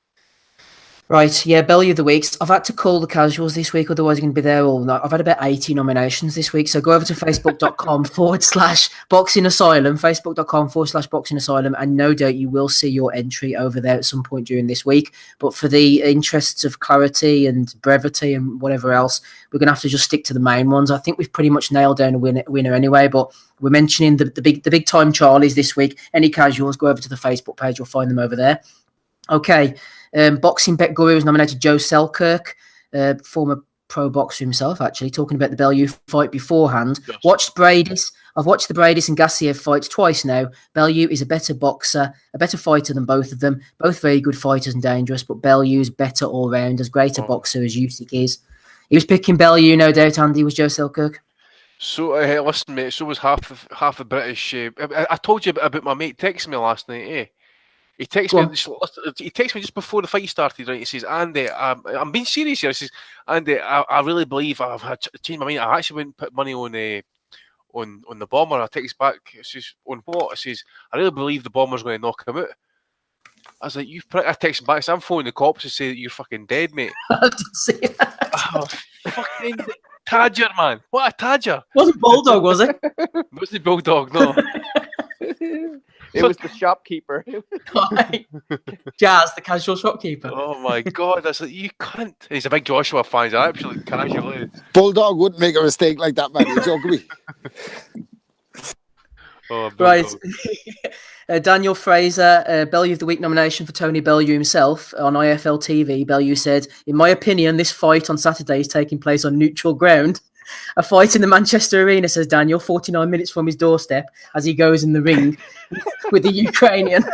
Right, yeah, Bellew of the Week. I've had to call the casuals this week, otherwise I'm going to be there all night. I've had about 80 nominations this week, so go over to facebook.com/Boxing Asylum, facebook.com/Boxing Asylum, and no doubt you will see your entry over there at some point during this week. But for the interests of clarity and brevity and whatever else, we're going to have to just stick to the main ones. I think we've pretty much nailed down a winner anyway, but we're mentioning the big time Charlies this week. Any casuals, go over to the Facebook page, you'll find them over there. Okay. Boxing Bet Guru has nominated Joe Selkirk, former pro boxer himself, actually, talking about the Bellew fight beforehand. Yes. I've watched the Bradis and Gassiev fights twice now. Bellew is a better boxer, a better fighter than both of them. Both very good fighters and dangerous, but Bellew's better all round, as great a boxer as Usyk is. He was picking Bellew, no doubt, Andy, was Joe Selkirk. So, listen, mate, so was half the British. I told you about my mate texting me last night, He texts me just before the fight started, right? He says, Andy, I'm being serious here. He says, Andy, I really believe I've changed my mind. I actually wouldn't put money on the Bomber. I text back. It says, on what? It says, I really believe the Bomber's going to knock him out. I was like, I text back. So I'm phoning the cops to say that you're fucking dead, mate. I didn't see that. Oh, fucking Tadger, man. What a Tadger. Wasn't Bulldog, was it? What's the Bulldog? No. It was the shopkeeper. Jazz, the casual shopkeeper. Oh my God, that's like, you cunt. He's a big Joshua fan. He's absolutely casual. Bulldog wouldn't make a mistake like that, man. He's ugly. Right. Daniel Fraser, Bellew of the Week nomination for Tony Bellew himself on IFL TV. Bellew said, in my opinion, this fight on Saturday is taking place on neutral ground. A fight in the Manchester Arena, says Daniel, 49 minutes from his doorstep as he goes in the ring with the Ukrainian.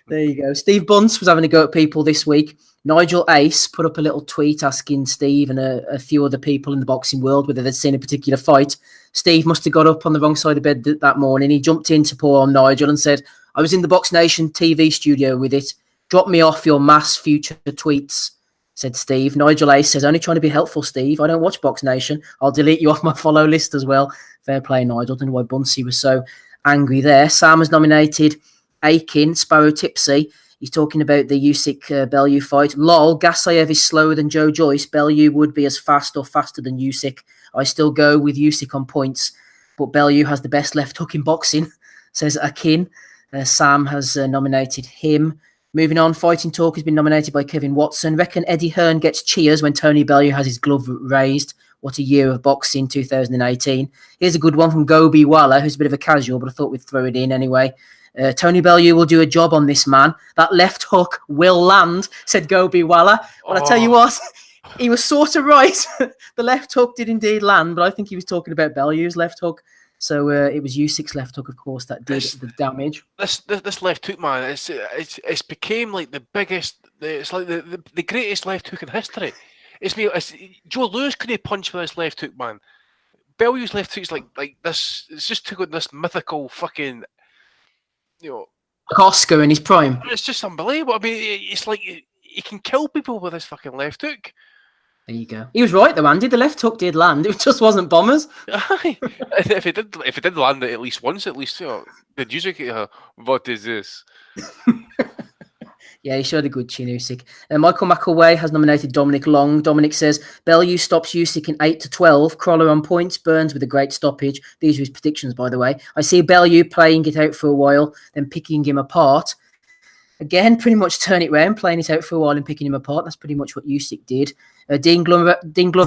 There you go. Steve Bunce was having a go at people this week. Nigel Ace put up a little tweet asking Steve and a few other people in the boxing world whether they'd seen a particular fight. Steve must have got up on the wrong side of bed that morning. He jumped in to pour on Nigel and said, I was in the Box Nation TV studio with it. Drop me off your mass future tweets, said Steve. Nigel Ace says, only trying to be helpful, Steve. I don't watch Box Nation. I'll delete you off my follow list as well. Fair play, Nigel. I don't know why Buncey was so angry there. Sam has nominated Aiken, Sparrow Tipsy. He's talking about the Usyk Bellew fight. Lol, Gasayev is slower than Joe Joyce. Bellew would be as fast or faster than Usyk. I still go with Usyk on points, but Bellew has the best left hook in boxing, says Akin. Sam has nominated him. Moving on, Fighting Talk has been nominated by Kevin Watson. Reckon Eddie Hearn gets cheers when Tony Bellew has his glove raised. What a year of boxing, 2018. Here's a good one from Gobi Walla, who's a bit of a casual, but I thought we'd throw it in anyway. Tony Bellew will do a job on this man. That left hook will land, said Gobi Walla. Well, I tell you what, he was sort of right. The left hook did indeed land, but I think he was talking about Bellew's left hook. So it was Usyk's left hook, of course, that did the damage. This left hook, man, it's became like the biggest. It's like the greatest left hook in history. It's Joe Lewis couldn't punch with his left hook, man. Bellew's left hook's like this. It's just took on this mythical fucking, like Oscar in his prime. It's just unbelievable. I mean, it's like he can kill people with his fucking left hook. There you go. He was right though, Andy. The left hook did land. It just wasn't bombers. If it did land it at least once, did Usyk? What is this? Yeah, he showed a good chin, Usyk. Michael McElway has nominated Dominic Long. Dominic says, Bellew stops Usyk in 8-12. Crawler on points, Burns with a great stoppage. These are his predictions, by the way. I see Bellew playing it out for a while, then picking him apart. Again, pretty much turn it round, playing it out for a while and picking him apart. That's pretty much what Usyk did. Dean Glover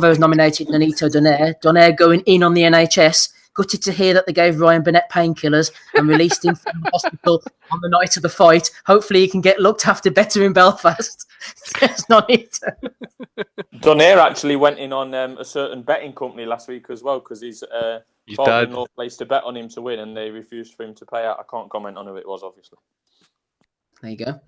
has nominated Nonito Donaire. Donaire going in on the NHS. Gutted to hear that they gave Ryan Burnett painkillers and released him from the hospital on the night of the fight. Hopefully he can get looked after better in Belfast. Says Nonito. Donaire actually went in on a certain betting company last week as well because his father-in-law placed a bet on him to win and they refused for him to pay out. I can't comment on who it was, obviously. There you go.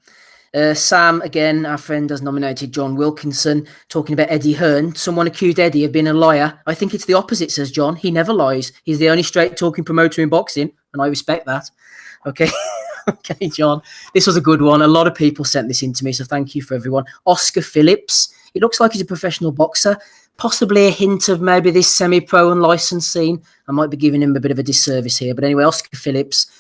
Sam, again, our friend, has nominated John Wilkinson, talking about Eddie Hearn. Someone accused Eddie of being a liar. I think it's the opposite, says John. He never lies. He's the only straight-talking promoter in boxing, and I respect that. Okay. Okay, John. This was a good one. A lot of people sent this in to me, so thank you for everyone. Oscar Phillips. It looks like he's a professional boxer. Possibly a hint of maybe this semi-pro and licensed scene. I might be giving him a bit of a disservice here. But anyway, Oscar Phillips.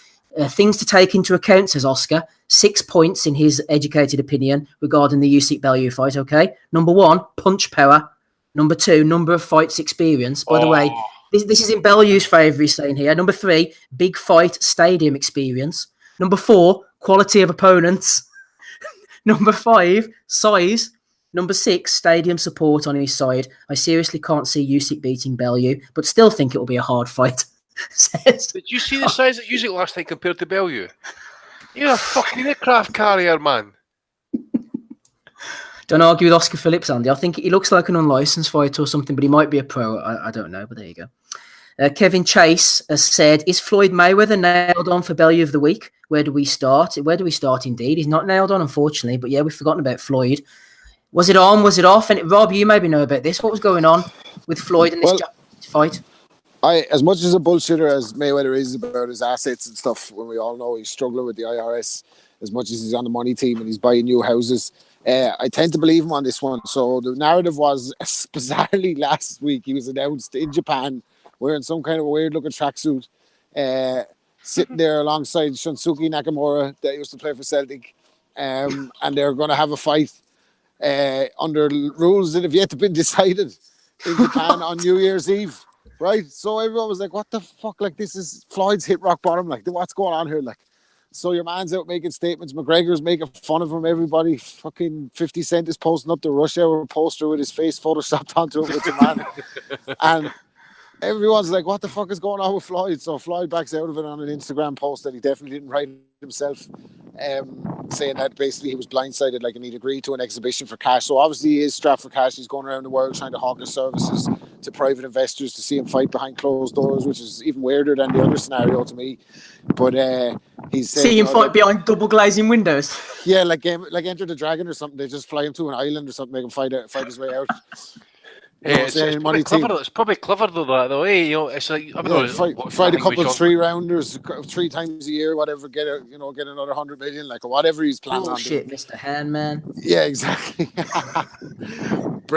Things to take into account, says Oscar. 6 points in his educated opinion regarding the Usyk Bellew fight, okay? Number 1, punch power. Number 2, number of fights experience. By the way, this is in Bellew's favour, he's saying here. Number 3, big fight stadium experience. Number 4, quality of opponents. Number 5, size. Number 6, stadium support on his side. I seriously can't see Usyk beating Bellew, but still think it will be a hard fight. Did you see the size of Usyk last night compared to Bellew? You're a fucking aircraft carrier, man. Don't argue with Oscar Phillips, Andy. I think he looks like an unlicensed fighter or something, but he might be a pro. I don't know, but there you go. Kevin Chase has said, is Floyd Mayweather nailed on for Bellew of the Week? Where do we start? Where do we start, indeed? He's not nailed on, unfortunately, but yeah, we've forgotten about Floyd. Was it on? Was it off? And Rob, you maybe know about this. What was going on with Floyd in this Japanese fight? As much as a bullshitter as Mayweather is about his assets and stuff, when we all know he's struggling with the IRS, as much as he's on the money team and he's buying new houses, I tend to believe him on this one. So the narrative was, bizarrely last week, he was announced in Japan wearing some kind of weird looking tracksuit, sitting there alongside Shunsuke Nakamura that used to play for Celtic, and they're going to have a fight under rules that have yet to been decided in Japan on New Year's Eve. Right, so everyone was like, "What the fuck? Like, this is Floyd's hit rock bottom. Like, what's going on here?" Like, so your man's out making statements. McGregor's making fun of him. Everybody, fucking 50 Cent is posting up the Rush Hour poster with his face photoshopped onto it with your man, and everyone's like, "What the fuck is going on with Floyd?" So Floyd backs out of it on an Instagram post that he definitely didn't write himself, saying that basically he was blindsided, like, and he'd agreed to an exhibition for cash. So obviously he is strapped for cash. He's going around the world trying to hawk his services to private investors to see him fight behind closed doors, which is even weirder than the other scenario to me. But he's saying, see him fight behind double glazing windows. Yeah, like Enter the Dragon or something. They just fly him to an island or something, make him fight his way out. It's probably clever though, that though. Hey, you know, it's like fight a couple of 3-rounders 3 times a year, whatever. Get another 100 million, like, or whatever he's planning on doing. Mr. Handman. Yeah, exactly.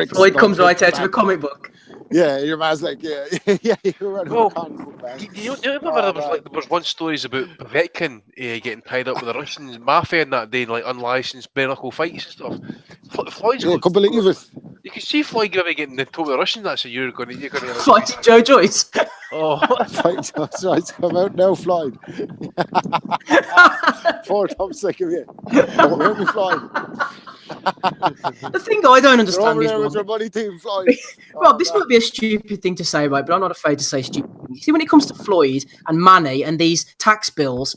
Floyd comes right out of a comic book. Yeah, your man's like, yeah, you're right. Well, you remember there was one stories about Povetkin getting tied up with the Russian mafia and that day, like unlicensed bare knuckle fights and stuff. Floyd's couldn't believe it. You can see Floyd getting the toe with the Russians. That's so you're going to fighting Joe Joyce. Oh, fight Joe Joyce, come out now, Floyd. 4 thumbs like of you. Don't hurt me, Floyd. The thing I don't understand is, your money team, Floyd. Rob, this might be a stupid thing to say, right? But I'm not afraid to say stupid things. See, when it comes to Floyd and Manny and these tax bills,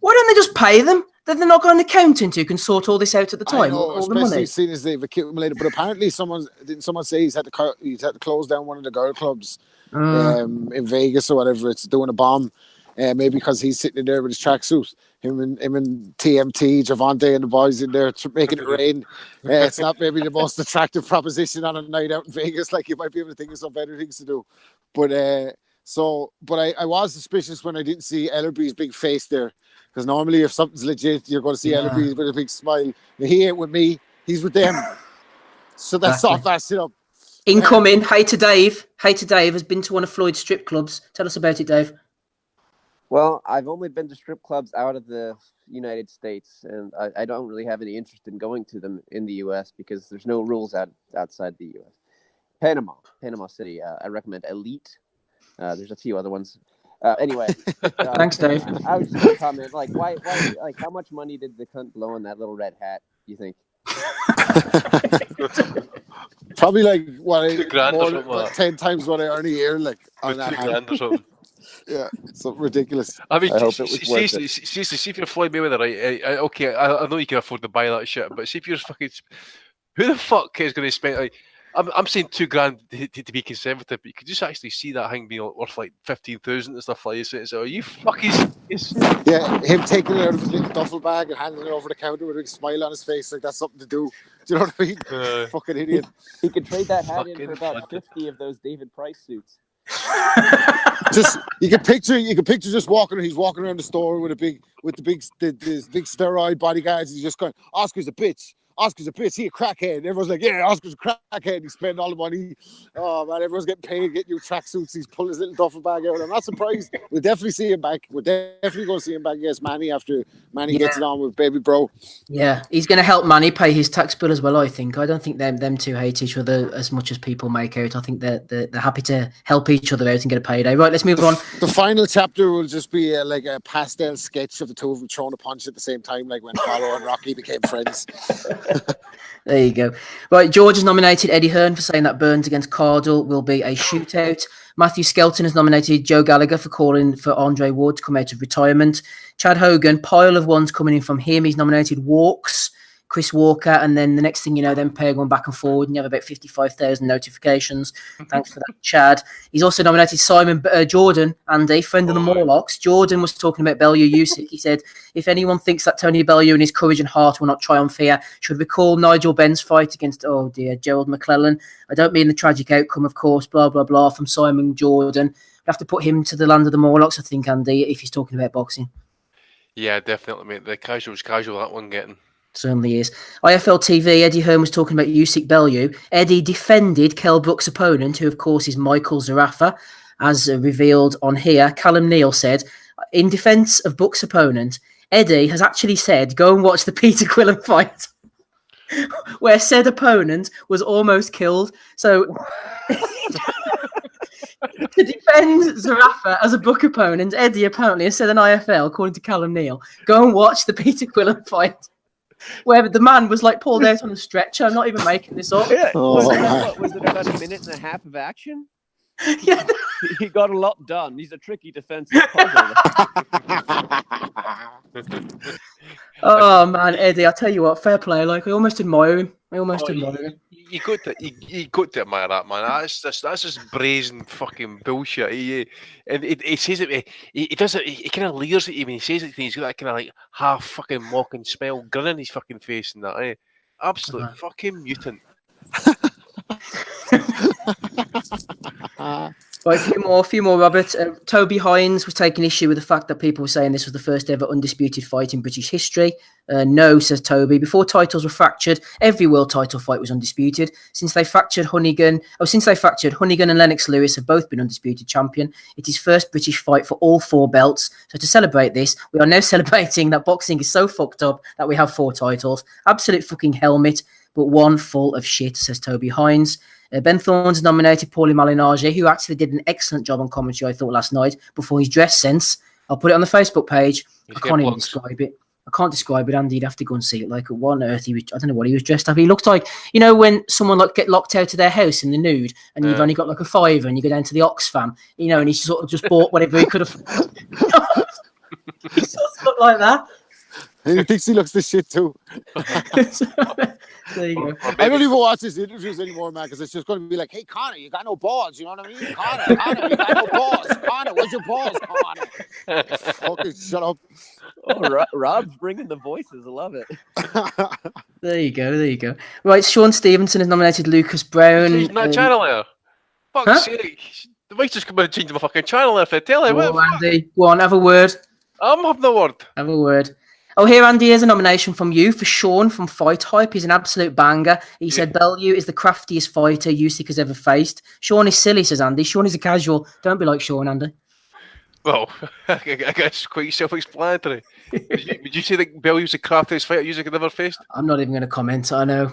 why don't they just pay them? Then they're not got an accountant who can sort all this out at the time. All the money, as soon as they've accumulated. But apparently, didn't someone say he's had to close down one of the girl clubs in Vegas or whatever. It's doing a bomb. Maybe because he's sitting in there with his tracksuit. Him and TMT, Javante and the boys in there making it rain. It's not maybe the most attractive proposition on a night out in Vegas. Like, you might be able to think of some better things to do. But I was suspicious when I didn't see Ellerby's big face there. Because normally if something's legit, you're going to see Ellerby with a big smile. He ain't with me. He's with them. So that's soft ass it up. Incoming. Hey to Dave has been to one of Floyd's strip clubs. Tell us about it, Dave. Well, I've only been to strip clubs out of the United States, and I don't really have any interest in going to them in the U.S. because there's no rules outside the U.S. Panama City. I recommend Elite. There's a few other ones. Anyway, thanks, Dave. I was just going to comment, like, why, like, how much money did the cunt blow on that little red hat? You think? Probably like $2,000 10 times what I earn a year, like on that $2,000 or something. Yeah, something ridiculous. I mean, I hope it was seriously, see if you're Floyd Mayweather, right? Okay, I know you can afford to buy that shit, but see if you're fucking, who the fuck is going to spend like? I'm saying $2,000 to be conservative, but you could just actually see that thing being worth like 15,000 and stuff like this. So are you fucking? Yeah, him taking it out of his little duffel bag and handing it over the counter with a big smile on his face, like that's something to do. Do you know what I mean? Fucking idiot. He could trade that hat in for about 50 of those David Price suits. Just you can picture just walking. He's walking around the store with the big steroid bodyguards. He's just going, Oscar's a bitch. He a crackhead. Everyone's like, yeah, Oscar's a crackhead. He spent all the money. Oh man, everyone's getting paid, getting new tracksuits. He's pulling his little duffel bag out. I'm not surprised. We'll definitely see him back. We're definitely going to see him back against Manny after Manny gets it on with baby bro. Yeah, he's going to help Manny pay his tax bill as well. I think. I don't think them two hate each other as much as people make out. I think they're happy to help each other out and get a payday. Right, let's move on. The final chapter will just be like a pastel sketch of the two of them throwing a punch at the same time, like when Apollo and Rocky became friends. There you go. Right, George has nominated Eddie Hearn for saying that Burns against Cardle will be a shootout. Matthew Skelton has nominated Joe Gallagher for calling for Andre Ward to come out of retirement. Chad Hogan, pile of ones coming in from him. He's nominated Walks. Chris Walker, and then the next thing you know, them pair going back and forward, and you have about 55,000 notifications. Thanks for that, Chad. He's also nominated Simon Jordan, Andy, friend of the Morlocks. Jordan was talking about Bellew Usyk. He said, if anyone thinks that Tony Bellew in his courage and heart will not triumph here, should recall Nigel Benn's fight against, Gerald McClellan. I don't mean the tragic outcome, of course, blah, blah, blah, from Simon Jordan. We have to put him to the land of the Morlocks, I think, Andy, if he's talking about boxing. Yeah, definitely, mate. The casual's casual, that one getting. Certainly is. IFL TV, Eddie Hearn was talking about Usyk Bellew. Eddie defended Kell Brook's opponent, who, of course, is Michael Zarafa, as revealed on here. Callum Neal said, in defence of Brook's opponent, Eddie has actually said, go and watch the Peter Quillen fight, where said opponent was almost killed. So... to defend Zarafa as a book opponent, Eddie apparently has said an IFL, according to Callum Neal, go and watch the Peter Quillen fight, where the man was like pulled out on a stretcher. I'm not even making this up. Yeah. Was it about a minute and a half of action? Yeah. He got a lot done. He's a tricky defensive puzzle. Oh man, Eddie, I tell you what, fair play. Like, I almost admire him. Admire him. You got to admire that, man. That's just brazen fucking bullshit. He says it. He does it. He kind of leers at you when he says it. He's got that kind of like half fucking mocking smile, grin in his fucking face and that. Absolute fucking mutant. Right, a few more, Robert. Toby Hines was taking issue with the fact that people were saying this was the first ever undisputed fight in British history. No, says Toby. Before titles were fractured, every world title fight was undisputed. Since they fractured, Hunnigan and Lennox Lewis have both been undisputed champion. It is first British fight for all 4 belts. So to celebrate this, we are now celebrating that boxing is so fucked up that we have 4 titles. Absolute fucking helmet, but one full of shit, says Toby Hines. Ben Thorne's nominated Paulie Malignaggi, who actually did an excellent job on commentary, I thought, last night, before his dress sense. I'll put it on the Facebook page. I can't even describe it. I can't describe it, Andy. You'd have to go and see it. Like, what on earth? I don't know what he was dressed up. He looked like, you know, when someone like get locked out of their house in the nude, and you've only got like a £5 and you go down to the Oxfam, you know, and he sort of just bought whatever he could have. He sort of looked like that. And he thinks he looks the shit too. There you go. I don't even watch his interviews anymore, man, because it's just going to be like, hey, Connor, you got no balls. You know what I mean? Connor, you got no balls. Connor, where's your balls, Connor? Okay, shut up. Oh, Rob's bringing the voices. I love it. There you go. Right, Sean Stevenson has nominated Lucas Brown. He's not channel there. Fuck's sake. The voice just come out and change my fucking channel there for tell you. Andy, go on, have a word. I'm having the word. Have a word. Oh, here, Andy, here's a nomination from you for Sean from Fight Hype. He's an absolute banger. He said Bellew is the craftiest fighter Usyk has ever faced. Sean is silly, says Andy. Sean is a casual. Don't be like Sean, Andy. Well, I guess quite self-explanatory. Would you say that Bellew's the craftiest fighter Usyk had ever faced? I'm not even going to comment. I know.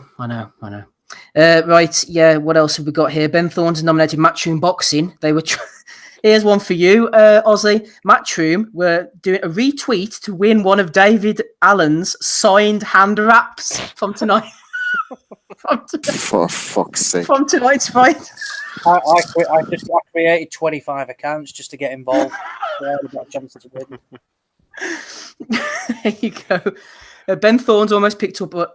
Right, yeah, what else have we got here? Ben Thorne's nominated Matchroom Boxing. They were... Here's one for you, Ozzy. Matchroom were doing a retweet to win one of David Allen's signed hand wraps from tonight. For fuck's sake. From tonight's fight. I created 25 accounts just to get involved. Yeah, I got a chance to win. There you go. Ben Thorne's almost picked up on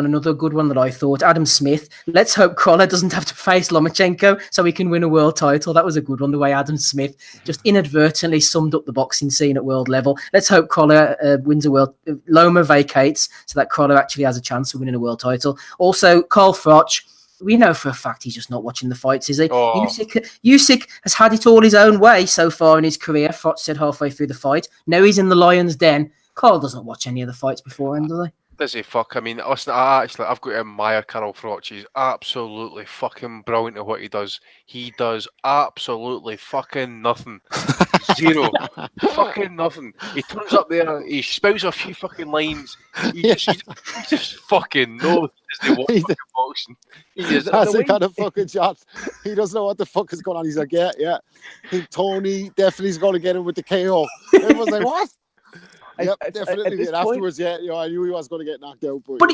another good one that I thought. Adam Smith. Let's hope Crawler doesn't have to face Lomachenko so he can win a world title. That was a good one, the way Adam Smith just inadvertently summed up the boxing scene at world level. Let's hope Crawler wins a world. Loma vacates so that Crawler actually has a chance of winning a world title. Also, Carl Froch. We know for a fact he's just not watching the fights, is he? Oh. Usyk has had it all his own way so far in his career, Froch said halfway through the fight. Now he's in the lion's den. Carl doesn't watch any of the fights beforehand, does he? Does he? Fuck. I mean, listen, I've got to admire Carl Froch. He's absolutely fucking brilliant at what he does. He does absolutely fucking nothing. Zero. Fucking nothing. He turns up there, he spouts a few fucking lines. He just fucking knows the boxing. That's the kind of fucking shot. He doesn't know what the fuck is going on. He's like, yeah. I think Tony definitely is going to get him with the KO. Everyone's like, what? Yep, definitely did. Afterwards, I knew he was going to get knocked out. But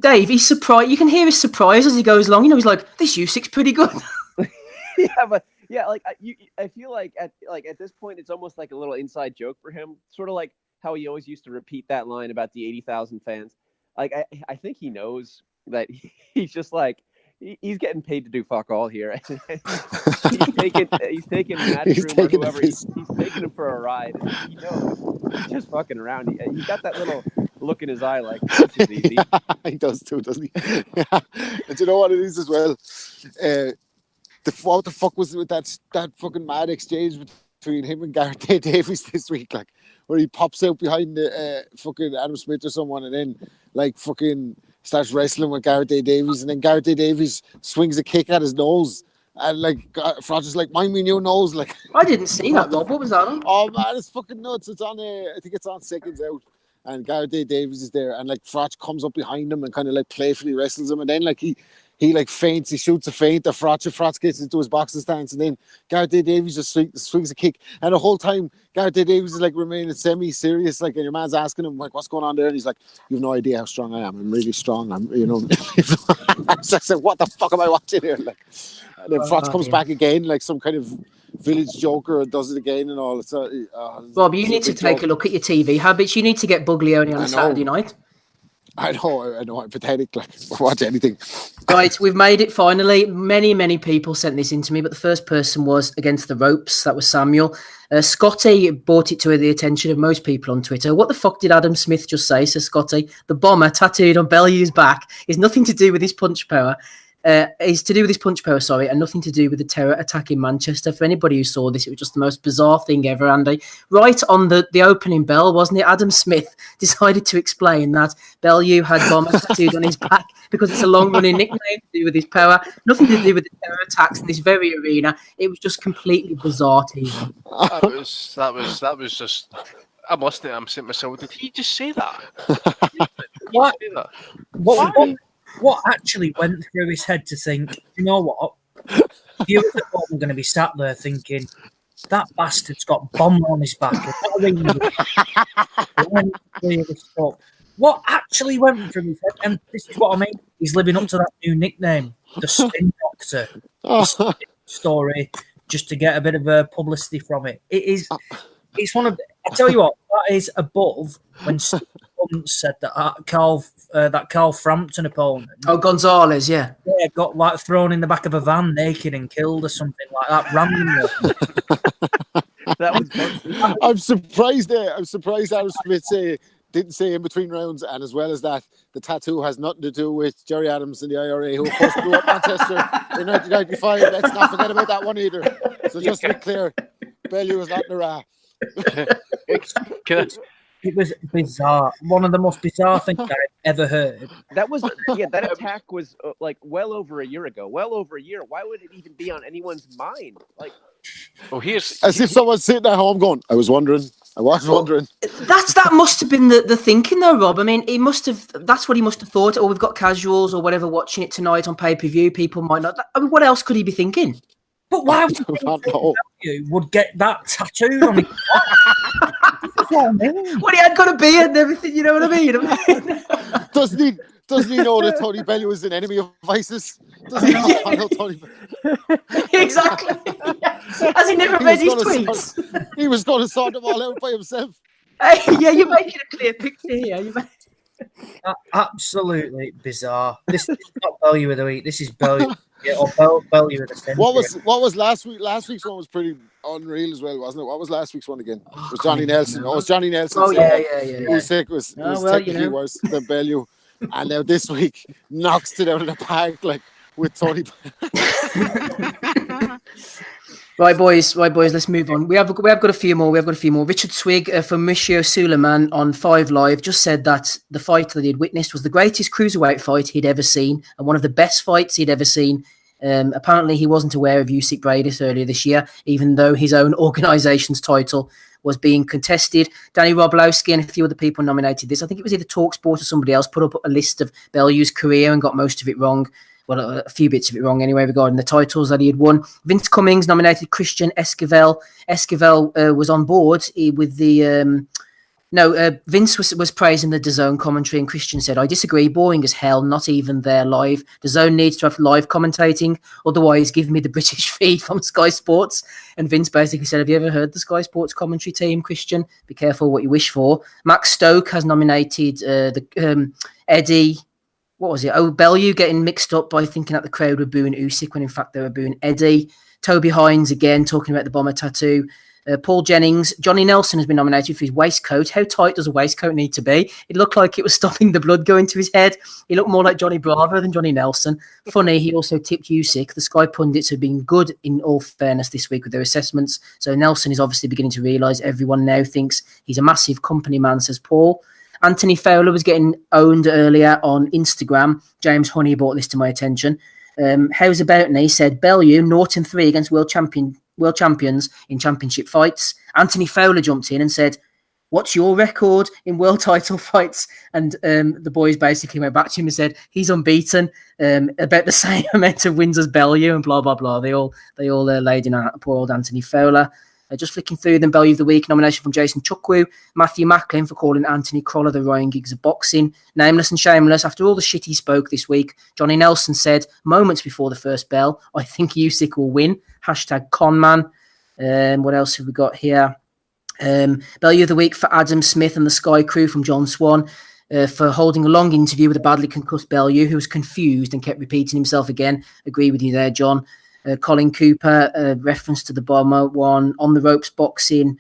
Dave, he's surprised. You can hear his surprise as he goes along. You know, he's like, this Usyk's pretty good. I feel like at this point, it's almost like a little inside joke for him. Sort of like, how he always used to repeat that line about the 80,000 fans. Like, I think he knows that he's just like, he's getting paid to do fuck all here. he's taking Matchroom or whoever. He's taking him for a ride. And he knows he's just fucking around. He's got that little look in his eye, like, this is easy. Yeah, he does too, doesn't he? Yeah. And you know what it is as well? What the fuck was it with that fucking mad exchange between him and Gareth Davies this week? Like, where he pops out behind the fucking Adam Smith or someone, and then like fucking starts wrestling with Gareth Davies, and then Gareth Davies swings a kick at his nose, and like Frog is like, mind me your nose. Like, I didn't see that, Rob. What was that on? Oh man, it's fucking nuts. It's on I think it's on Seconds Out, and Gareth Davies is there, and like Frog comes up behind him and kind of like playfully wrestles him, and then like he like feints, he shoots a feint, the Frotch gets into his boxing stance, and then Gareth Davies just swings a kick, and the whole time Gareth Davies is like remaining semi-serious, like, and your man's asking him like, what's going on there, and he's like, you've no idea how strong I am. I'm really strong. I'm, you know. I said, what the fuck am I watching here? Like, and then Frotch comes back again, like some kind of village joker, and does it again and all. It's Bob, you need to take a look at your TV habits. You need to get Buglioni on a Saturday night. I know, I'm pathetic. Like, watch anything. Right, we've made it finally. Many people sent this in to me, but the first person was Against the Ropes. That was Samuel. Scotty brought it to the attention of most people on Twitter. What the fuck did Adam Smith just say, says Scotty? The bomber tattooed on Bellew's back is nothing to do with his punch power. Is to do with his punch power, and nothing to do with the terror attack in Manchester. For anybody who saw this, it was just the most bizarre thing ever, Andy. Right on the opening bell, wasn't it? Adam Smith decided to explain that Bellew had bomber tattooed on his back because it's a long-running nickname to do with his power, nothing to do with the terror attacks in this very arena. It was just completely bizarre to him. That was just. I'm listening. I'm saying to myself, did he just say that? What actually went through his head to think, you know what? You at home are going to be sat there thinking, that bastard's got bomb on his back. What actually went through his head? And this is what I mean. He's living up to that new nickname, the Spin Doctor. Story, just to get a bit of publicity from it. It's one of. I tell you what, that is above when Steve Hunt said that Carl Frampton opponent. Oh, Gonzalez, yeah, got like thrown in the back of a van naked and killed or something like that randomly. That was. I'm surprised. I'm surprised Aaron Smith didn't say in between rounds, and as well as that, the tattoo has nothing to do with Jerry Adams and the IRA, who of course blew up Manchester in 1995. Let's not forget about that one either. So just to be clear, Bellew was not in the raft. It was bizarre. One of the most bizarre things I've ever heard. That was that attack was like well over a year ago. Well over a year. Why would it even be on anyone's mind? Like, as if someone's sitting at home going, I was wondering. That must have been the thinking though, Rob. I mean, that's what he must have thought. Or we've got casuals or whatever watching it tonight on pay-per-view. People might not. I mean, what else could he be thinking? But why would get that tattooed on his back? Well, he had got a beard and everything, you know what I mean? Doesn't he know that Tony Bellew is an enemy of ISIS? Doesn't he know Tony Bellew? Exactly. Has he never read his tweets? He was going to sort them all out by himself. Hey, yeah, you're making a clear picture here. Absolutely bizarre. This is not Bellew of the week. This is Bellew. Yeah, or Bellew of the century. What was last week? Last week's one was pretty unreal as well, wasn't it? What was last week's one again? It was Johnny Nelson. Oh, it was Johnny Nelson. Oh, yeah. Usyk was technically worse than Bellew. And now this week knocks it out of the park like with Tony. Right, boys, let's move on. We have got a few more. Richard Swig from Michio Suleiman on 5 Live just said that the fight that he'd witnessed was the greatest cruiserweight fight he'd ever seen and one of the best fights he'd ever seen. Apparently, he wasn't aware of Usyk Bradis earlier this year, even though his own organisation's title was being contested. Danny Roblowski and a few other people nominated this. I think it was either TalkSport or somebody else put up a list of Bellew's career and got most of it wrong. Well, a few bits of it wrong anyway regarding the titles that he had won. Vince Cummings nominated Christian Esquivel. Esquivel was on board with the No, Vince was praising the DAZN commentary, and Christian said, I disagree, boring as hell, not even there live. DAZN needs to have live commentating, otherwise give me the British feed from Sky Sports. And Vince basically said, have you ever heard the Sky Sports commentary team, Christian? Be careful what you wish for. Max Stoke has nominated Eddie, what was it? Oh, Bellew getting mixed up by thinking that the crowd were booing Usyk when in fact they were booing Eddie. Toby Hines again talking about the bomber tattoo. Paul Jennings, Johnny Nelson has been nominated for his waistcoat. How tight does a waistcoat need to be? It looked like it was stopping the blood going to his head. He looked more like Johnny Bravo than Johnny Nelson. Funny, he also tipped Usyk. The Sky pundits have been good in all fairness this week with their assessments. So Nelson is obviously beginning to realise everyone now thinks he's a massive company man, says Paul. Anthony Fowler was getting owned earlier on Instagram. James Honey brought this to my attention. How's about me? Said Bellew 0-3 against world champions in championship fights. Anthony Fowler jumped in and said, what's your record in world title fights? And the boys basically went back to him and said, he's unbeaten, about the same amount of wins as Bellew, and blah, blah, blah. They all laid in on poor old Anthony Fowler. Just flicking through them, Bellew of the Week, nomination from Jason Chukwu, Matthew Macklin for calling Anthony Crolla the Ryan Giggs of boxing. Nameless and shameless, after all the shit he spoke this week, Johnny Nelson said, moments before the first bell, I think Usyk will win. #conman. What else have we got here? Bellew of the Week for Adam Smith and the Sky Crew from John Swan for holding a long interview with a badly concussed Bellew who was confused and kept repeating himself again. Agree with you there, John. Colin Cooper, reference to the bomber one. On the ropes boxing,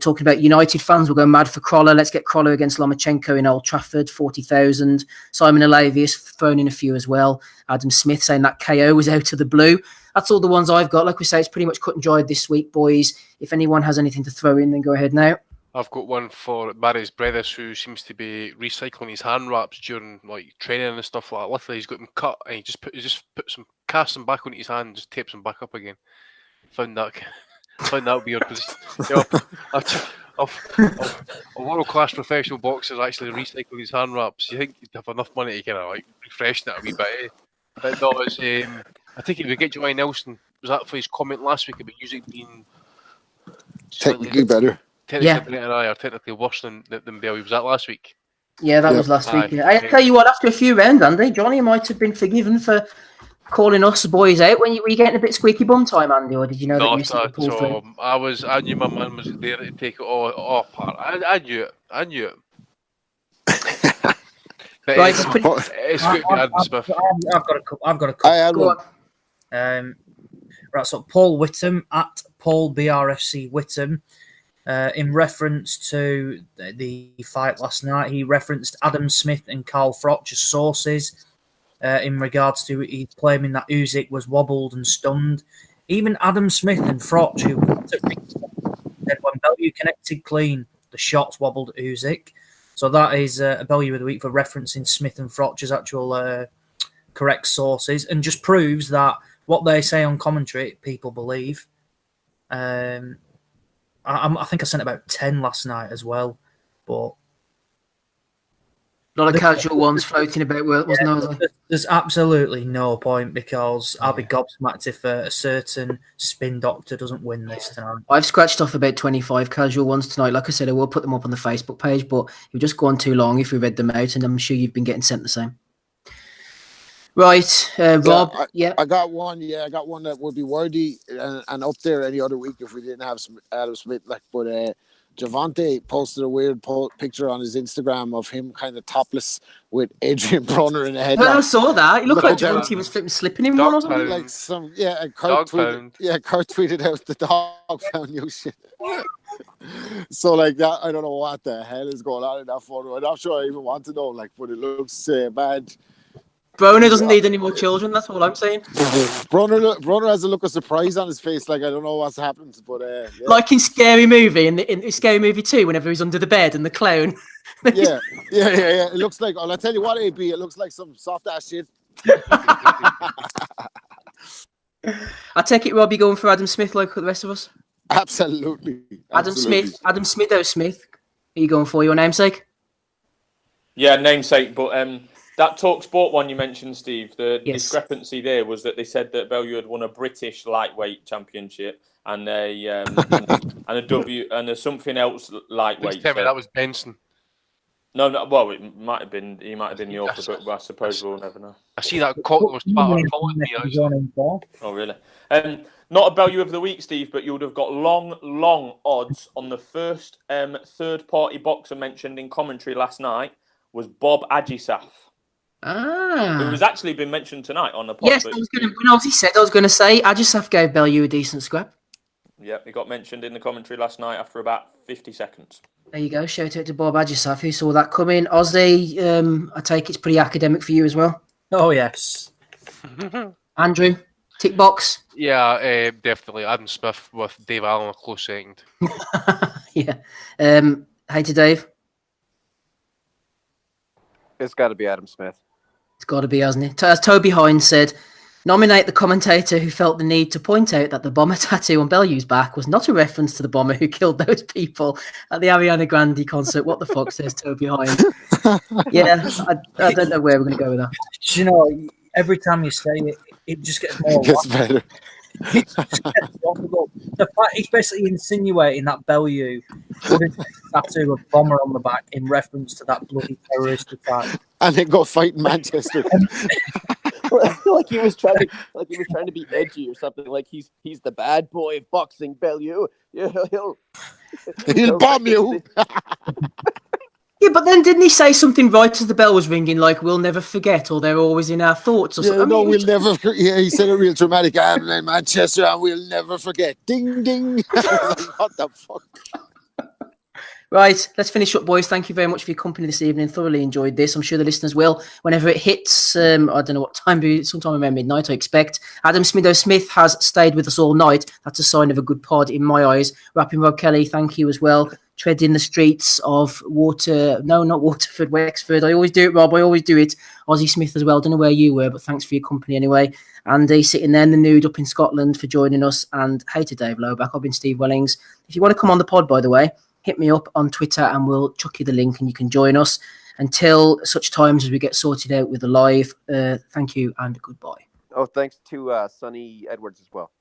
talking about United fans will go mad for Crolla. Let's get Crolla against Lomachenko in Old Trafford, 40,000. Simon Alavius thrown in a few as well. Adam Smith saying that KO was out of the blue. That's all the ones I've got. Like we say, it's pretty much cut and dried this week, boys. If anyone has anything to throw in, then go ahead now. I've got one for Barry's Brothers, who seems to be recycling his hand wraps during like training and stuff like that. Literally, he's got them cut and he just casts them back onto his hand and just tapes them back up again. Found that weird. A world class professional boxer actually recycling his hand wraps. You think you'd have enough money to kind of like refresh that a wee bit? Eh? But no, it's I think if we get Johnny Nelson, was that for his comment last week about Usyk being technically better? Technically better, or technically worse than Bellew. Was that last week? Yeah, that was last week. I tell you what, after a few rounds, Andy, Johnny might have been forgiven for calling us boys out. Were you getting a bit squeaky bum time, Andy, or did you know that you should pull through? I knew my man was there to take it all apart. I knew it. Right, it's good to Adam Smith. I've got a couple. I had one. Right, so Paul Whittam at Paul BRFC Whittam. In reference to the fight last night, he referenced Adam Smith and Carl Froch as sources in regards to he claiming that Usyk was wobbled and stunned. Even Adam Smith and Froch, who said when Bellew connected clean, the shots wobbled Usyk. So that is a Bellew of the Week for referencing Smith and Froch as actual correct sources, and just proves that what they say on commentary, people believe. I think I sent about 10 last night as well, but a lot of casual ones floating about, wasn't there? There's absolutely no point, because I'll be gobsmacked if a certain spin doctor doesn't win this tonight. I've scratched off about 25 casual ones tonight. Like I said, I will put them up on the Facebook page, but it would just go on too long if we read them out, and I'm sure you've been getting sent the same. Right, Rob. I got one. Yeah, I got one that would be worthy and up there any other week if we didn't have Adam Smith. But Javante posted a weird picture on his Instagram of him kind of topless with Adrian Brunner in the head. I saw that. He looked like Javante was slipping him one or something. Like Kurt tweeted out the dog found new shit. So like that, I don't know what the hell is going on in that photo. I'm not sure I even want to know. But it looks bad. Brunner doesn't need any more children. That's all I'm saying. Brunner has a look of surprise on his face. Like I don't know what's happened, but like in Scary Movie, in Scary Movie 2, whenever he's under the bed and the clown. yeah. It looks like. I'll tell you what, AB. It looks like some soft ass shit. I take it, Rob, you're going for Adam Smith like the rest of us. Absolutely. Adam Smith. Are you going for your namesake? Yeah, namesake, but That TalkSport one you mentioned, Steve, the Yes. discrepancy there was that they said that Bellew had won a British lightweight championship and a and a something else Please lightweight. tell me that was Benson. No, well, it might have been. He might have been the author, but I suppose we'll never know. I see that cock was following me. Oh, really? Not a Bellew of the week, Steve, but you would have got long odds on the first third-party boxer mentioned in commentary last night was Bob Agisaf. Who has actually been mentioned tonight on the pod. Yes, when Ozzy said, I was going to say, Agisaf gave Bellew a decent scrap. Yeah, he got mentioned in the commentary last night after about 50 seconds. There you go. Shout out to Bob Agisaf, who saw that coming. Ozzy, I take it's pretty academic for you as well. Oh, yes. Andrew, tick box. Yeah, definitely. Adam Smith with Dave Allen a close second. Yeah. Hey to Dave. It's got to be Adam Smith. It's got to be, hasn't it? As Toby Hines said, nominate the commentator who felt the need to point out that the bomber tattoo on Bellew's back was not a reference to the bomber who killed those people at the Ariana Grande concert. What the fuck, says Toby Hines. Yeah, I don't know where we're going to go with that. Do you know, every time you say it, it just gets more. It gets better. It just gets laughable. The fact he's basically insinuating that Bellew would have tattoo a bomber on the back in reference to that bloody terrorist attack, and then go fight in Manchester. like he was trying to be edgy or something. Like he's the bad boy of boxing, Bellew. Yeah, he'll bomb you. Yeah, but then didn't he say something right as the bell was ringing, like "We'll never forget" or "They're always in our thoughts"? Or something? No, we'll never. Yeah, he said it real dramatic. I'm in Manchester, and we'll never forget. Ding ding. What the fuck? Right, let's finish up, boys. Thank you very much for your company this evening. Thoroughly enjoyed this. I'm sure the listeners will. Whenever it hits, I don't know what time, sometime around midnight, I expect. Adam Smitho-Smith has stayed with us all night. That's a sign of a good pod in my eyes. Rapping Rob Kelly, thank you as well. Treading the streets of Waterford, Wexford. I always do it, Rob. I always do it. Ozzy Smith as well. Don't know where you were, but thanks for your company anyway. Andy sitting there in the nude up in Scotland for joining us. And hey to Dave Lowback. I've been Steve Wellings. If you want to come on the pod, by the way, hit me up on Twitter and we'll chuck you the link and you can join us. Until such times as we get sorted out with the live, thank you and goodbye. Oh, thanks to Sonny Edwards as well.